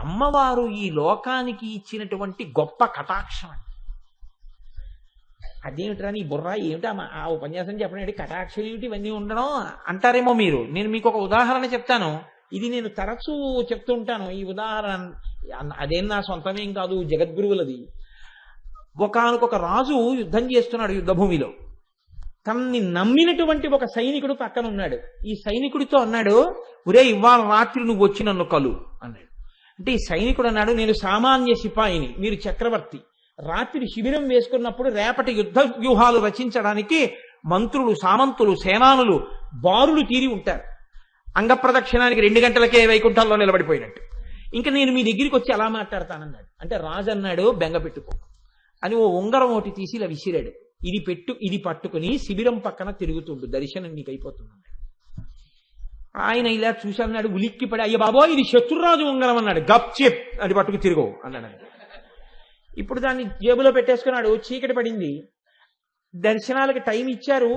అమ్మవారు ఈ లోకానికి ఇచ్చినటువంటి గొప్ప కటాక్షం అండి. అదేమిట్రా నీ బుర్రా, ఏమిటా ఆ ఉపన్యాసం చెప్పడం, కటాక్షలు ఏమిటి ఇవన్నీ ఉండడం అంటారేమో మీరు. నేను మీకు ఒక ఉదాహరణ చెప్తాను. ఇది నేను తరచూ చెప్తూ ఉంటాను ఈ ఉదాహరణ. అదేం నా సొంతమేం కాదు, జగద్గురువులది. ఒకానొక రాజు యుద్ధం చేస్తున్నాడు యుద్ధభూమిలో. తనని నమ్మినటువంటి ఒక సైనికుడు పక్కన ఉన్నాడు. ఈ సైనికుడితో అన్నాడు, ఒరే ఇవాళ రాత్రి నువ్వు వచ్చి నన్ను కలు అన్నాడు. అంటే ఈ సైనికుడు అన్నాడు, నేను సామాన్య సిపాయిని, మీరు చక్రవర్తి. రాత్రి శిబిరం వేసుకున్నప్పుడు రేపటి యుద్ధ వ్యూహాలు రచించడానికి మంత్రులు, సామంతులు, సేనానులు బారులు తీరి ఉంటారు. అంగప్రదక్షిణానికి 2 గంటలకే వైకుంఠంలో నిలబడిపోయినట్టు. ఇంకా నేను మీ దగ్గరికి వచ్చి అలా మాట్లాడతానన్నాడు. అంటే రాజు అన్నాడు, బెంగ పెట్టుకో అని ఓ ఉంగరం ఒకటి తీసి ఇలా విసిరాడు. ఇది పట్టుకుని శిబిరం పక్కన తిరుగుతుండు, దర్శనం నీకు అయిపోతుంది. ఆయన ఇలా చూసి అన్నాడు, ఉలిక్కిపడి, అయ్య బాబో ఇది శత్రురాజు ఉంగరం అన్నాడు. గప్ చెప్ అది పట్టుకు తిరుగవు అన్నాడు. ఇప్పుడు దాన్ని జేబులో పెట్టేసుకున్నాడు. చీకటి పడింది, దర్శనాలకి టైం ఇచ్చారు,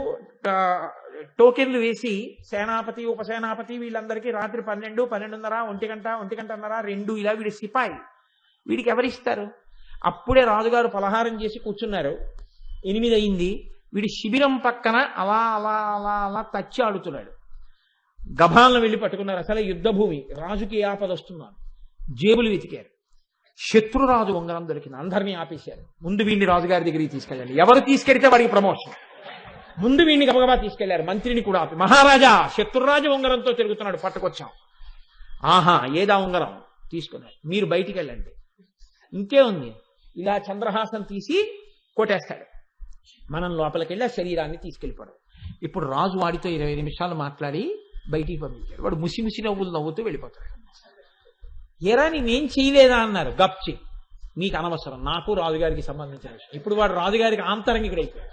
టోకెన్లు వేసి సేనాపతి, ఉపసేనాపతి వీళ్ళందరికీ రాత్రి 12, 12:30, 1 గంటన్నర, 2 ఇలా వీడి సిపాయి. వీడికి ఎవరిస్తారు? అప్పుడే రాజుగారు పలహారం చేసి కూర్చున్నారు. 8 అయింది. వీడి శిబిరం పక్కన అలా అలా అలా అలా తచ్చి ఆడుతున్నాడు. గభాలను వెళ్ళి పట్టుకున్నారు. అసలే యుద్ధభూమి, రాజుకి ఆపద వస్తున్నాను. జేబులు వెతికారు, శత్రురాజు ఉంగరం దొరికింది. అందరినీ ఆపేశారు. ముందు వీడిని రాజుగారి దగ్గరికి తీసుకెళ్ళండి, ఎవరు తీసుకెడితే వాడికి ప్రమోషన్. ముందు వీడిని గబగబా తీసుకెళ్లారు, మంత్రిని కూడా ఆపి, మహారాజా శత్రురాజు ఉంగరంతో తిరుగుతున్నాడు, పట్టుకొచ్చాం. ఆహా, ఏదా ఉంగరం తీసుకున్నారు, మీరు బయటికి వెళ్ళండి. ఇంకే ఉంది, ఇలా చంద్రహాసం తీసి కొట్టేస్తాడు. మనం లోపలికి వెళ్ళి ఆ శరీరాన్ని తీసుకెళ్ళిపోవడం. ఇప్పుడు రాజు వాడితో 20 నిమిషాలు మాట్లాడి బయటికి పంపించాడు. వాడు ముసి నవ్వులు నవ్వుతూ వెళ్ళిపోతాడు. ఎరా నేనేం చేయలేదా అన్నారు. గప్చి, నీకు అనవసరం, నాకు రాజుగారికి సంబంధించిన విషయం. ఇప్పుడు వాడు రాజుగారికి ఆంతరంగికుడైపోయాడు.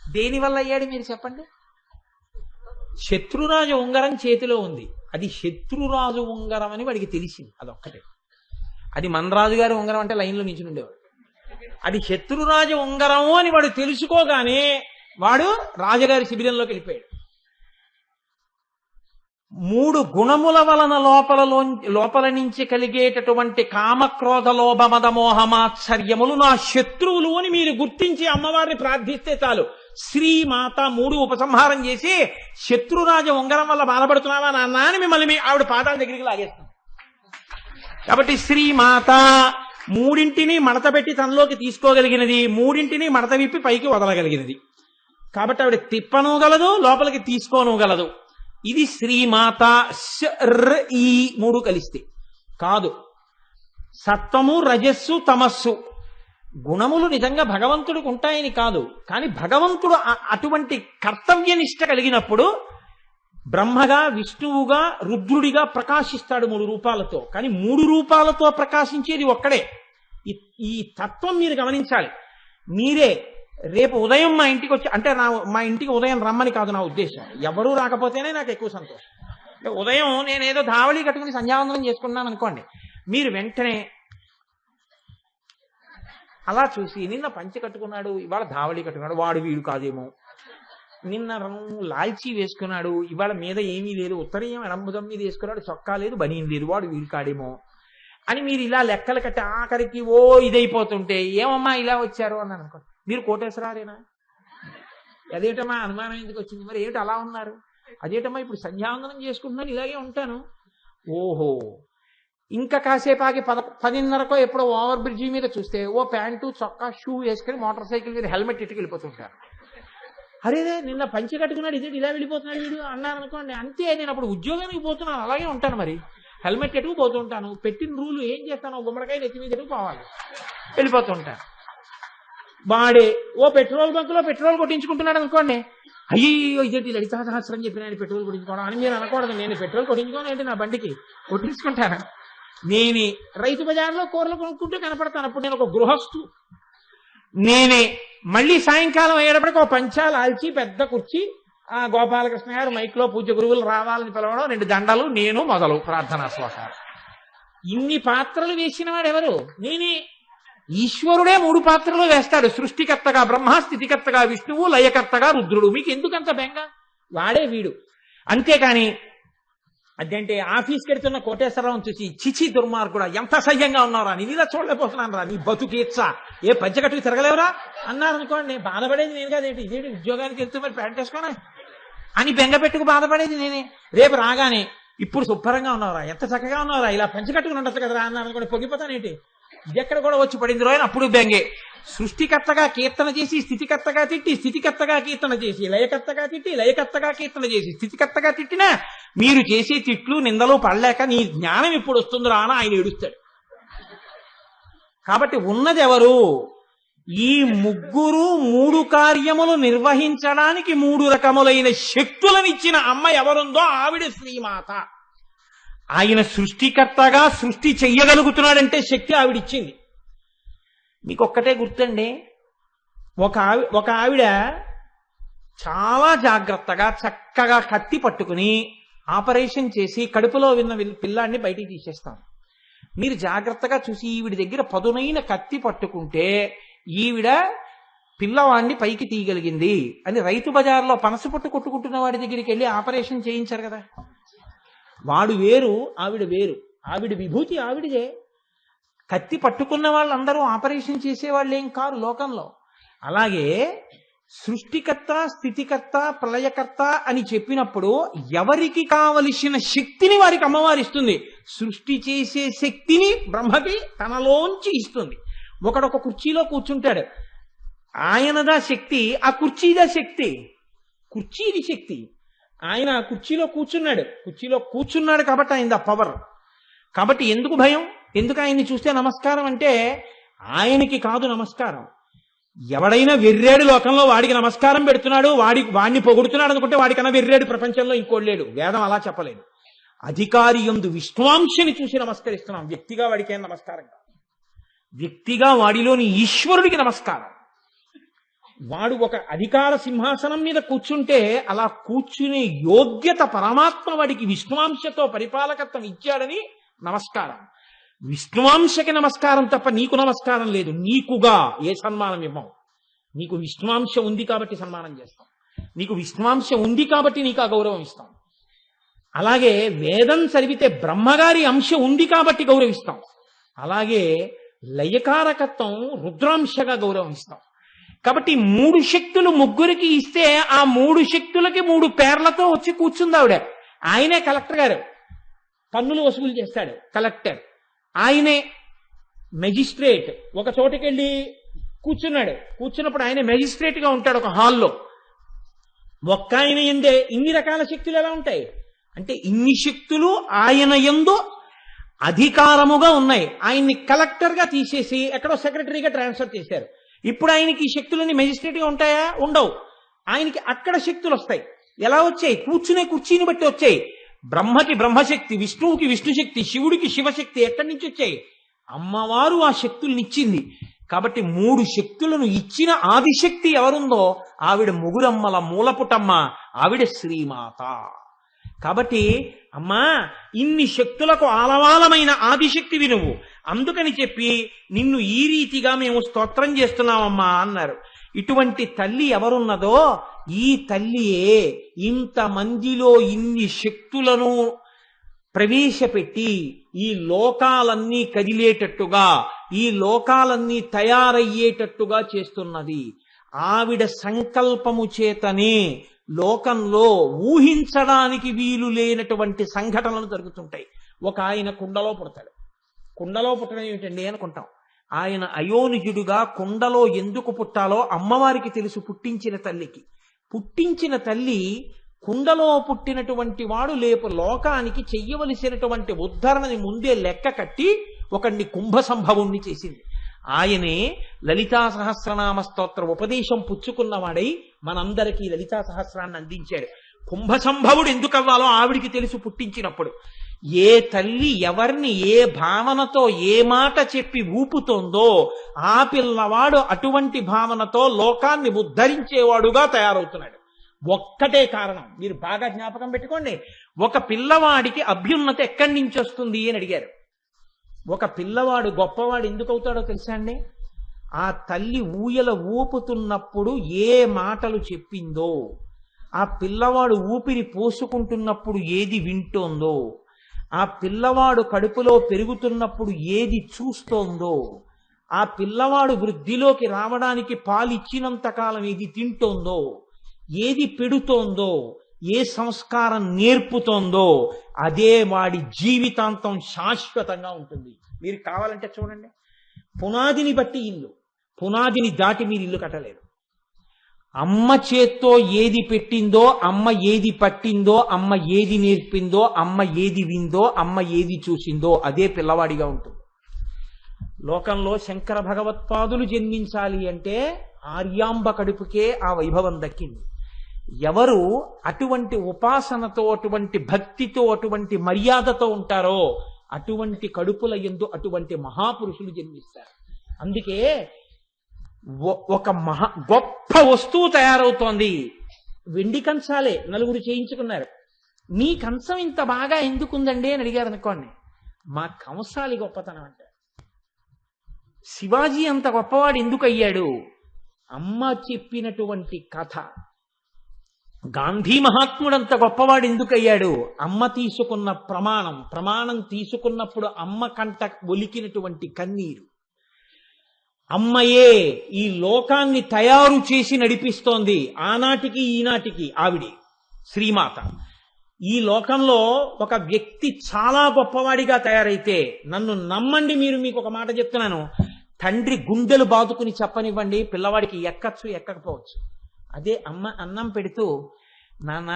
దేనివల్ల అయ్యాడు మీరు చెప్పండి? శత్రురాజు ఉంగరం చేతిలో ఉంది, అది శత్రురాజు ఉంగరం అని వాడికి తెలిసింది. అదొక్కటే. అది మన రాజుగారి ఉంగరం అంటే లైన్లో నించుని ఉండేవాడు. అది శత్రురాజు ఉంగరము అని వాడు తెలుసుకోగానే వాడు రాజుగారి శిబిరంలోకి వెళ్ళిపోయాడు. 3 గుణముల వలన లోపల నుంచి కలిగేటటువంటి కామక్రోధ లోభ మద మోహమాత్సర్యములు నా శత్రువులు అని మీరు గుర్తించి అమ్మవారిని ప్రార్థిస్తే చాలు. శ్రీమాత 3 ఉపసంహారం చేసి, శత్రురాజ ఉంగరం వల్ల బాధపడుతున్నావా నాన్న అని మిమ్మల్ని ఆవిడ పాదాల దగ్గరికి లాగేస్తుంది. కాబట్టి శ్రీమాత 3 మడత పెట్టి తనలోకి తీసుకోగలిగినది, 3 మడత విప్పి పైకి వదలగలిగినది. కాబట్టి ఆవిడ తిప్పనూగలదు, లోపలికి తీసుకోనూగలదు. ఇది శ్రీమాత. ఈ 3 కలిస్తే కాదు. సత్వము, రజస్సు, తమస్సు గుణములు నిజంగా భగవంతుడికి ఉంటాయని కాదు, కానీ భగవంతుడు అటువంటి కర్తవ్యనిష్ట కలిగినప్పుడు బ్రహ్మగా, విష్ణువుగా, రుద్రుడిగా ప్రకాశిస్తాడు 3 రూపాలతో. కానీ 3 రూపాలతో ప్రకాశించేది ఒక్కడే. ఈ తత్వం మీరు గమనించాలి. మీరే రేపు ఉదయం మా ఇంటికి వచ్చి, అంటే మా ఇంటికి ఉదయం రమ్మని కాదు నా ఉద్దేశం, ఎవరూ రాకపోతేనే నాకు ఎక్కువ సంతోషం. అంటే ఉదయం నేనేదో ధావళి కట్టుకుని సంధ్యావందనం చేసుకున్నాను అనుకోండి, మీరు వెంటనే అలా చూసి నిన్న పంచె కట్టుకున్నాడు, ఇవాళ ధావళి కట్టుకున్నాడు, వాడు వీడు కాదేమో, నిన్న లాల్చీ వేసుకున్నాడు, ఇవాళ మీద ఏమీ లేదు, ఉత్తరీయం ఎడంబుదం మీద వేసుకున్నాడు, చొక్కా లేదు, బనీన్ లేదు, వాడు వీడు కాడేమో అని మీరు ఇలా లెక్కలు కట్టి ఆఖరికి ఇదైపోతుంటే, ఏమమ్మా ఇలా వచ్చారు అన్నాను అనుకో, మీరు కోటేశ్వరారేనా? అదేటమ్మా అనుమానం ఎందుకు వచ్చింది? మరి ఏమిటి అలా ఉన్నారు? అదేటమ్మా ఇప్పుడు సంధ్యావందనం చేసుకుంటున్నాను, ఇలాగే ఉంటాను. ఓహో, ఇంకా కాసేపు ఆగి 10:30కో ఎప్పుడో ఓవర్ బ్రిడ్జి మీద చూస్తే ప్యాంటు, చొక్కా, షూ వేసుకుని మోటార్ సైకిల్ మీద హెల్మెట్ ఇట్టుకు వెళ్ళిపోతుంటారు. అరే నిన్న పంచె కట్టుకున్నాడు, ఇదేంటి ఇలా వెళ్ళిపోతున్నాడు వీడు అన్నాను అనుకోండి. అంతే, నేను అప్పుడు ఉద్యోగానికి పోతున్నాను, అలాగే ఉంటాను. మరి హెల్మెట్ ఎటుకు పోతుంటాను, పెట్టిన రూలు ఏం చేస్తాను, గుమ్మడికాయ నెత్తి మీద ఎటుకు పోవాలి, వెళ్ళిపోతుంటాను. వాడే పెట్రోల్ బంకులో పెట్రోల్ కొట్టించుకుంటున్నాడు అనుకోండి, అయ్యో ఇదేంటి లలితా సహస్రం చెప్పి నేను పెట్రోల్ కొట్టించుకోవడం అని మీరు అనకూడదు. నేను పెట్రోల్ కొట్టించుకోను ఏంటి, నా బండికి కొట్టించుకుంటాను. నేనే రైతు బజార్లో కూరలు కొనుక్కుంటూ కనపడతాను, అప్పుడు నేను ఒక గృహస్థు. నేనే మళ్ళీ సాయంకాలం అయ్యేటప్పటికి పంచాలు ఆల్చి పెద్ద కుర్చీ, గోపాలకృష్ణ గారు మైక్లో పూజ గురువులు రావాలని పిలవడం, 2 దండలు, నేను మొదలు ప్రార్థనా శ్లోకాలు. ఇన్ని పాత్రలు వేసిన వాడు ఎవరు? నేనే. ఈశ్వరుడే 3 పాత్రలు వేస్తాడు, సృష్టికర్తగా బ్రహ్మ, స్థితికర్తగా విష్ణువు, లయకర్తగా రుద్రుడు. మీకు ఎందుకంత బెంగ? వాడే వీడు. అంతేకాని అదేంటే ఆఫీస్కి వెళ్తున్న కోటేశ్వరరావు చూసి చిచి దుర్మార్గుడా, ఎంత సహ్యంగా ఉన్నారా, నేను ఇలా చూడలేకపోతున్నాను రా, నీ బతుకేచ్చా, ఏ పంచకట్టుకు తిరగలేవరా అన్నారనుకోండి, బాధపడేది నేను కాదేంటి, ఇదేంటి ఉద్యోగానికి వెళ్తూ మరి ప్యాంట్ వేసుకోనా అని బెంగ పెట్టుకు బాధపడేది నేనే. రేపు రాగానే ఇప్పుడు శుభ్రంగా ఉన్నారా, ఎంత చక్కగా ఉన్నారా, ఇలా పంచకట్టుకుని ఉండొచ్చు కదరా అన్నారనుకోండి, పొగిపోతానేంటి, ఇదెక్కడ కూడా వచ్చి పడింది రోజు. అప్పుడు బెంగే. సృష్టికర్తగా కీర్తన చేసి స్థితికర్తగా తిట్టి, స్థితికర్తగా కీర్తన చేసి లయకర్తగా తిట్టి, లయకర్తగా కీర్తన చేసి స్థితికర్తగా తిట్టినా మీరు చేసే తిట్లు నిందలు పడలేక నీ జ్ఞానం ఇప్పుడు వస్తుందిరా అని ఆయన ఏడుస్తాడు. కాబట్టి ఉన్నది ఎవరు? ఈ ముగ్గురు 3 కార్యములు నిర్వహించడానికి 3 రకములైన శక్తులనిచ్చిన అమ్మ ఎవరుందో ఆవిడ శ్రీమాత. ఆయన సృష్టికర్తగా సృష్టి చెయ్యగలుగుతున్నాడంటే శక్తి ఆవిడిచ్చింది. మీకు ఒక్కటే గుర్తండి, ఒక ఆవిడ చాలా జాగ్రత్తగా చక్కగా కత్తి పట్టుకుని ఆపరేషన్ చేసి కడుపులో విన్న పిల్లాన్ని బయటికి తీసేస్తాం. మీరు జాగ్రత్తగా చూసి ఈవిడ దగ్గర పదునైన కత్తి పట్టుకుంటే ఈవిడ పిల్లవాడిని పైకి తీయగలిగింది అని రైతు బజార్లో పనస పొట్టు కొట్టుకుంటున్న వాడి దగ్గరికి వెళ్ళి ఆపరేషన్ చేయించారు కదా. వాడు వేరు, ఆవిడ వేరు. ఆవిడ విభూతి ఆవిడదే. కత్తి పట్టుకున్న వాళ్ళందరూ ఆపరేషన్ చేసేవాళ్ళేం కారు లోకంలో. అలాగే సృష్టికర్త, స్థితికర్త, ప్రళయకర్త అని చెప్పినప్పుడు ఎవరికి కావలసిన శక్తిని వారికి అమ్మవారు ఇస్తుంది. సృష్టి చేసే శక్తిని బ్రహ్మకి తనలోంచి ఇస్తుంది. ఒకడొక కుర్చీలో కూర్చుంటాడు, ఆయనదా శక్తి, ఆ కుర్చీదా శక్తి. కుర్చీది శక్తి. ఆయన కుర్చీలో కూర్చున్నాడు కాబట్టి ఆయనది ఆ పవర్. కాబట్టి ఎందుకు భయం, ఎందుకు ఆయన్ని చూస్తే నమస్కారం అంటే ఆయనకి కాదు నమస్కారం. ఎవడైనా వెర్రేడు లోకంలో వాడికి నమస్కారం పెడుతున్నాడు, వాడిని పొగుడుతున్నాడు అనుకుంటే వాడికన్నా వెర్రేడు ప్రపంచంలో ఇంకోటి లేడు. వేదం అలా చెప్పలేదు. అధికారి యందు విష్ణువాంశని చూసి నమస్కరిస్తున్నాం. వ్యక్తిగా వాడికి ఏం నమస్కారం కాదు. వ్యక్తిగా వాడిలోని ఈశ్వరుడికి నమస్కారం. వాడు ఒక అధికార సింహాసనం మీద కూర్చుంటే అలా కూర్చునే యోగ్యత పరమాత్మ వాడికి విష్ణువాంశతో పరిపాలకత్వం ఇచ్చాడని నమస్కారం. విష్ణువాంశకి నమస్కారం తప్ప నీకు నమస్కారం లేదు. నీకుగా ఏ సన్మానం ఇవ్వము. నీకు విష్ణువాంశ ఉంది కాబట్టి సన్మానం చేస్తాం. నీకు విష్ణువాంశ ఉంది కాబట్టి నీకు ఆ గౌరవం ఇస్తాం. అలాగే వేదం చదివితే బ్రహ్మగారి అంశ ఉంది కాబట్టి గౌరవిస్తాం. అలాగే లయకారకత్వం రుద్రాంశగా గౌరవిస్తాం. కాబట్టి 3 శక్తులు ముగ్గురికి ఇస్తే ఆ 3 శక్తులకి 3 పేర్లతో వచ్చి కూర్చుంది ఆవిడ. ఆయనే కలెక్టర్ గారు, పన్నులు వసూలు చేస్తాడు కలెక్టర్. ఆయనే మెజిస్ట్రేట్, ఒక చోటుకెళ్ళి కూర్చున్నప్పుడు ఆయన మెజిస్ట్రేట్ గా ఉంటాడు ఒక హాల్లో. ఒక్క ఆయన ఎందే ఇన్ని రకాల శక్తులు ఎలా ఉంటాయి అంటే ఇన్ని శక్తులు ఆయన యందు అధికారముగా ఉన్నాయి. ఆయన్ని కలెక్టర్ గా తీసేసి ఎక్కడో సెక్రటరీగా ట్రాన్స్ఫర్ చేశారు. ఇప్పుడు ఆయనకి ఈ శక్తులన్నీ మెజిస్ట్రేట్ గా ఉంటాయా? ఉండవు. ఆయనకి అక్కడ శక్తులు వస్తాయి. ఎలా వచ్చాయి? కూర్చునే కుర్చీని బట్టి వచ్చాయి. బ్రహ్మకి బ్రహ్మశక్తి, విష్ణువుకి విష్ణుశక్తి, శివుడికి శివశక్తి ఎక్కడి నుంచి వచ్చాయి? అమ్మవారు ఆ శక్తుల్ని ఇచ్చింది. కాబట్టి 3 శక్తులను ఇచ్చిన ఆదిశక్తి ఎవరుందో ఆవిడ ముగురమ్మల మూలపుటమ్మ, ఆవిడ శ్రీమాత. కాబట్టి అమ్మా, ఇన్ని శక్తులకు ఆలవాలమైన ఆదిశక్తివి నువ్వు, అందుకని చెప్పి నిన్ను ఈ రీతిగా మేము స్తోత్రం చేస్తున్నామమ్మా అన్నారు. ఇటువంటి తల్లి ఎవరున్నదో ఈ తల్లియే ఇంతమందిలో ఇన్ని శక్తులను ప్రవేశపెట్టి ఈ లోకాలన్నీ కదిలేటట్టుగా, ఈ లోకాలన్నీ తయారయ్యేటట్టుగా చేస్తున్నది. ఆవిడ సంకల్పము చేతనే లోకంలో ఊహించడానికి వీలు లేనటువంటి సంఘటనలు జరుగుతుంటాయి. ఒక ఆయన కుండలో పుడతాడు. కుండలో పుట్టడం ఏమిటండి అనుకుంటాం. ఆయన అయోనిజుడుగా కుండలో ఎందుకు పుట్టాలో అమ్మవారికి తెలుసు. పుట్టించిన తల్లి కుండలో పుట్టినటువంటి వాడు లేపు లోకానికి చెయ్యవలసినటువంటి ఉద్ధరణని ముందే లెక్క కట్టి ఒకడిని కుంభ సంభవుణ్ణి చేసింది. ఆయనే లలితా సహస్రనామ స్తోత్ర ఉపదేశం పుచ్చుకున్నవాడై మనందరికీ లలితా సహస్రాన్ని అందించాడు. కుంభ సంభవుడు ఎందుకు అవ్వాలో ఆవిడికి తెలుసు పుట్టించినప్పుడు. ఏ తల్లి ఎవరిని ఏ భావనతో ఏ మాట చెప్పి ఊపుతోందో ఆ పిల్లవాడు అటువంటి భావనతో లోకాన్ని ఉద్ధరించేవాడుగా తయారవుతున్నాడు. ఒక్కటే కారణం, మీరు బాగా జ్ఞాపకం పెట్టుకోండి. ఒక పిల్లవాడికి అభ్యున్నతి ఎక్కడి నుంచి వస్తుంది అని అడిగారు. ఒక పిల్లవాడు గొప్పవాడు ఎందుకు అవుతాడో తెలుసా అండి? ఆ తల్లి ఊయల ఊపుతున్నప్పుడు ఏ మాటలు చెప్పిందో, ఆ పిల్లవాడు ఊపిరి పోసుకుంటున్నప్పుడు ఏది వింటోందో, ఆ పిల్లవాడు కడుపులో పెరుగుతున్నప్పుడు ఏది చూస్తోందో, ఆ పిల్లవాడు వృద్ధిలోకి రావడానికి పాలిచ్చినంత కాలం ఏది తింటోందో, ఏది పెడుతోందో, ఏ సంస్కారం నేర్పుతోందో అదే వాడి జీవితాంతం శాశ్వతంగా ఉంటుంది. మీరు కావాలంటే చూడండి, పునాదిని బట్టి ఇల్లు, పునాదిని దాటి మీరు ఇల్లు కట్టలేరు. అమ్మ చేత్తో ఏది పెట్టిందో, అమ్మ ఏది పట్టిందో, అమ్మ ఏది నేర్పిందో, అమ్మ ఏది విందో, అమ్మ ఏది చూసిందో అదే పిల్లవాడిగా ఉంటుంది. లోకంలో శంకర భగవత్పాదులు జన్మించాలి అంటే ఆర్యాంబ కడుపుకే ఆ వైభవం దక్కింది. ఎవరు అటువంటి ఉపాసనతో, అటువంటి భక్తితో, అటువంటి మర్యాదతో ఉంటారో అటువంటి కడుపుల యందు అటువంటి మహాపురుషులు జన్మిస్తారు. అందుకే ఒక గొప్ప వస్తువు తయారవుతోంది. వెండి కంచాలే నలుగురు చేయించుకున్నారు. మీ కంచం ఇంత బాగా ఎందుకుందండి అని అడిగారు అనుకోండి. మా కంసాలి గొప్పతనం అంటారు. శివాజీ అంత గొప్పవాడు ఎందుకు అయ్యాడు? అమ్మ చెప్పినటువంటి కథ. గాంధీ మహాత్ముడంత గొప్పవాడు ఎందుకు అయ్యాడు? అమ్మ తీసుకున్న ప్రమాణం తీసుకున్నప్పుడు అమ్మ కంట ఒలికినటువంటి కన్నీరు. అమ్మయే ఈ లోకాన్ని తయారు చేసి నడిపిస్తోంది. ఆనాటికి ఈనాటికి ఆవిడే శ్రీమాత. ఈ లోకంలో ఒక వ్యక్తి చాలా గొప్పవాడిగా తయారైతే, నన్ను నమ్మండి, మీరు మీకు ఒక మాట చెప్తున్నాను, తండ్రి గుండెలు బాదుకుని చెప్పనివ్వండి, పిల్లవాడికి ఎక్కచ్చు ఎక్కకపోవచ్చు. అదే అమ్మ అన్నం పెడుతూ, నాన్న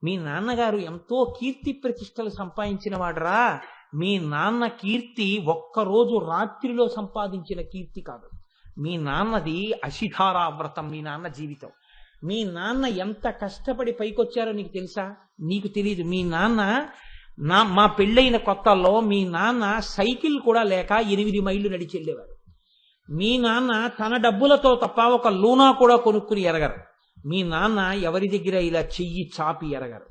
మీ నాన్నగారు ఎంతో కీర్తి ప్రతిష్టలు సంపాదించిన వాడరా, మీ నాన్న కీర్తి ఒక్కరోజు రాత్రిలో సంపాదించిన కీర్తి కాదు, మీ నాన్నది అశిధారా వ్రతం, మీ నాన్న జీవితం. మీ నాన్న ఎంత కష్టపడి పైకొచ్చారో నీకు తెలుసా? నీకు తెలియదు. మీ నాన్న మా పెళ్ళైన కొత్తల్లో మీ నాన్న సైకిల్ కూడా లేక 8 మైళ్ళు నడిచి వెళ్ళేవారు. మీ నాన్న తన డబ్బులతో తప్ప ఒక లూనా కూడా కొనుక్కుని ఎరగరు. మీ నాన్న ఎవరి దగ్గర ఇలా చెయ్యి చాపి ఎరగరు.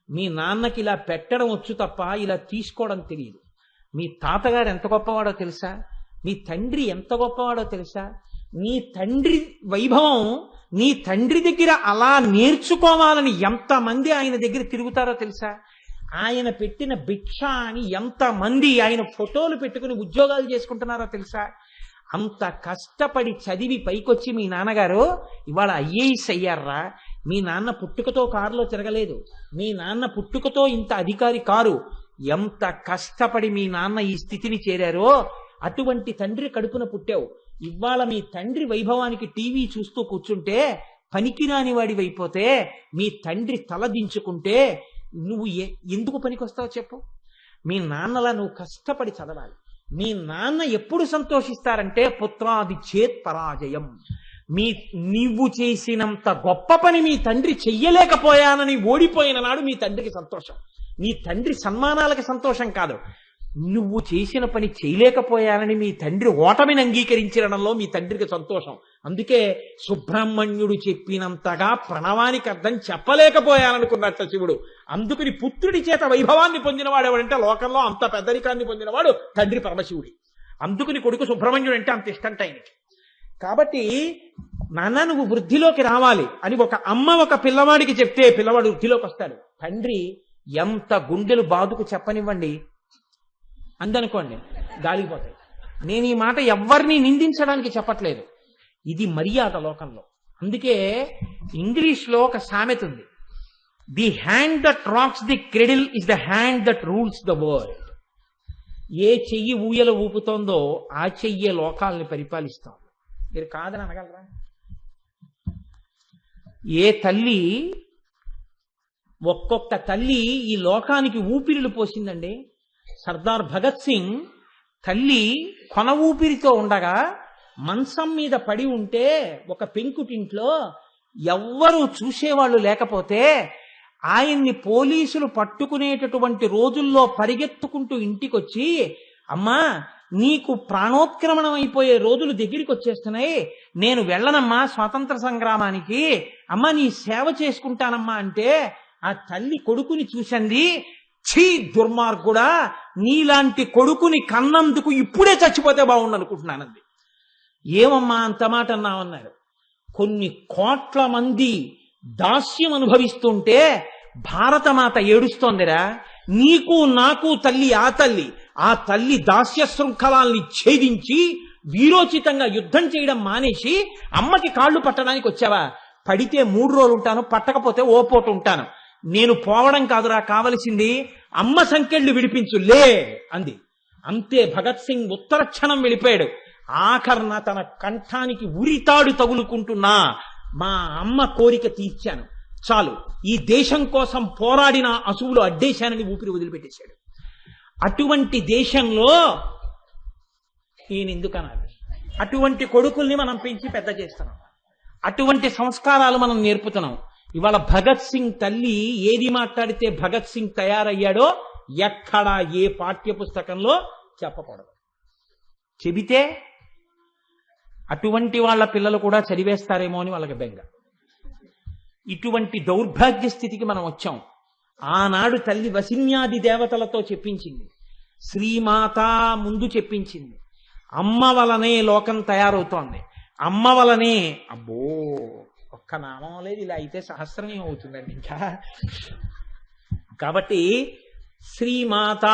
మీ నాన్నకి ఇలా పెట్టడం వచ్చు తప్ప ఇలా తీసుకోవడం తెలియదు. మీ తాతగారు ఎంత గొప్పవాడో తెలుసా? మీ తండ్రి ఎంత గొప్పవాడో తెలుసా? నీ తండ్రి వైభవం నీ తండ్రి దగ్గర అలా నేర్చుకోవాలని ఎంతమంది ఆయన దగ్గర తిరుగుతారో తెలుసా? ఆయన పెట్టిన భిక్ష అని ఎంతమంది ఆయన ఫోటోలు పెట్టుకుని ఉద్యోగాలు చేసుకుంటున్నారో తెలుసా? అంత కష్టపడి చదివి పైకొచ్చి మీ నాన్నగారు ఇవాళ ఐఏఎస్ అయ్యారా. మీ నాన్న పుట్టుకతో కారులో తిరగలేదు. మీ నాన్న పుట్టుకతో ఇంత అధికారి కారు. ఎంత కష్టపడి మీ నాన్న ఈ స్థితిని చేరారో అటువంటి తండ్రి కడుపున పుట్టావు. ఇవాళ మీ తండ్రి వైభవానికి టీవీ చూస్తూ కూర్చుంటే పనికిరాని వాడివైపోతే, మీ తండ్రి తల దించుకుంటే నువ్వు ఎందుకు పనికొస్తావో చెప్పు? మీ నాన్నలా నువ్వు కష్టపడి చదవాలి. మీ నాన్న ఎప్పుడు సంతోషిస్తారంటే పుత్రాది చేత్ పరాజయం. నీవు చేసినంత గొప్ప పని మీ తండ్రి చెయ్యలేకపోయానని ఓడిపోయిన నాడు మీ తండ్రికి సంతోషం. మీ తండ్రి సన్మానాలకి సంతోషం కాదు, నువ్వు చేసిన పని చేయలేకపోయానని మీ తండ్రి ఓటమిని అంగీకరించడంలో మీ తండ్రికి సంతోషం. అందుకే సుబ్రహ్మణ్యుడు చెప్పినంతగా ప్రణవానికి అర్థం చెప్పలేకపోయాననుకున్నట్ట శివుడు. అందుకని పుత్రుడి చేత వైభవాన్ని పొందినవాడు ఎవడంటే లోకంలో అంత పెద్దరికాన్ని పొందినవాడు తండ్రి పరమశివుడి. అందుకని కొడుకు సుబ్రహ్మణ్యుడు అంటే అంత ఇష్టంట ఆయనకి. కాబట్టి నాన్న నువ్వు వృద్ధిలోకి రావాలి అని ఒక అమ్మ ఒక పిల్లవాడికి చెప్తే పిల్లవాడు వృద్ధిలోకి వస్తాడు. తండ్రి ఎంత గుండెలు బాదుకు చెప్పనివ్వండి అందనుకోండి, గాలిపోతాయి. నేను ఈ మాట ఎవరిని నిందించడానికి చెప్పట్లేదు, ఇది మర్యాద లోకంలో. అందుకే ఇంగ్లీష్లో ఒక సామెత ఉంది, the hand that rocks the cradle is the hand that rules the world. ఏ చెయ్యి ఊయల ఊపుతోందో ఆ చెయ్యే లోకాలని పరిపాలిస్తాం. మీరు కాదని అనగలరా? ఏ తల్లి, ఒక్కొక్క తల్లి ఈ లోకానికి ఊపిరిలు పోసిందండి. సర్దార్ భగత్ సింగ్ తల్లి కొన ఊపిరితో ఉండగా మంచం మీద పడి ఉంటే ఒక పెంకుటింట్లో ఎవ్వరూ చూసేవాళ్ళు లేకపోతే ఆయన్ని పోలీసులు పట్టుకునేటటువంటి రోజుల్లో పరిగెత్తుకుంటూ ఇంటికొచ్చి, అమ్మా నీకు ప్రాణోత్క్రమణం అయిపోయే రోజులు దగ్గరికి వచ్చేస్తున్నాయి, నేను వెళ్ళనమ్మా స్వాతంత్ర సంగ్రామానికి, అమ్మా నీ సేవ చేసుకుంటానమ్మా అంటే ఆ తల్లి కొడుకుని చూసింది, ఛీ దుర్మార్గుడా, నీలాంటి కొడుకుని కన్నందుకు ఇప్పుడే చచ్చిపోతే బాగుండనుకుంటున్నానంది. ఏమమ్మా అంత మాట అన్నామన్నారు. కొన్ని కోట్ల మంది దాస్యం అనుభవిస్తుంటే భారతమాత ఏడుస్తోందిరా, నీకు నాకు తల్లి ఆ తల్లి దాస్య శృంఖలాల్ని ఛేదించి వీరోచితంగా యుద్ధం చేయడం మానేసి అమ్మకి కాళ్ళు పట్టడానికి వచ్చావా? పడితే 3 రోజులు ఉంటాను, పట్టకపోతే ఓ పూట ఉంటాను. నేను పోవడం కాదురా కావలసింది, అమ్మ సంకెళ్ళు విడిపించు లే అంది. అంతే భగత్ సింగ్ ఉత్తర క్షణం వెళ్ళిపోయాడు. ఆఖరణ తన కంఠానికి ఉరితాడు తగులుకుంటున్నా మా అమ్మ కోరిక తీర్చాను చాలు, ఈ దేశం కోసం పోరాడిన అసువులు అడ్డేశానని ఊపిరి వదిలిపెట్టేశాడు. అటువంటి దేశంలో ఈయన ఎందుకనాలి? అటువంటి కొడుకుల్ని మనం పెంచి పెద్ద చేస్తున్నాం, అటువంటి సంస్కారాలు మనం నేర్పుతున్నాం. ఇవాళ భగత్ సింగ్ తల్లి ఏది మాట్లాడితే భగత్ సింగ్ తయారయ్యాడో ఎక్కడా ఏ పాఠ్య పుస్తకంలో చెప్పకూడదు. చెబితే అటువంటి వాళ్ళ పిల్లలు కూడా చదివేస్తారేమో అని వాళ్ళకి బెంగ. ఇటువంటి దౌర్భాగ్య స్థితికి మనం వచ్చాం. ఆనాడు తల్లి వసిన్యాది దేవతలతో చెప్పించింది, శ్రీమాత ముందు చెప్పించింది. అమ్మ వలనే లోకం తయారవుతోంది, అమ్మ వలనే. అబ్బో ఒక్క నామం లేదు, ఇలా అయితే సహస్రమే అవుతుందండి ఇంకా. కాబట్టి శ్రీమాత,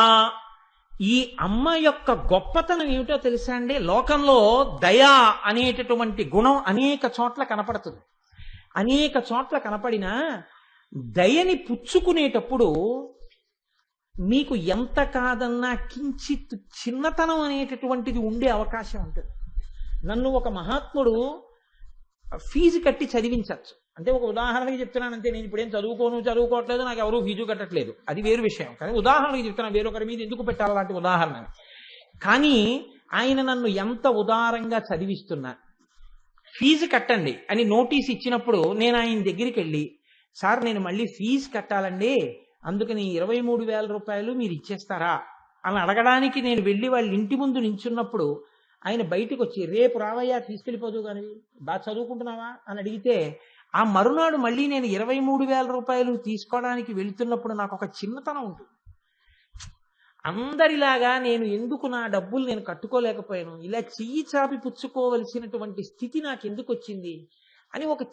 ఈ అమ్మ యొక్క గొప్పతనం ఏమిటో తెలుసా అండి? లోకంలో దయ అనేటటువంటి గుణం అనేక చోట్ల కనపడుతుంది. అనేక చోట్ల కనపడినా దయని పుచ్చుకునేటప్పుడు మీకు ఎంత కాదన్నా కించిత్ చిన్నతనం అనేటటువంటిది ఉండే అవకాశం ఉంటుంది.
నన్ను ఒక మహాత్ముడు ఫీజు కట్టి చదివించచ్చు. అంటే ఒక ఉదాహరణకి చెప్తున్నానంటే, నేను ఇప్పుడేం చదువుకోవట్లేదు, నాకు ఎవరూ ఫీజు కట్టట్లేదు, అది వేరు విషయం. కానీ ఉదాహరణకి చెప్తున్నాను, వేరొకరి మీద ఎందుకు పెట్టాలి అలాంటి ఉదాహరణ. కానీ ఆయన నన్ను ఎంత ఉదారంగా చదివిస్తున్నా, ఫీజు కట్టండి అని నోటీస్ ఇచ్చినప్పుడు నేను ఆయన దగ్గరికి వెళ్ళి, సార్ నేను మళ్ళీ ఫీజు కట్టాలండి, అందుకని 23,000 రూపాయలు మీరు ఇచ్చేస్తారా అని అడగడానికి నేను వెళ్ళి వాళ్ళ ఇంటి ముందు నించున్నప్పుడు ఆయన బయటకు వచ్చి, రేపు రావయ్యా తీసుకెళ్ళిపోదు కానీ, బాగా చదువుకుంటున్నావా అని అడిగితే, ఆ మరునాడు మళ్ళీ నేను 23,000 రూపాయలు తీసుకోవడానికి వెళుతున్నప్పుడు నాకు ఒక చిన్నతనం ఉంటుంది. అందరిలాగా నేను ఎందుకు నా డబ్బులు నేను కట్టుకోలేకపోయాను, ఇలా చెయ్యి చాపి పుచ్చుకోవలసినటువంటి స్థితి నాకు ఎందుకు వచ్చింది అని ఒక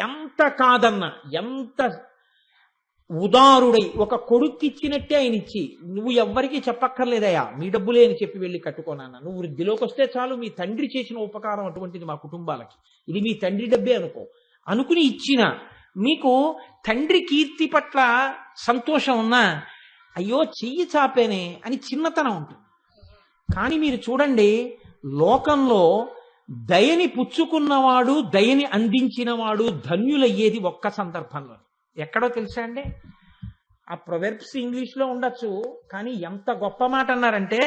ఎంత కాదన్నా, ఎంత ఉదారుడై ఒక కొడుక్కి ఇచ్చినట్టే ఆయన ఇచ్చి, నువ్వు ఎవ్వరికీ చెప్పక్కర్లేదయా, మీ డబ్బులే అని చెప్పి వెళ్ళి కట్టుకోనన్నా, నువ్వు వృద్ధిలోకి వస్తే చాలు, మీ తండ్రి చేసిన ఉపకారం అటువంటిది మా కుటుంబాలకి, ఇది మీ తండ్రి డబ్బే అనుకుని ఇచ్చిన మీకు తండ్రి కీర్తి పట్ల సంతోషం ఉన్నా, అయ్యో చెయ్యి చాపేనే అని చిన్నతనం ఉంటుంది. కానీ మీరు చూడండి, లోకంలో దయని పుచ్చుకున్నవాడు, దయని అందించినవాడు ధన్యులయ్యేది ఒక్క సందర్భంలో. ఎక్కడో తెలుసా అండి? ఆ ప్రొవెర్బ్స్ ఇంగ్లీష్లో ఉండొచ్చు, కానీ ఎంత గొప్ప మాట అన్నారంటే,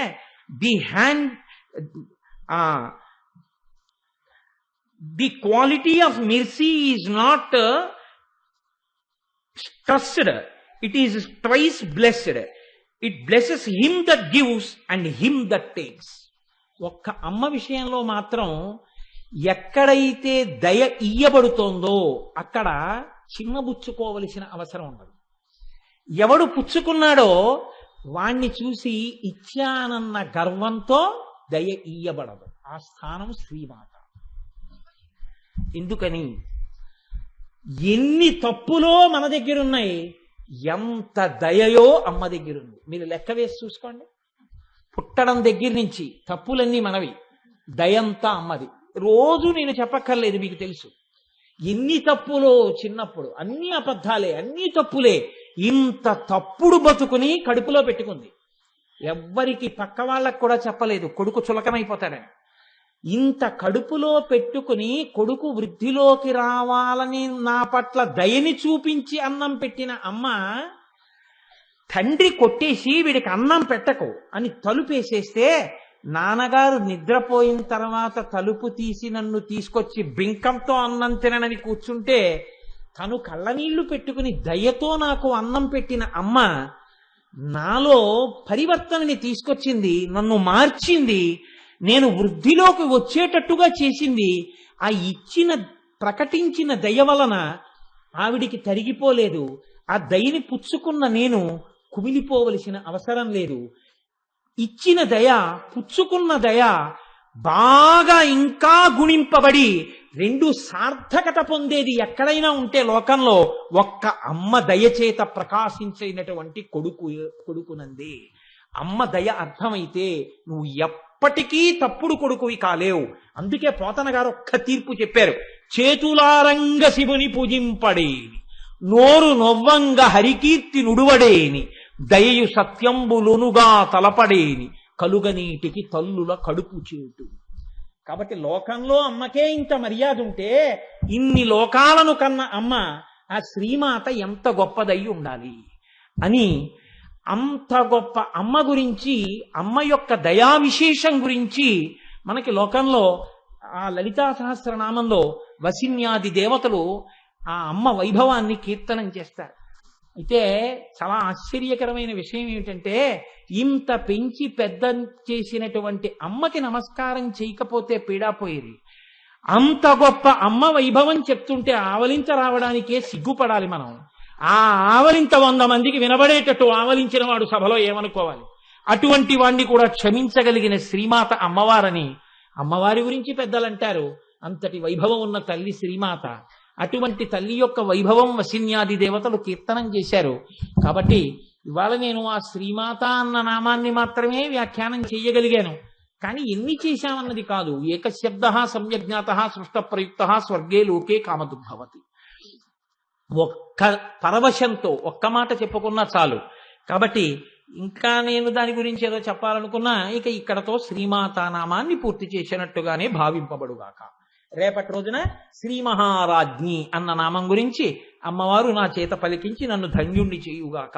the quality of mercy is not trusted, it is twice blessed, it blesses him that gives and him that takes. ఒక్క అమ్మ విషయంలో మాత్రం ఎక్కడైతే దయ ఇయ్యబడుతోందో అక్కడ చిన్నబుచ్చుకోవలసిన అవసరం ఉండదు. ఎవడు పుచ్చుకున్నాడో వాణ్ణి చూసి ఇచ్చానన్న గర్వంతో దయ ఇయ్యబడదు. ఆ స్థానం శ్రీమాత. ఎందుకని? ఎన్ని తప్పులో మన దగ్గర ఉన్నాయి, ఎంత దయయో అమ్మ దగ్గర ఉంది. మీరు లెక్క వేసి చూసుకోండి. పుట్టడం దగ్గర నుంచి తప్పులన్నీ మనవి, దయంతా అమ్మది. రోజు నేను చెప్పక్కర్లేదు, మీకు తెలుసు. ఎన్ని తప్పులో చిన్నప్పుడు, అన్ని అబద్ధాలే, అన్ని తప్పులే. ఇంత తప్పుడు బతుకుని కడుపులో పెట్టుకుంది. ఎవ్వరికి పక్క వాళ్ళకు కూడా చెప్పలేదు, కొడుకు చులకనైపోతాడని. ఇంత కడుపులో పెట్టుకుని కొడుకు వృద్ధిలోకి రావాలని నా పట్ల దయని చూపించి అన్నం పెట్టిన అమ్మ, తండ్రి కొట్టేసి వీడికి అన్నం పెట్టకు అని తలుపేసేస్తే, నాన్నగారు నిద్రపోయిన తర్వాత తలుపు తీసి నన్ను తీసుకొచ్చి బింకంతో అన్నం తిననని కూర్చుంటే, తను కళ్ళనీళ్లు పెట్టుకుని దయతో నాకు అన్నం పెట్టిన అమ్మ నాలో పరివర్తనని తీసుకొచ్చింది, నన్ను మార్చింది, నేను వృద్ధిలోకి వచ్చేటట్టుగా చేసింది. ఆ ప్రకటించిన దయ వలన ఆవిడికి తరిగిపోలేదు. ఆ దయని పుచ్చుకున్న నేను కుమిలిపోవలసిన అవసరం లేదు. ఇచ్చిన దయ, పుచ్చుకున్న దయ బాగా ఇంకా గుణింపబడి రెండు సార్థకత పొందేది ఎక్కడైనా ఉంటే లోకంలో ఒక్క అమ్మ దయచేత ప్రకాశించినటువంటి కొడుకునందే. అమ్మ దయ అర్థమైతే నువ్వు ఎప్పటికీ తప్పుడు కొడుకువి కాలేవు. అందుకే పోతన గారు ఒక్క తీర్పు చెప్పారు, చేతులారంగ శివుని పూజింపడేని, నోరు నొవ్వంగ హరికీర్తి నుడువడేని, దయయు సత్యంబులునుగా తలపడేని, కలుగనీటికి తల్లుల కడుపు చేటు. కాబట్టి లోకంలో అమ్మకే ఇంత మర్యాద ఉంటే, ఇన్ని లోకాలను కన్న అమ్మ ఆ శ్రీమాత ఎంత గొప్పదై ఉండాలి అని, అంత గొప్ప అమ్మ గురించి, అమ్మ యొక్క దయా విశేషం గురించి మనకి లోకంలో ఆ లలితా సహస్రనామంలో వసిన్యాది దేవతలు ఆ అమ్మ వైభవాన్ని కీర్తనం చేస్తారు. అయితే చాలా ఆశ్చర్యకరమైన విషయం ఏమిటంటే, ఇంత పెంచి పెద్ద చేసినటువంటి అమ్మకి నమస్కారం చేయకపోతే పీడాపోయేది. అంత గొప్ప అమ్మ వైభవం చెప్తుంటే ఆవలింత రావడానికే సిగ్గుపడాలి మనం. ఆ ఆవలింత 100 మందికి వినబడేటట్టు ఆవలించిన వాడు సభలో ఏమనుకోవాలి? అటువంటి వాణ్ణి కూడా క్షమించగలిగిన శ్రీమాత అమ్మవారని అమ్మవారి గురించి పెద్దలు అంటారు. అంతటి వైభవం ఉన్న తల్లి శ్రీమాత. అటువంటి తల్లి యొక్క వైభవం వసిన్యాది దేవతలు కీర్తనం చేశారు. కాబట్టి ఇవాళ నేను ఆ శ్రీమాత అన్న నామాన్ని మాత్రమే వ్యాఖ్యానం చేయగలిగాను. కానీ ఎన్ని చేశామన్నది కాదు. ఏకశబ్ద సమ్యజ్ఞాత సృష్ట ప్రయుక్త స్వర్గే లోకే కామదుర్భవతి. ఒక్క పరవశంతో ఒక్క మాట చెప్పుకున్నా చాలు. కాబట్టి ఇంకా నేను దాని గురించి ఏదో చెప్పాలనుకున్నా ఇక ఇక్కడతో శ్రీమాతా నామాన్ని పూర్తి చేసినట్టుగానే భావింపబడుగాక. రేపటి రోజున శ్రీ మహారాజ్ఞి అన్న నామం గురించి అమ్మవారు నా చేత పలికించి నన్ను ధన్యుణ్ణి చేయుగాక